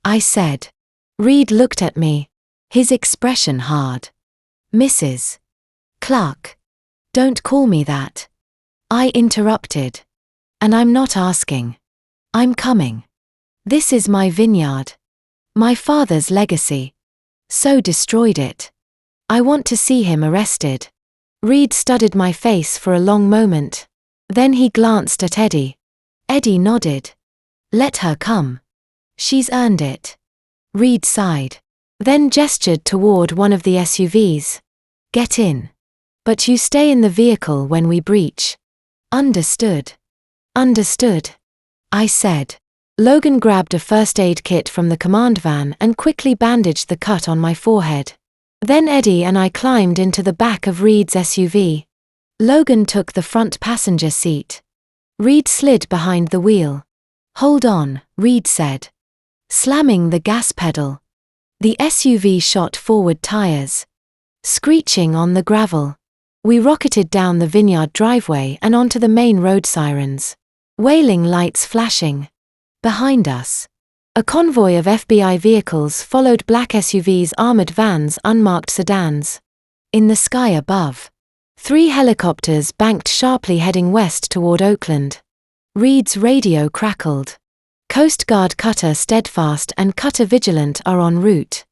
I said. Reed looked at me, his expression hard. "Mrs. Clark, don't call me that," I interrupted. "And I'm not asking. I'm coming. This is my vineyard. My father's legacy. So destroyed it. I want to see him arrested. Reed studied my face for a long moment. Then he glanced at Eddie. Eddie nodded. Let her come. She's earned it. Reed sighed. Then gestured toward one of the SUVs. Get in. But you stay in the vehicle when we breach. Understood. Understood. I said. Logan grabbed a first aid kit from the command van and quickly bandaged the cut on my forehead. Then Eddie and I climbed into the back of Reed's SUV. Logan took the front passenger seat. Reed slid behind the wheel. Hold on, Reed said. Slamming the gas pedal. The SUV shot forward tires. Screeching on the gravel. We rocketed down the vineyard driveway and onto the main road, sirens. Wailing lights flashing. Behind us. A convoy of FBI vehicles followed black SUVs, armored vans, unmarked sedans. In the sky above. 3 helicopters banked sharply heading west toward Oakland. Reed's radio crackled. Coast Guard Cutter Steadfast and Cutter Vigilant are en route.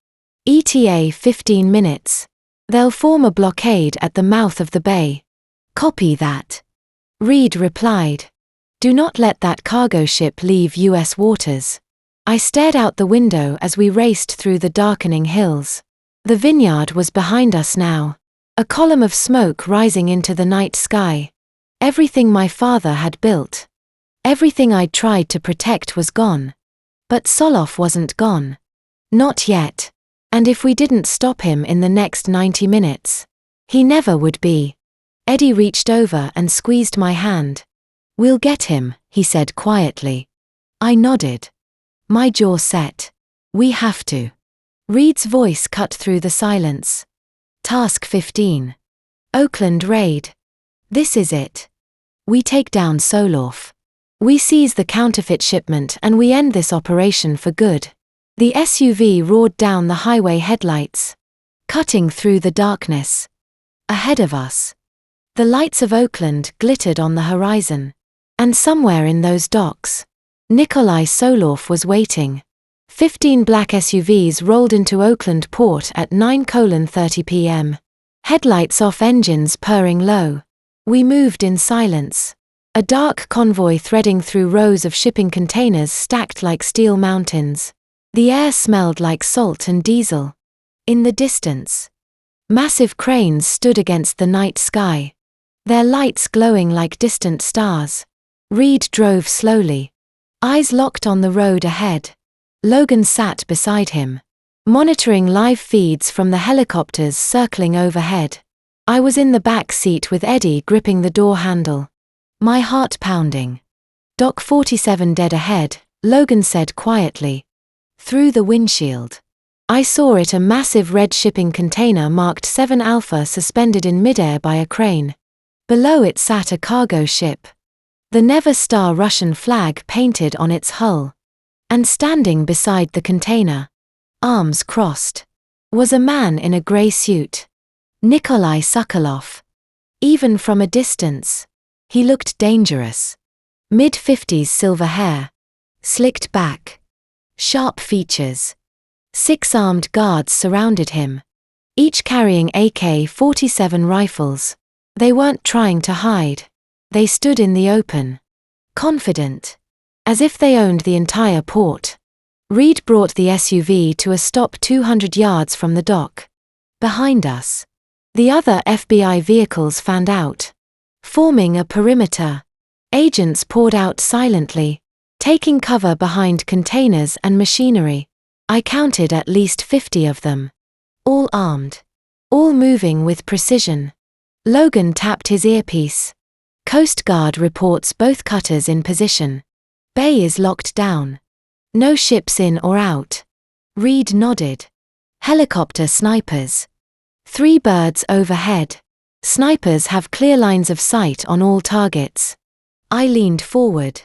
ETA 15 minutes. They'll form a blockade at the mouth of the bay. Copy that. Reed replied. Do not let that cargo ship leave U.S. waters. I stared out the window as we raced through the darkening hills. The vineyard was behind us now. A column of smoke rising into the night sky. Everything my father had built. Everything I'd tried to protect was gone. But Soloff wasn't gone. Not yet. And if we didn't stop him in the next 90 minutes, he never would be. Eddie reached over and squeezed my hand. We'll get him, he said quietly. I nodded. My jaw set. We have to. Reed's voice cut through the silence. Task 15. Oakland raid. This is it. We take down Soloff. We seize the counterfeit shipment and we end this operation for good. The SUV roared down the highway headlights, cutting through the darkness. Ahead of us. The lights of Oakland glittered on the horizon. And somewhere in those docks, Nikolai Soloff was waiting. 15 black SUVs rolled into Oakland port at 9:30 p.m. Headlights off, engines purring low. We moved in silence. A dark convoy threading through rows of shipping containers stacked like steel mountains. The air smelled like salt and diesel. In the distance, massive cranes stood against the night sky, their lights glowing like distant stars. Reed drove slowly, eyes locked on the road ahead. Logan sat beside him, monitoring live feeds from the helicopters circling overhead. I was in the back seat with Eddie gripping the door handle. My heart pounding. Dock 47 dead ahead, Logan said quietly. Through the windshield. I saw it, a massive red shipping container marked 7 Alpha suspended in midair by a crane. Below it sat a cargo ship. The Never Star Russian flag painted on its hull. And standing beside the container, arms crossed, was a man in a grey suit. Nikolai Sokolov. Even from a distance, he looked dangerous. Mid-50s, silver hair, slicked back, sharp features. 6 armed guards surrounded him, each carrying AK-47 rifles. They weren't trying to hide. They stood in the open, confident, as if they owned the entire port. Reed brought the SUV to a stop 200 yards from the dock. Behind us, the other FBI vehicles fanned out, forming a perimeter. Agents poured out silently, taking cover behind containers and machinery. I counted at least 50 of them. All armed. All moving with precision. Logan tapped his earpiece. Coast Guard reports both cutters in position. Bay is locked down. No ships in or out. Reed nodded. Helicopter snipers. 3 birds overhead. Snipers have clear lines of sight on all targets. I leaned forward,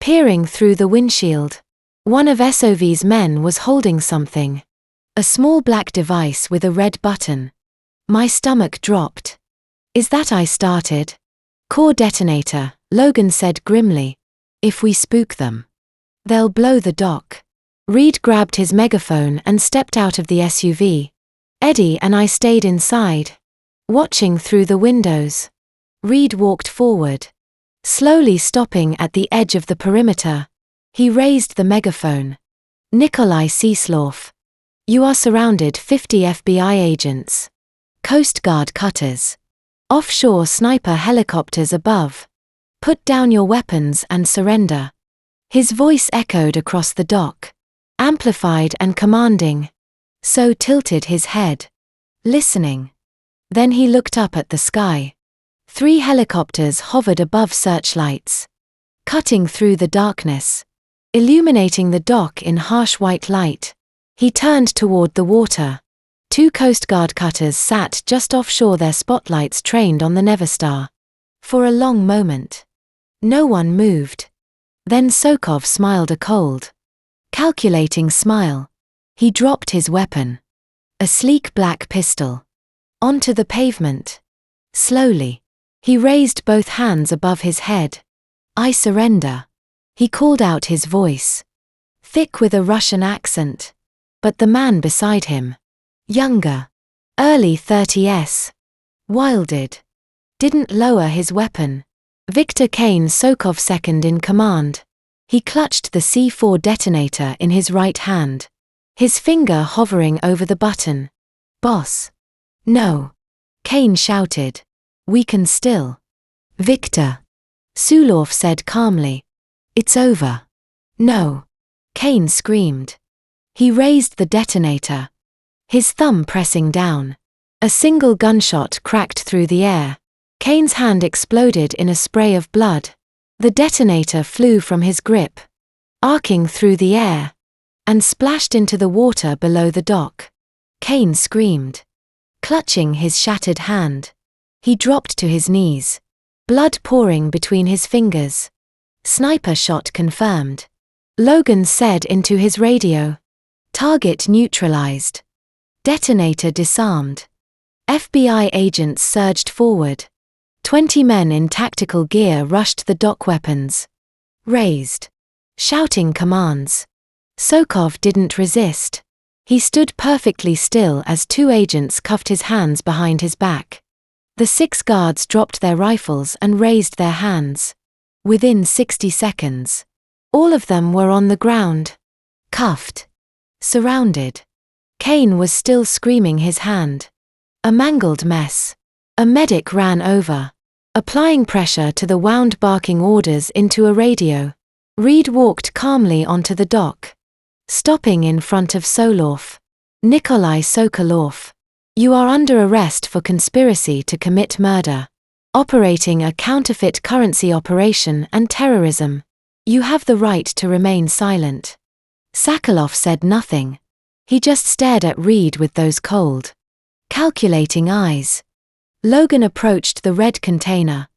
peering through the windshield. One of SOV's men was holding something. A small black device with a red button. My stomach dropped. Is that I started? Core detonator, Logan said grimly. If we spook them, they'll blow the dock. Reed grabbed his megaphone and stepped out of the SUV. Eddie and I stayed inside, watching through the windows. Reed walked forward, slowly stopping at the edge of the perimeter. He raised the megaphone. Nikolai Cieslaw. You are surrounded. 50 FBI agents. Coast Guard cutters. Offshore sniper helicopters above. Put down your weapons and surrender. His voice echoed across the dock, amplified and commanding. So tilted his head, listening. Then he looked up at the sky. 3 helicopters hovered above searchlights, cutting through the darkness, illuminating the dock in harsh white light. He turned toward the water. 2 Coast Guard cutters sat just offshore, their spotlights trained on the Neverstar. For a long moment, no one moved. Then Sokov smiled a cold, calculating smile. He dropped his weapon, a sleek black pistol, onto the pavement. Slowly, he raised both hands above his head. I surrender. He called out, his voice thick with a Russian accent. But the man beside him, younger, early 30s, wilded, didn't lower his weapon. Victor Kane, Sokov second in command. He clutched the C4 detonator in his right hand, his finger hovering over the button. Boss. No. Kane shouted. We can still. Victor. Sulaw said calmly. It's over. No. Kane screamed. He raised the detonator, his thumb pressing down. A single gunshot cracked through the air. Kane's hand exploded in a spray of blood. The detonator flew from his grip, arcing through the air, and splashed into the water below the dock. Kane screamed, clutching his shattered hand. He dropped to his knees, blood pouring between his fingers. Sniper shot confirmed. Logan said into his radio. Target neutralized. Detonator disarmed. FBI agents surged forward. 20 men in tactical gear rushed the dock, weapons raised, shouting commands. Sokov didn't resist. He stood perfectly still as 2 agents cuffed his hands behind his back. The 6 guards dropped their rifles and raised their hands. Within 60 seconds, all of them were on the ground, cuffed, surrounded. Kane was still screaming, his hand a mangled mess. A medic ran over, applying pressure to the wound, barking orders into a radio. Reed walked calmly onto the dock, stopping in front of Solaw. Nikolai Sokolow. You are under arrest for conspiracy to commit murder, operating a counterfeit currency operation, and terrorism. You have the right to remain silent. Sokolov said nothing. He just stared at Reed with those cold, calculating eyes. Logan approached the red container,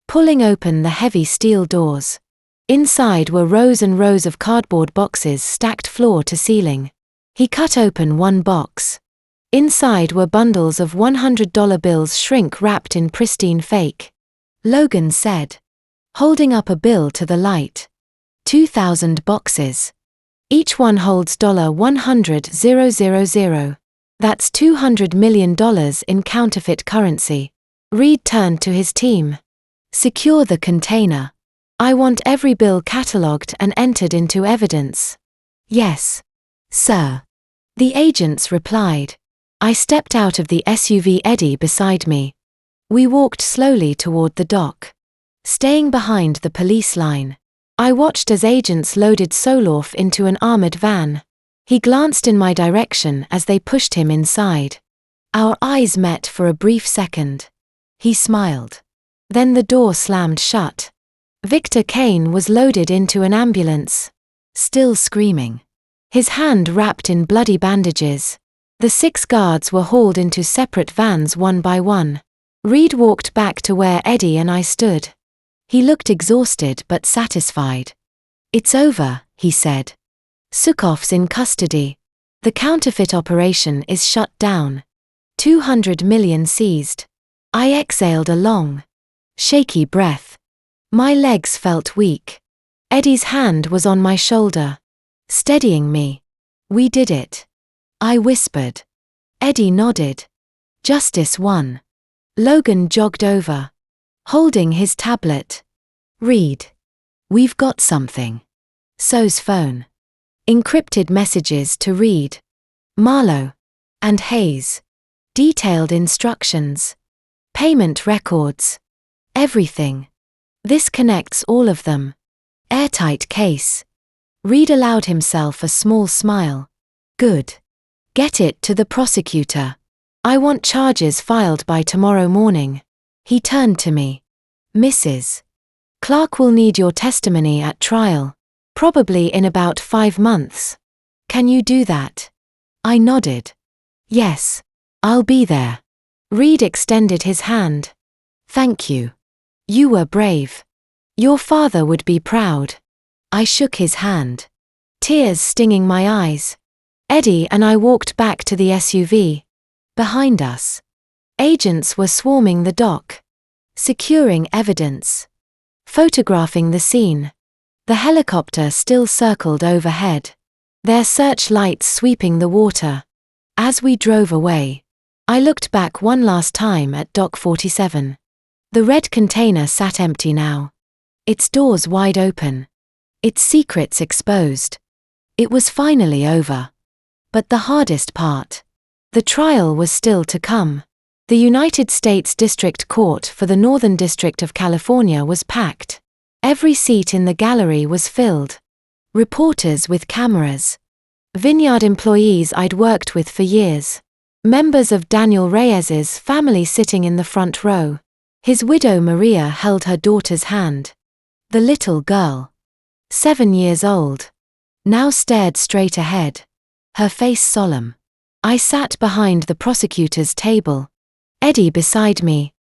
pulling open the heavy steel doors. Inside were rows and rows of cardboard boxes stacked floor to ceiling. He cut open one box. Inside were bundles of $100 bills, shrink-wrapped in pristine fake. Logan said, holding up a bill to the light. 2,000 boxes. Each one holds $100,000. That's $200 million in counterfeit currency. Reed turned to his team. Secure the container. I want every bill catalogued and entered into evidence. Yes, sir. The agents replied. I stepped out of the SUV, Eddie beside me. We walked slowly toward the dock, staying behind the police line. I watched as agents loaded Solaw into an armored van. He glanced in my direction as they pushed him inside. Our eyes met for a brief second. He smiled. Then the door slammed shut. Victor Kane was loaded into an ambulance, still screaming, his hand wrapped in bloody bandages. The 6 guards were hauled into separate vans one by one. Reed walked back to where Eddie and I stood. He looked exhausted but satisfied. It's over, he said. Sukov's in custody. The counterfeit operation is shut down. 200 million seized. I exhaled a long, shaky breath. My legs felt weak. Eddie's hand was on my shoulder, steadying me. We did it, I whispered. Eddie nodded. Justice won. Logan jogged over, holding his tablet. Read. We've got something. So's phone. Encrypted messages to read. Marlowe. And Hayes. Detailed instructions. Payment records. Everything. This connects all of them. Airtight case. Reed allowed himself a small smile. Good. Get it to the prosecutor. I want charges filed by tomorrow morning. He turned to me. Mrs. Clark will need your testimony at trial. Probably in about 5 months. Can you do that? I nodded. Yes. I'll be there. Reed extended his hand. Thank you. You were brave. Your father would be proud. I shook his hand. Tears stinging my eyes. Eddie and I walked back to the SUV. Behind us, agents were swarming the dock, securing evidence, photographing the scene. The helicopter still circled overhead, their searchlights sweeping the water. As we drove away, I looked back one last time at Dock 47. The red container sat empty now, its doors wide open, its secrets exposed. It was finally over. But the hardest part. The trial was still to come. The United States District Court for the Northern District of California was packed. Every seat in the gallery was filled. Reporters with cameras. Vineyard employees I'd worked with for years. Members of Daniel Reyes's family sitting in the front row. His widow Maria held her daughter's hand. The little girl, 7 years old, now stared straight ahead, her face solemn. I sat behind the prosecutor's table. Eddie beside me.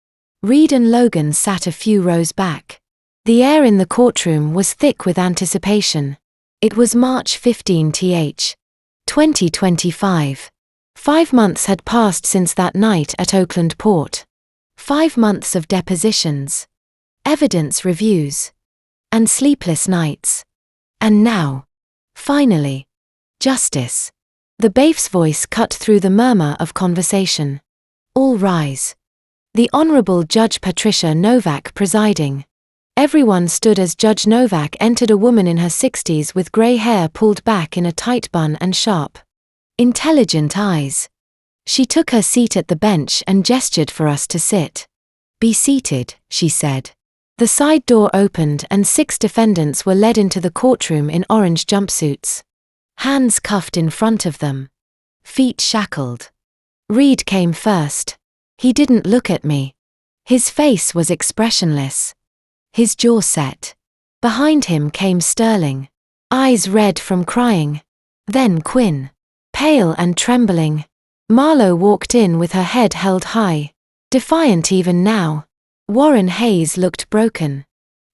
Reed and Logan sat a few rows back. The air in the courtroom was thick with anticipation. It was March 15, 2025. 5 months had passed since that night at Oakland Port. 5 months of depositions, evidence reviews, and sleepless nights. And now, finally, justice. The bailiff's voice cut through the murmur of conversation. All rise. The Honorable Judge Patricia Novak presiding. Everyone stood as Judge Novak entered, a woman in her 60s with grey hair pulled back in a tight bun and sharp, intelligent eyes. She took her seat at the bench and gestured for us to sit. Be seated, she said. The side door opened and 6 defendants were led into the courtroom in orange jumpsuits. Hands cuffed in front of them. Feet shackled. Reed came first. He didn't look at me. His face was expressionless. His jaw set. Behind him came Sterling, eyes red from crying. Then Quinn, pale and trembling. Marlowe walked in with her head held high, defiant even now. Warren Hayes looked broken.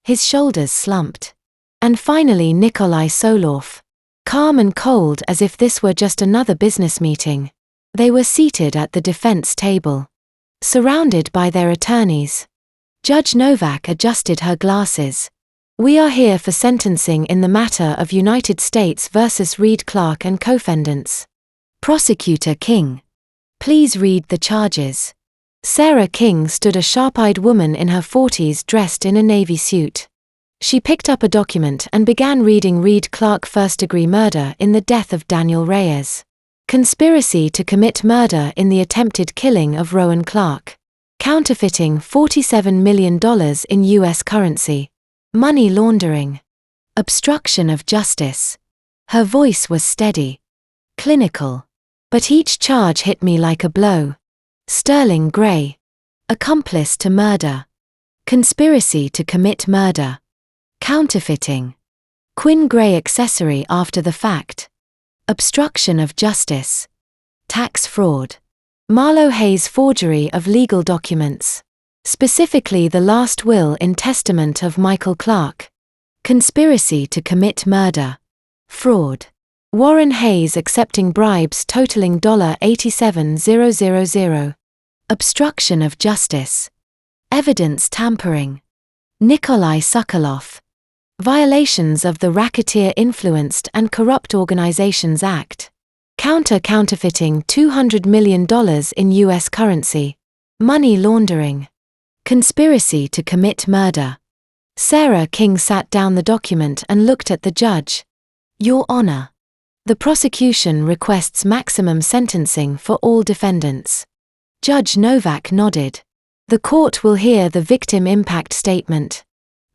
His shoulders slumped. And finally Nikolai Soloff, calm and cold as if this were just another business meeting. They were seated at the defense table, surrounded by their attorneys. Judge Novak adjusted her glasses. We are here for sentencing in the matter of United States versus Reed Clark and co-defendants. Prosecutor King, please read the charges. Sarah King stood, a sharp-eyed woman in her 40s dressed in a navy suit. She picked up a document and began reading. Reed Clark, first-degree murder in the death of Daniel Reyes. Conspiracy to commit murder in the attempted killing of Rowan Clark. Counterfeiting $47 million in U.S. currency. Money laundering. Obstruction of justice. Her voice was steady, clinical. But each charge hit me like a blow. Sterling Gray. Accomplice to murder. Conspiracy to commit murder. Counterfeiting. Quinn Gray, accessory after the fact. Obstruction of justice. Tax fraud. Marlowe Hayes, forgery of legal documents. Specifically the last will and testament of Michael Clark. Conspiracy to commit murder. Fraud. Warren Hayes accepting bribes totaling $87,000. Obstruction of justice. Evidence tampering. Nikolai Sokoloff. Violations of the Racketeer Influenced and Corrupt Organizations Act. counterfeiting $200 million in U.S. currency, money laundering, conspiracy to commit murder. Sarah King sat down the document and looked at the judge. Your Honor, the prosecution requests maximum sentencing for all defendants. Judge Novak nodded. The court will hear the victim impact statement.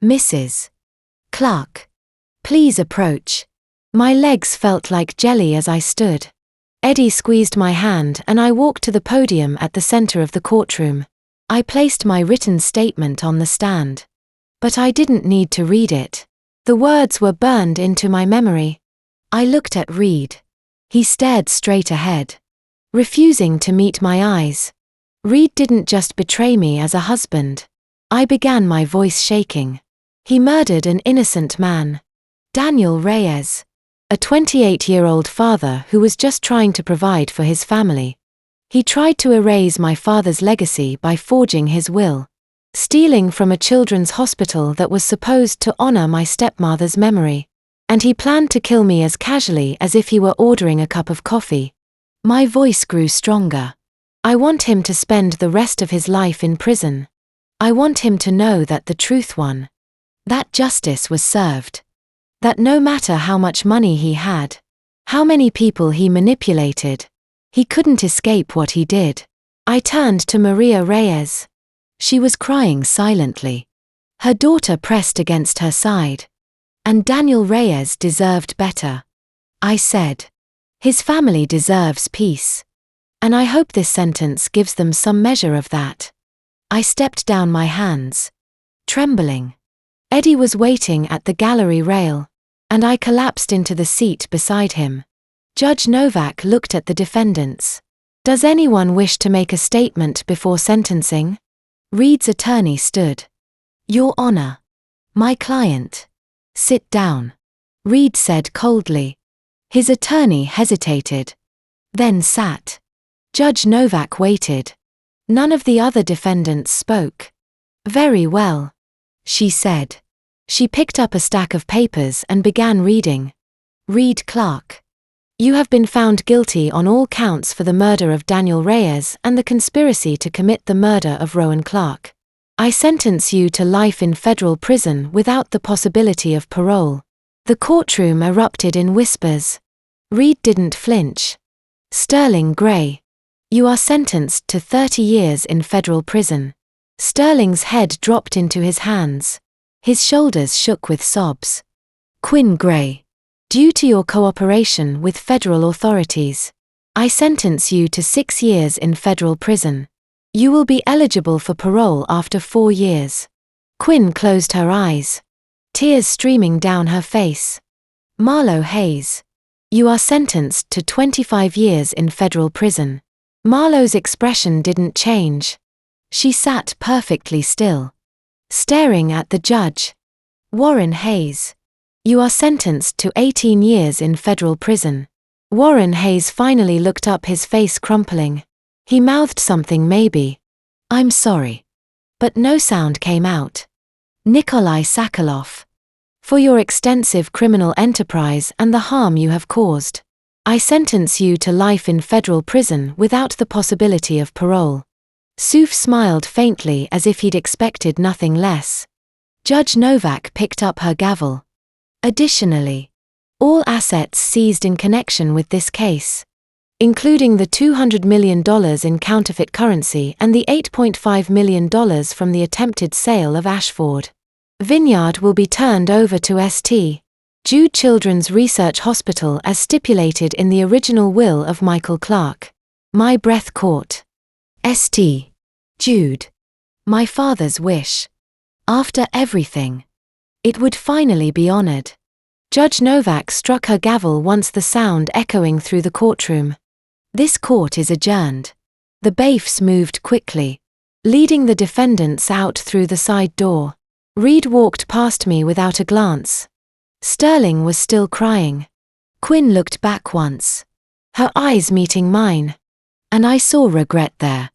Mrs. Clark, please approach. My legs felt like jelly as I stood. Eddie squeezed my hand and I walked to the podium at the center of the courtroom. I placed my written statement on the stand. But I didn't need to read it. The words were burned into my memory. I looked at Reed. He stared straight ahead, refusing to meet my eyes. Reed didn't just betray me as a husband. I began, my voice shaking. He murdered an innocent man. Daniel Reyes, a 28-year-old father who was just trying to provide for his family. He tried to erase my father's legacy by forging his will, stealing from a children's hospital that was supposed to honor my stepmother's memory. And he planned to kill me as casually as if he were ordering a cup of coffee. My voice grew stronger. I want him to spend the rest of his life in prison. I want him to know that the truth won. That justice was served. That no matter how much money he had, how many people he manipulated, he couldn't escape what he did. I turned to Maria Reyes. She was crying silently. Her daughter pressed against her side. And Daniel Reyes deserved better. I said. His family deserves peace. And I hope this sentence gives them some measure of that. I stepped down, my hands trembling. Eddie was waiting at the gallery rail, and I collapsed into the seat beside him. Judge Novak looked at the defendants. Does anyone wish to make a statement before sentencing? Reed's attorney stood. Your Honor. My client. Sit down, Reed said coldly. His attorney hesitated, then sat. Judge Novak waited. None of the other defendants spoke. Very well, she said. She picked up a stack of papers and began reading. Reed Clark. You have been found guilty on all counts for the murder of Daniel Reyes and the conspiracy to commit the murder of Rowan Clark. I sentence you to life in federal prison without the possibility of parole. The courtroom erupted in whispers. Reed didn't flinch. Sterling Gray. You are sentenced to 30 years in federal prison. Sterling's head dropped into his hands. His shoulders shook with sobs. Quinn Gray. Due to your cooperation with federal authorities, I sentence you to 6 years in federal prison. You will be eligible for parole after 4 years. Quinn closed her eyes, tears streaming down her face. Marlo Hayes. You are sentenced to 25 years in federal prison. Marlo's expression didn't change. She sat perfectly still, staring at the judge. Warren Hayes. You are sentenced to 18 years in federal prison. Warren Hayes finally looked up, his face crumpling. He mouthed something, maybe. I'm sorry. But no sound came out. Nikolai Sakharov. For your extensive criminal enterprise and the harm you have caused, I sentence you to life in federal prison without the possibility of parole. Suf smiled faintly as if he'd expected nothing less. Judge Novak picked up her gavel. Additionally, all assets seized in connection with this case, including the $200 million in counterfeit currency and the $8.5 million from the attempted sale of Ashford Vineyard, will be turned over to St. Jude Children's Research Hospital as stipulated in the original will of Michael Clark. My breath caught. St. Jude. My father's wish. After everything, it would finally be honored. Judge Novak struck her gavel once, the sound echoing through the courtroom. This court is adjourned. The bailiffs moved quickly, leading the defendants out through the side door. Reed walked past me without a glance. Sterling was still crying. Quinn looked back once, her eyes meeting mine, and I saw regret there.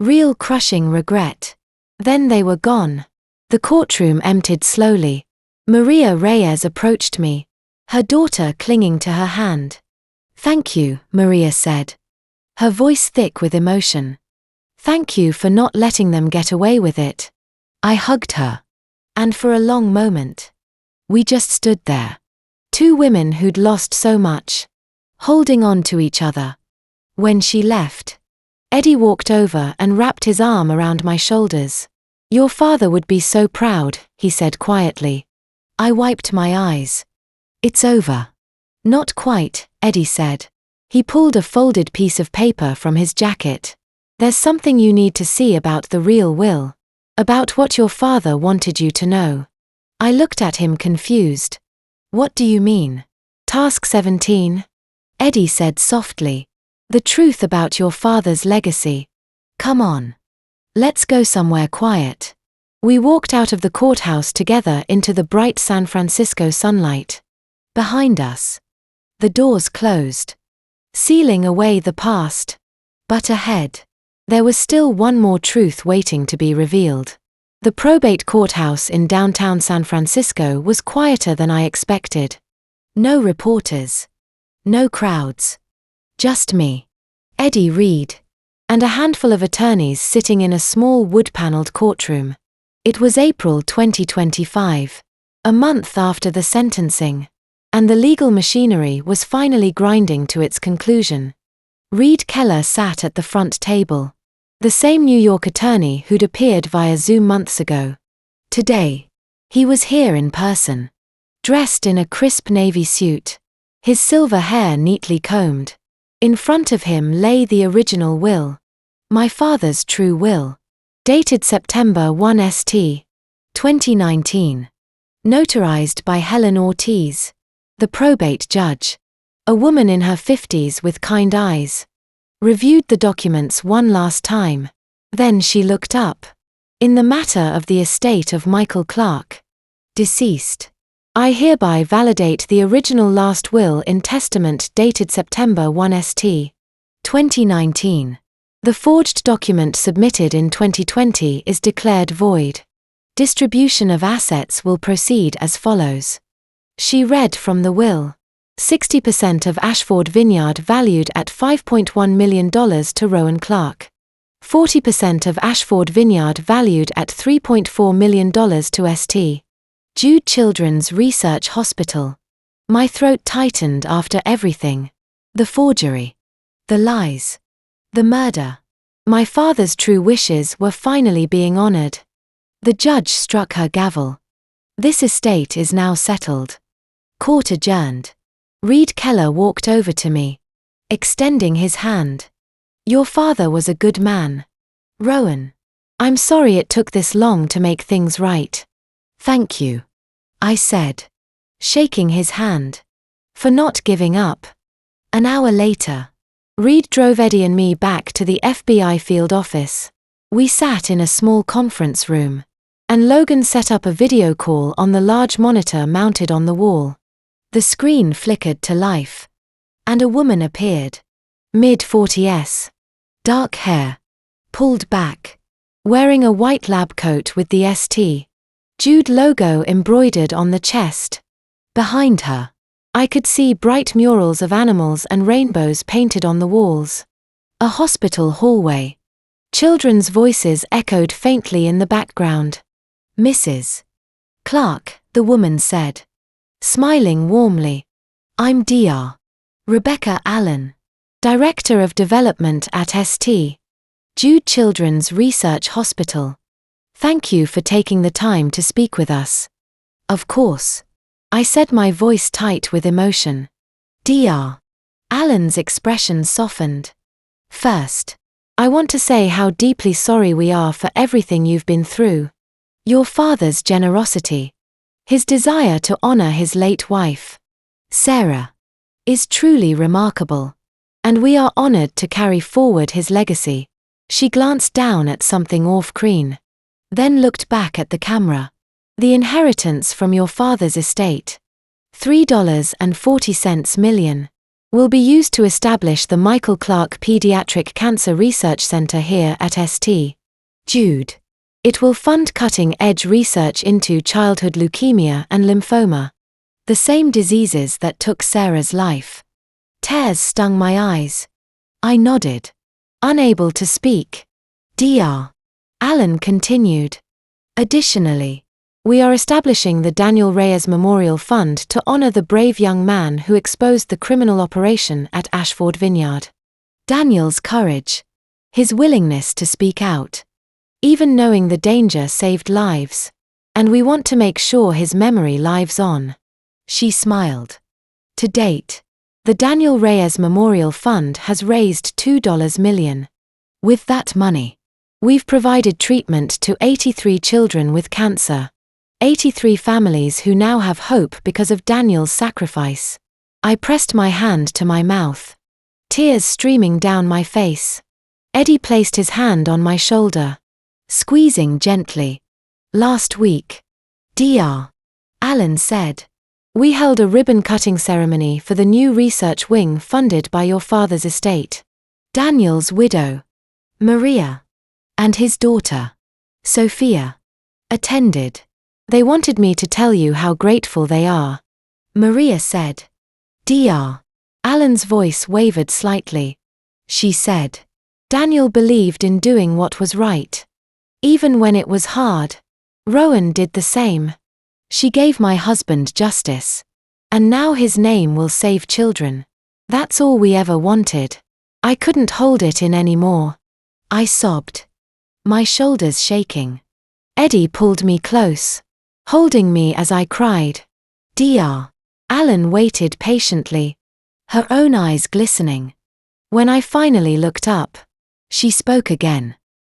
Real crushing regret. Then they were gone. The courtroom emptied slowly. Maria Reyes approached me, her daughter clinging to her hand. Thank you, Maria said, her voice thick with emotion. Thank you for not letting them get away with it. I hugged her. And for a long moment, we just stood there. Two women who'd lost so much, holding on to each other. When she left, Eddie walked over and wrapped his arm around my shoulders. Your father would be so proud, he said quietly. I wiped my eyes. It's over. Not quite, Eddie said. He pulled a folded piece of paper from his jacket. There's something you need to see about the real will. About what your father wanted you to know. I looked at him confused. What do you mean? Task 17? Eddie said softly. The truth about your father's legacy. Come on. Let's go somewhere quiet. We walked out of the courthouse together into the bright San Francisco sunlight. Behind us, the doors closed, sealing away the past. But ahead, there was still one more truth waiting to be revealed. The probate courthouse in downtown San Francisco was quieter than I expected. No reporters. No crowds. Just me, Eddie Reed, and a handful of attorneys sitting in a small wood-paneled courtroom. It was April 2025, a month after the sentencing, and the legal machinery was finally grinding to its conclusion. Reed Keller sat at the front table. The same New York attorney who'd appeared via Zoom months ago. Today, he was here in person, dressed in a crisp navy suit, his silver hair neatly combed. In front of him lay the original will, my father's true will, dated September 1 St. 2019. Notarized by Helen Ortiz, the probate judge, a woman in her 50s with kind eyes. Reviewed the documents one last time. Then she looked up. In the matter of the estate of Michael Clark, deceased, I hereby validate the original last will in testament dated September 1 St. 2019. The forged document submitted in 2020 is declared void. Distribution of assets will proceed as follows. She read from the will. 60% of Ashford Vineyard valued at $5.1 million to Rowan Clark. 40% of Ashford Vineyard valued at $3.4 million to St. Jude Children's Research Hospital. My throat tightened after everything. The forgery. The lies. The murder. My father's true wishes were finally being honored. The judge struck her gavel. This estate is now settled. Court adjourned. Reed Keller walked over to me, extending his hand. Your father was a good man, Rowan. I'm sorry it took this long to make things right. Thank you, I said, shaking his hand, for not giving up. An hour later, Reed drove Eddie and me back to the FBI field office. We sat in a small conference room, and Logan set up a video call on the large monitor mounted on the wall. The screen flickered to life, and a woman appeared. Mid-40s. Dark hair. Pulled back. Wearing a white lab coat with the St. Jude logo embroidered on the chest. Behind her, I could see bright murals of animals and rainbows painted on the walls. A hospital hallway. Children's voices echoed faintly in the background. Mrs. Clark, the woman said, smiling warmly. I'm Dr. Rebecca Allen, Director of Development at St. Jude Children's Research Hospital. Thank you for taking the time to speak with us. Of course, I said, my voice tight with emotion. Dr. Allen's expression softened. First, I want to say how deeply sorry we are for everything you've been through. Your father's generosity, his desire to honor his late wife, Sarah, is truly remarkable, and we are honored to carry forward his legacy. She glanced down at something off-screen, then looked back at the camera. The inheritance from your father's estate, $3.40 million, will be used to establish the Michael Clark Pediatric Cancer Research Center here at St. Jude. It will fund cutting-edge research into childhood leukemia and lymphoma, the same diseases that took Sarah's life. Tears stung my eyes. I nodded, unable to speak. Dr. Alan continued. Additionally, we are establishing the Daniel Reyes Memorial Fund to honor the brave young man who exposed the criminal operation at Ashford Vineyard. Daniel's courage, his willingness to speak out, even knowing the danger saved lives, and we want to make sure his memory lives on. She smiled. To date, the Daniel Reyes Memorial Fund has raised $2 million. With that money, we've provided treatment to 83 children with cancer, 83 families who now have hope because of Daniel's sacrifice. I pressed my hand to my mouth, tears streaming down my face. Eddie placed his hand on my shoulder, squeezing gently. Last week, Dr. Alan said, we held a ribbon-cutting ceremony for the new research wing funded by your father's estate. Daniel's widow, Maria, and his daughter, Sophia, attended. They wanted me to tell you how grateful they are. Maria said. Dr. Alan's voice wavered slightly. She said, Daniel believed in doing what was right, even when it was hard. Rowan did the same. She gave my husband justice, and now his name will save children. That's all we ever wanted. I couldn't hold it in anymore. I sobbed, my shoulders shaking. Eddie pulled me close, holding me as I cried. Dr. Alan waited patiently, her own eyes glistening. When I finally looked up, she spoke again.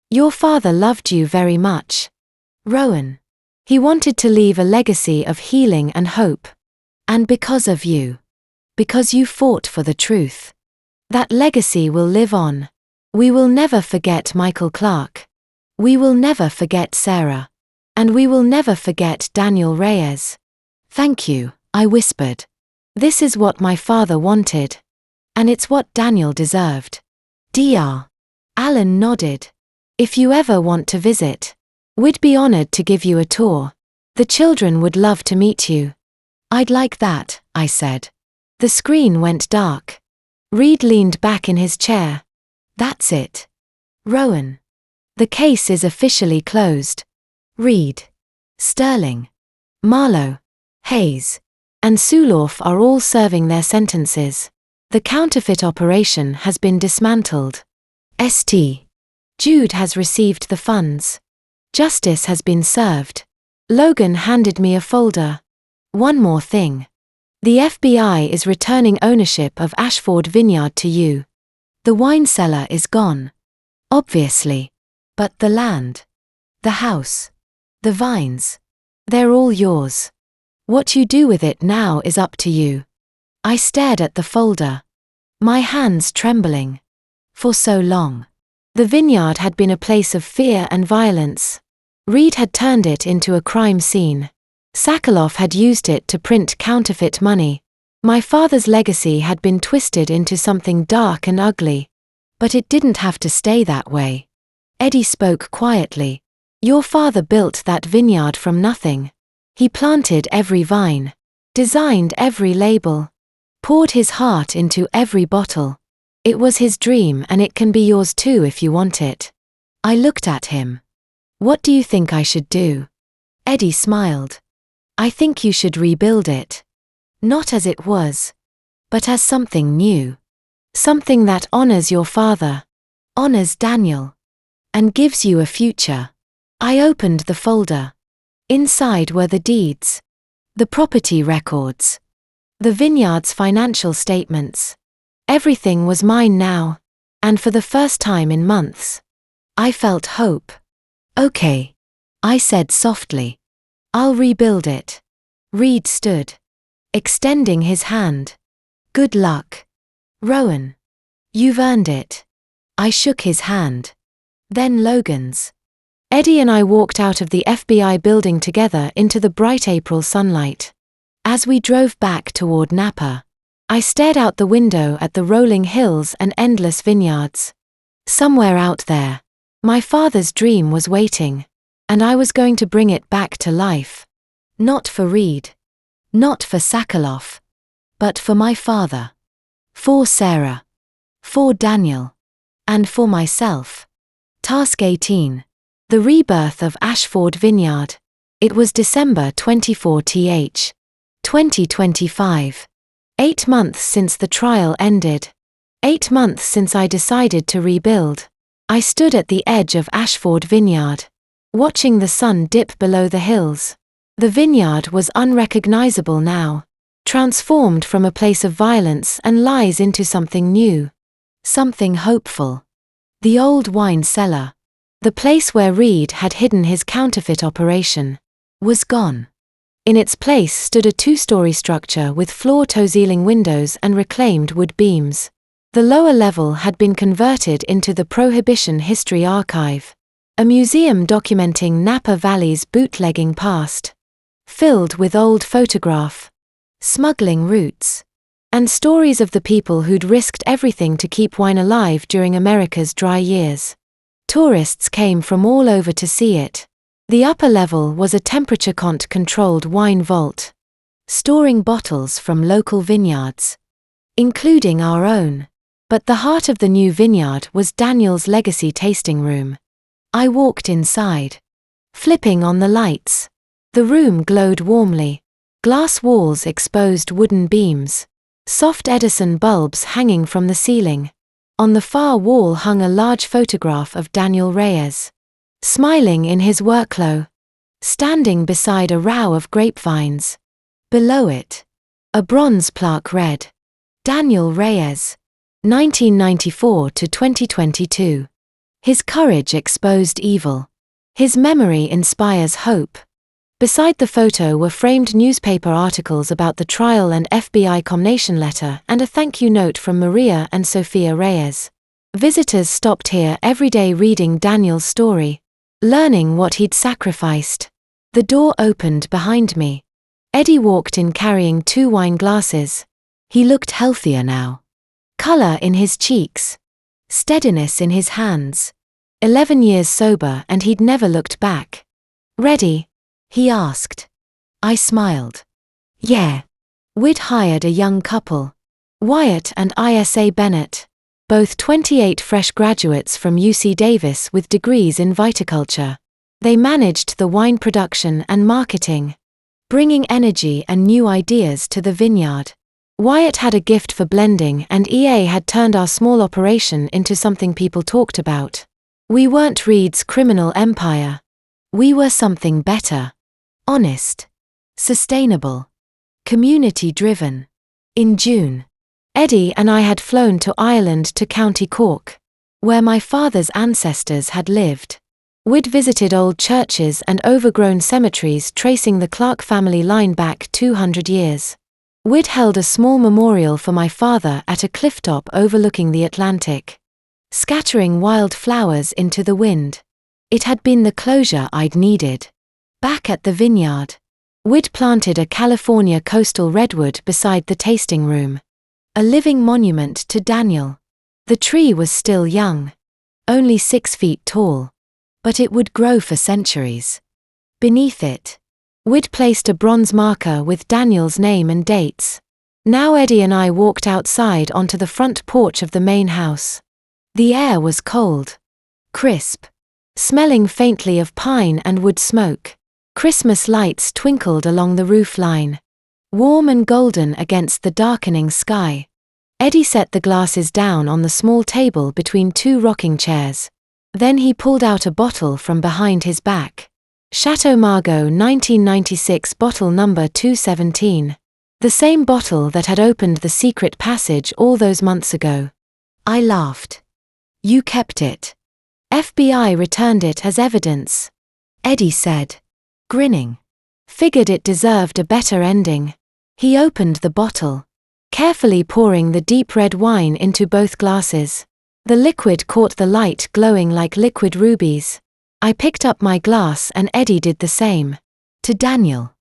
Your father loved you very much, Rowan. He wanted to leave a legacy of healing and hope. And because of you, because you fought for the truth, that legacy will live on. We will never forget Michael Clark. We will never forget Sarah. And we will never forget Daniel Reyes. Thank you, I whispered. This is what my father wanted. And it's what Daniel deserved. Dr. Alan nodded. If you ever want to visit, we'd be honored to give you a tour. The children would love to meet you. I'd like that, I said. The screen went dark. Reed leaned back in his chair. That's it, Rowan. The case is officially closed. Reed, Sterling, Marlowe, Hayes, and Suloff are all serving their sentences. The counterfeit operation has been dismantled. St. Jude has received the funds. Justice has been served. Logan handed me a folder. One more thing. The FBI is returning ownership of Ashford Vineyard to you. The wine cellar is gone, obviously. But the land, the house, the vines, they're all yours. What you do with it now is up to you. I stared at the folder, my hands trembling. For so long, the vineyard had been a place of fear and violence. Reed had turned it into a crime scene. Sakaloff had used it to print counterfeit money. My father's legacy had been twisted into something dark and ugly. But it didn't have to stay that way. Eddie spoke quietly. Your father built that vineyard from nothing. He planted every vine, designed every label, poured his heart into every bottle. It was his dream and it can be yours too if you want it. I looked at him. What do you think I should do? Eddie smiled. I think you should rebuild it. Not as it was, but as something new. Something that honors your father, honors Daniel, and gives you a future. I opened the folder. Inside were the deeds, the property records, the vineyard's financial statements. Everything was mine now, and for the first time in months, I felt hope. Okay, I said softly. I'll rebuild it. Reed stood, extending his hand. Good luck, Rowan. You've earned it. I shook his hand. Then Logan's. Eddie and I walked out of the FBI building together into the bright April sunlight. As we drove back toward Napa, I stared out the window at the rolling hills and endless vineyards. Somewhere out there, my father's dream was waiting, and I was going to bring it back to life. Not for Reed, not for Sakaloff, but for my father. For Sarah. For Daniel. And for myself. Task 18. The rebirth of Ashford Vineyard. It was December 24th, 2025. 8 months since the trial ended. 8 months since I decided to rebuild. I stood at the edge of Ashford Vineyard, watching the sun dip below the hills. The vineyard was unrecognizable now, transformed from a place of violence and lies into something new. Something hopeful. The old wine cellar, the place where Reed had hidden his counterfeit operation, was gone. In its place stood a 2-story structure with floor-to-ceiling windows and reclaimed wood beams. The lower level had been converted into the Prohibition History Archive, a museum documenting Napa Valley's bootlegging past, filled with old photograph, smuggling routes, and stories of the people who'd risked everything to keep wine alive during America's dry years. Tourists came from all over to see it. The upper level was a temperature-controlled wine vault, storing bottles from local vineyards, including our own. But the heart of the new vineyard was Daniel's legacy tasting room. I walked inside, flipping on the lights. The room glowed warmly. Glass walls exposed wooden beams, soft Edison bulbs hanging from the ceiling. On the far wall hung a large photograph of Daniel Reyes, smiling in his workclothes, standing beside a row of grapevines. Below it, a bronze plaque read, Daniel Reyes, 1994 to 2022. His courage exposed evil. His memory inspires hope. Beside the photo were framed newspaper articles about the trial and FBI condemnation letter and a thank you note from Maria and Sophia Reyes. Visitors stopped here every day reading Daniel's story, learning what he'd sacrificed. The door opened behind me. Eddie walked in carrying 2 wine glasses. He looked healthier now. Color in his cheeks. Steadiness in his hands. 11 years sober and he'd never looked back. Ready? He asked. I smiled. Yeah. We'd hired a young couple, Wyatt and Isa Bennett, both 28 fresh graduates from UC Davis with degrees in viticulture. They managed the wine production and marketing, bringing energy and new ideas to the vineyard. Wyatt had a gift for blending and EA had turned our small operation into something people talked about. We weren't Reed's criminal empire. We were something better. Honest. Sustainable. Community-driven. In June, Eddie and I had flown to Ireland to County Cork, where my father's ancestors had lived. We'd visited old churches and overgrown cemeteries tracing the Clark family line back 200 years. We'd held a small memorial for my father at a clifftop overlooking the Atlantic, scattering wild flowers into the wind. It had been the closure I'd needed. Back at the vineyard, we'd planted a California coastal redwood beside the tasting room, a living monument to Daniel. The tree was still young, only 6 feet tall, but it would grow for centuries. Beneath it, we'd placed a bronze marker with Daniel's name and dates. Now Eddie and I walked outside onto the front porch of the main house. The air was cold, crisp, smelling faintly of pine and wood smoke. Christmas lights twinkled along the roof line, warm and golden against the darkening sky. Eddie set the glasses down on the small table between 2 rocking chairs. Then he pulled out a bottle from behind his back. Chateau Margaux 1996 bottle number 217. The same bottle that had opened the secret passage all those months ago. I laughed. You kept it. FBI returned it as evidence. Eddie said, grinning. Figured it deserved a better ending. He opened the bottle, carefully pouring the deep red wine into both glasses. The liquid caught the light glowing like liquid rubies. I picked up my glass and Eddie did the same. To Daniel,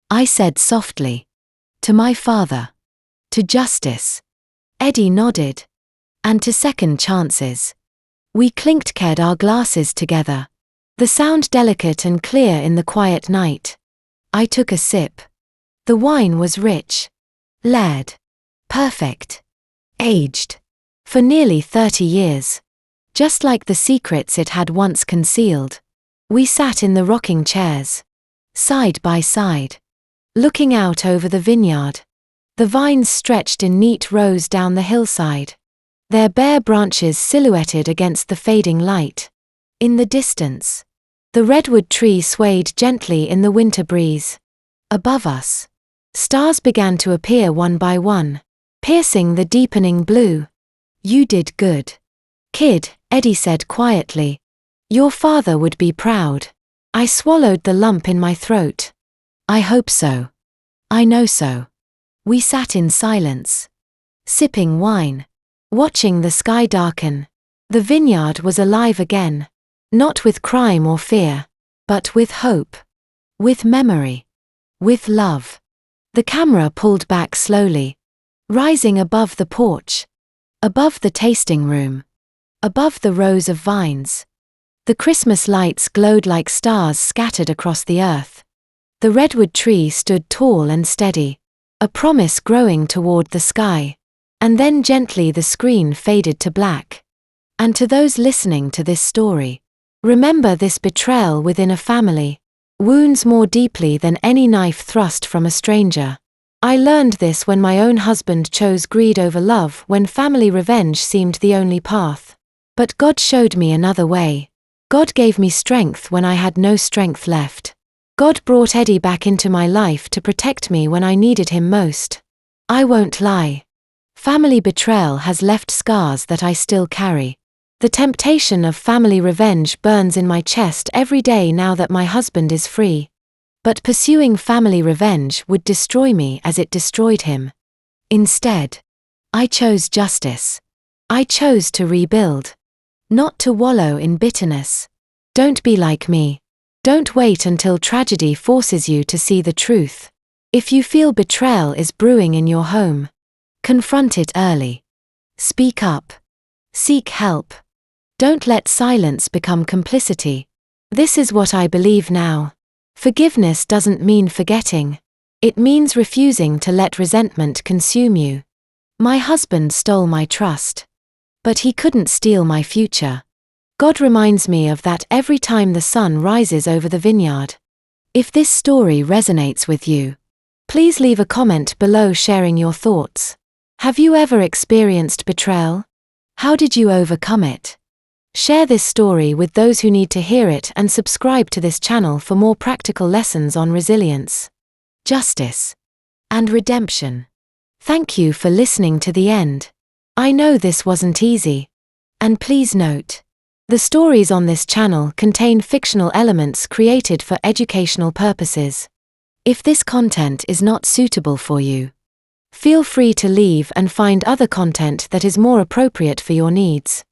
I said softly. To my father. To justice. Eddie nodded. And to second chances. We clinked our glasses together. The sound delicate and clear in the quiet night. I took a sip. The wine was rich. Layered. Perfect. aged. For nearly 30 years. Just like the secrets it had once concealed. We sat in the rocking chairs. Side by side. Looking out over the vineyard. The vines stretched in neat rows down the hillside. Their bare branches silhouetted against the fading light. In the distance. The redwood tree swayed gently in the winter breeze. Above us. Stars began to appear one by one, piercing the deepening blue. You did good. Kid, Eddie said quietly. Your father would be proud. I swallowed the lump in my throat. I hope so. I know so. We sat in silence. Sipping wine. Watching the sky darken. The vineyard was alive again. Not with crime or fear. But with hope. With memory. With love. The camera pulled back slowly. Rising above the porch. Above the tasting room. Above the rows of vines. The Christmas lights glowed like stars scattered across the earth. The redwood tree stood tall and steady, a promise growing toward the sky. And then gently the screen faded to black. And to those listening to this story, remember this betrayal within a family wounds more deeply than any knife thrust from a stranger. I learned this when my own husband chose greed over love, when family revenge seemed the only path. But God showed me another way. God gave me strength when I had no strength left. God brought Eddie back into my life to protect me when I needed him most. I won't lie. Family betrayal has left scars that I still carry. The temptation of family revenge burns in my chest every day now that my husband is free. But pursuing family revenge would destroy me as it destroyed him. Instead, I chose justice. I chose to rebuild. Not to wallow in bitterness. Don't be like me. Don't wait until tragedy forces you to see the truth. If you feel betrayal is brewing in your home, confront it early. Speak up. Seek help. Don't let silence become complicity. This is what I believe now. Forgiveness doesn't mean forgetting. It means refusing to let resentment consume you. My husband stole my trust. But he couldn't steal my future. God reminds me of that every time the sun rises over the vineyard. If this story resonates with you, please leave a comment below sharing your thoughts. Have you ever experienced betrayal? How did you overcome it? Share this story with those who need to hear it and subscribe to this channel for more practical lessons on resilience, justice, and redemption. Thank you for listening to the end. I know this wasn't easy. And please note, the stories on this channel contain fictional elements created for educational purposes. If this content is not suitable for you, feel free to leave and find other content that is more appropriate for your needs.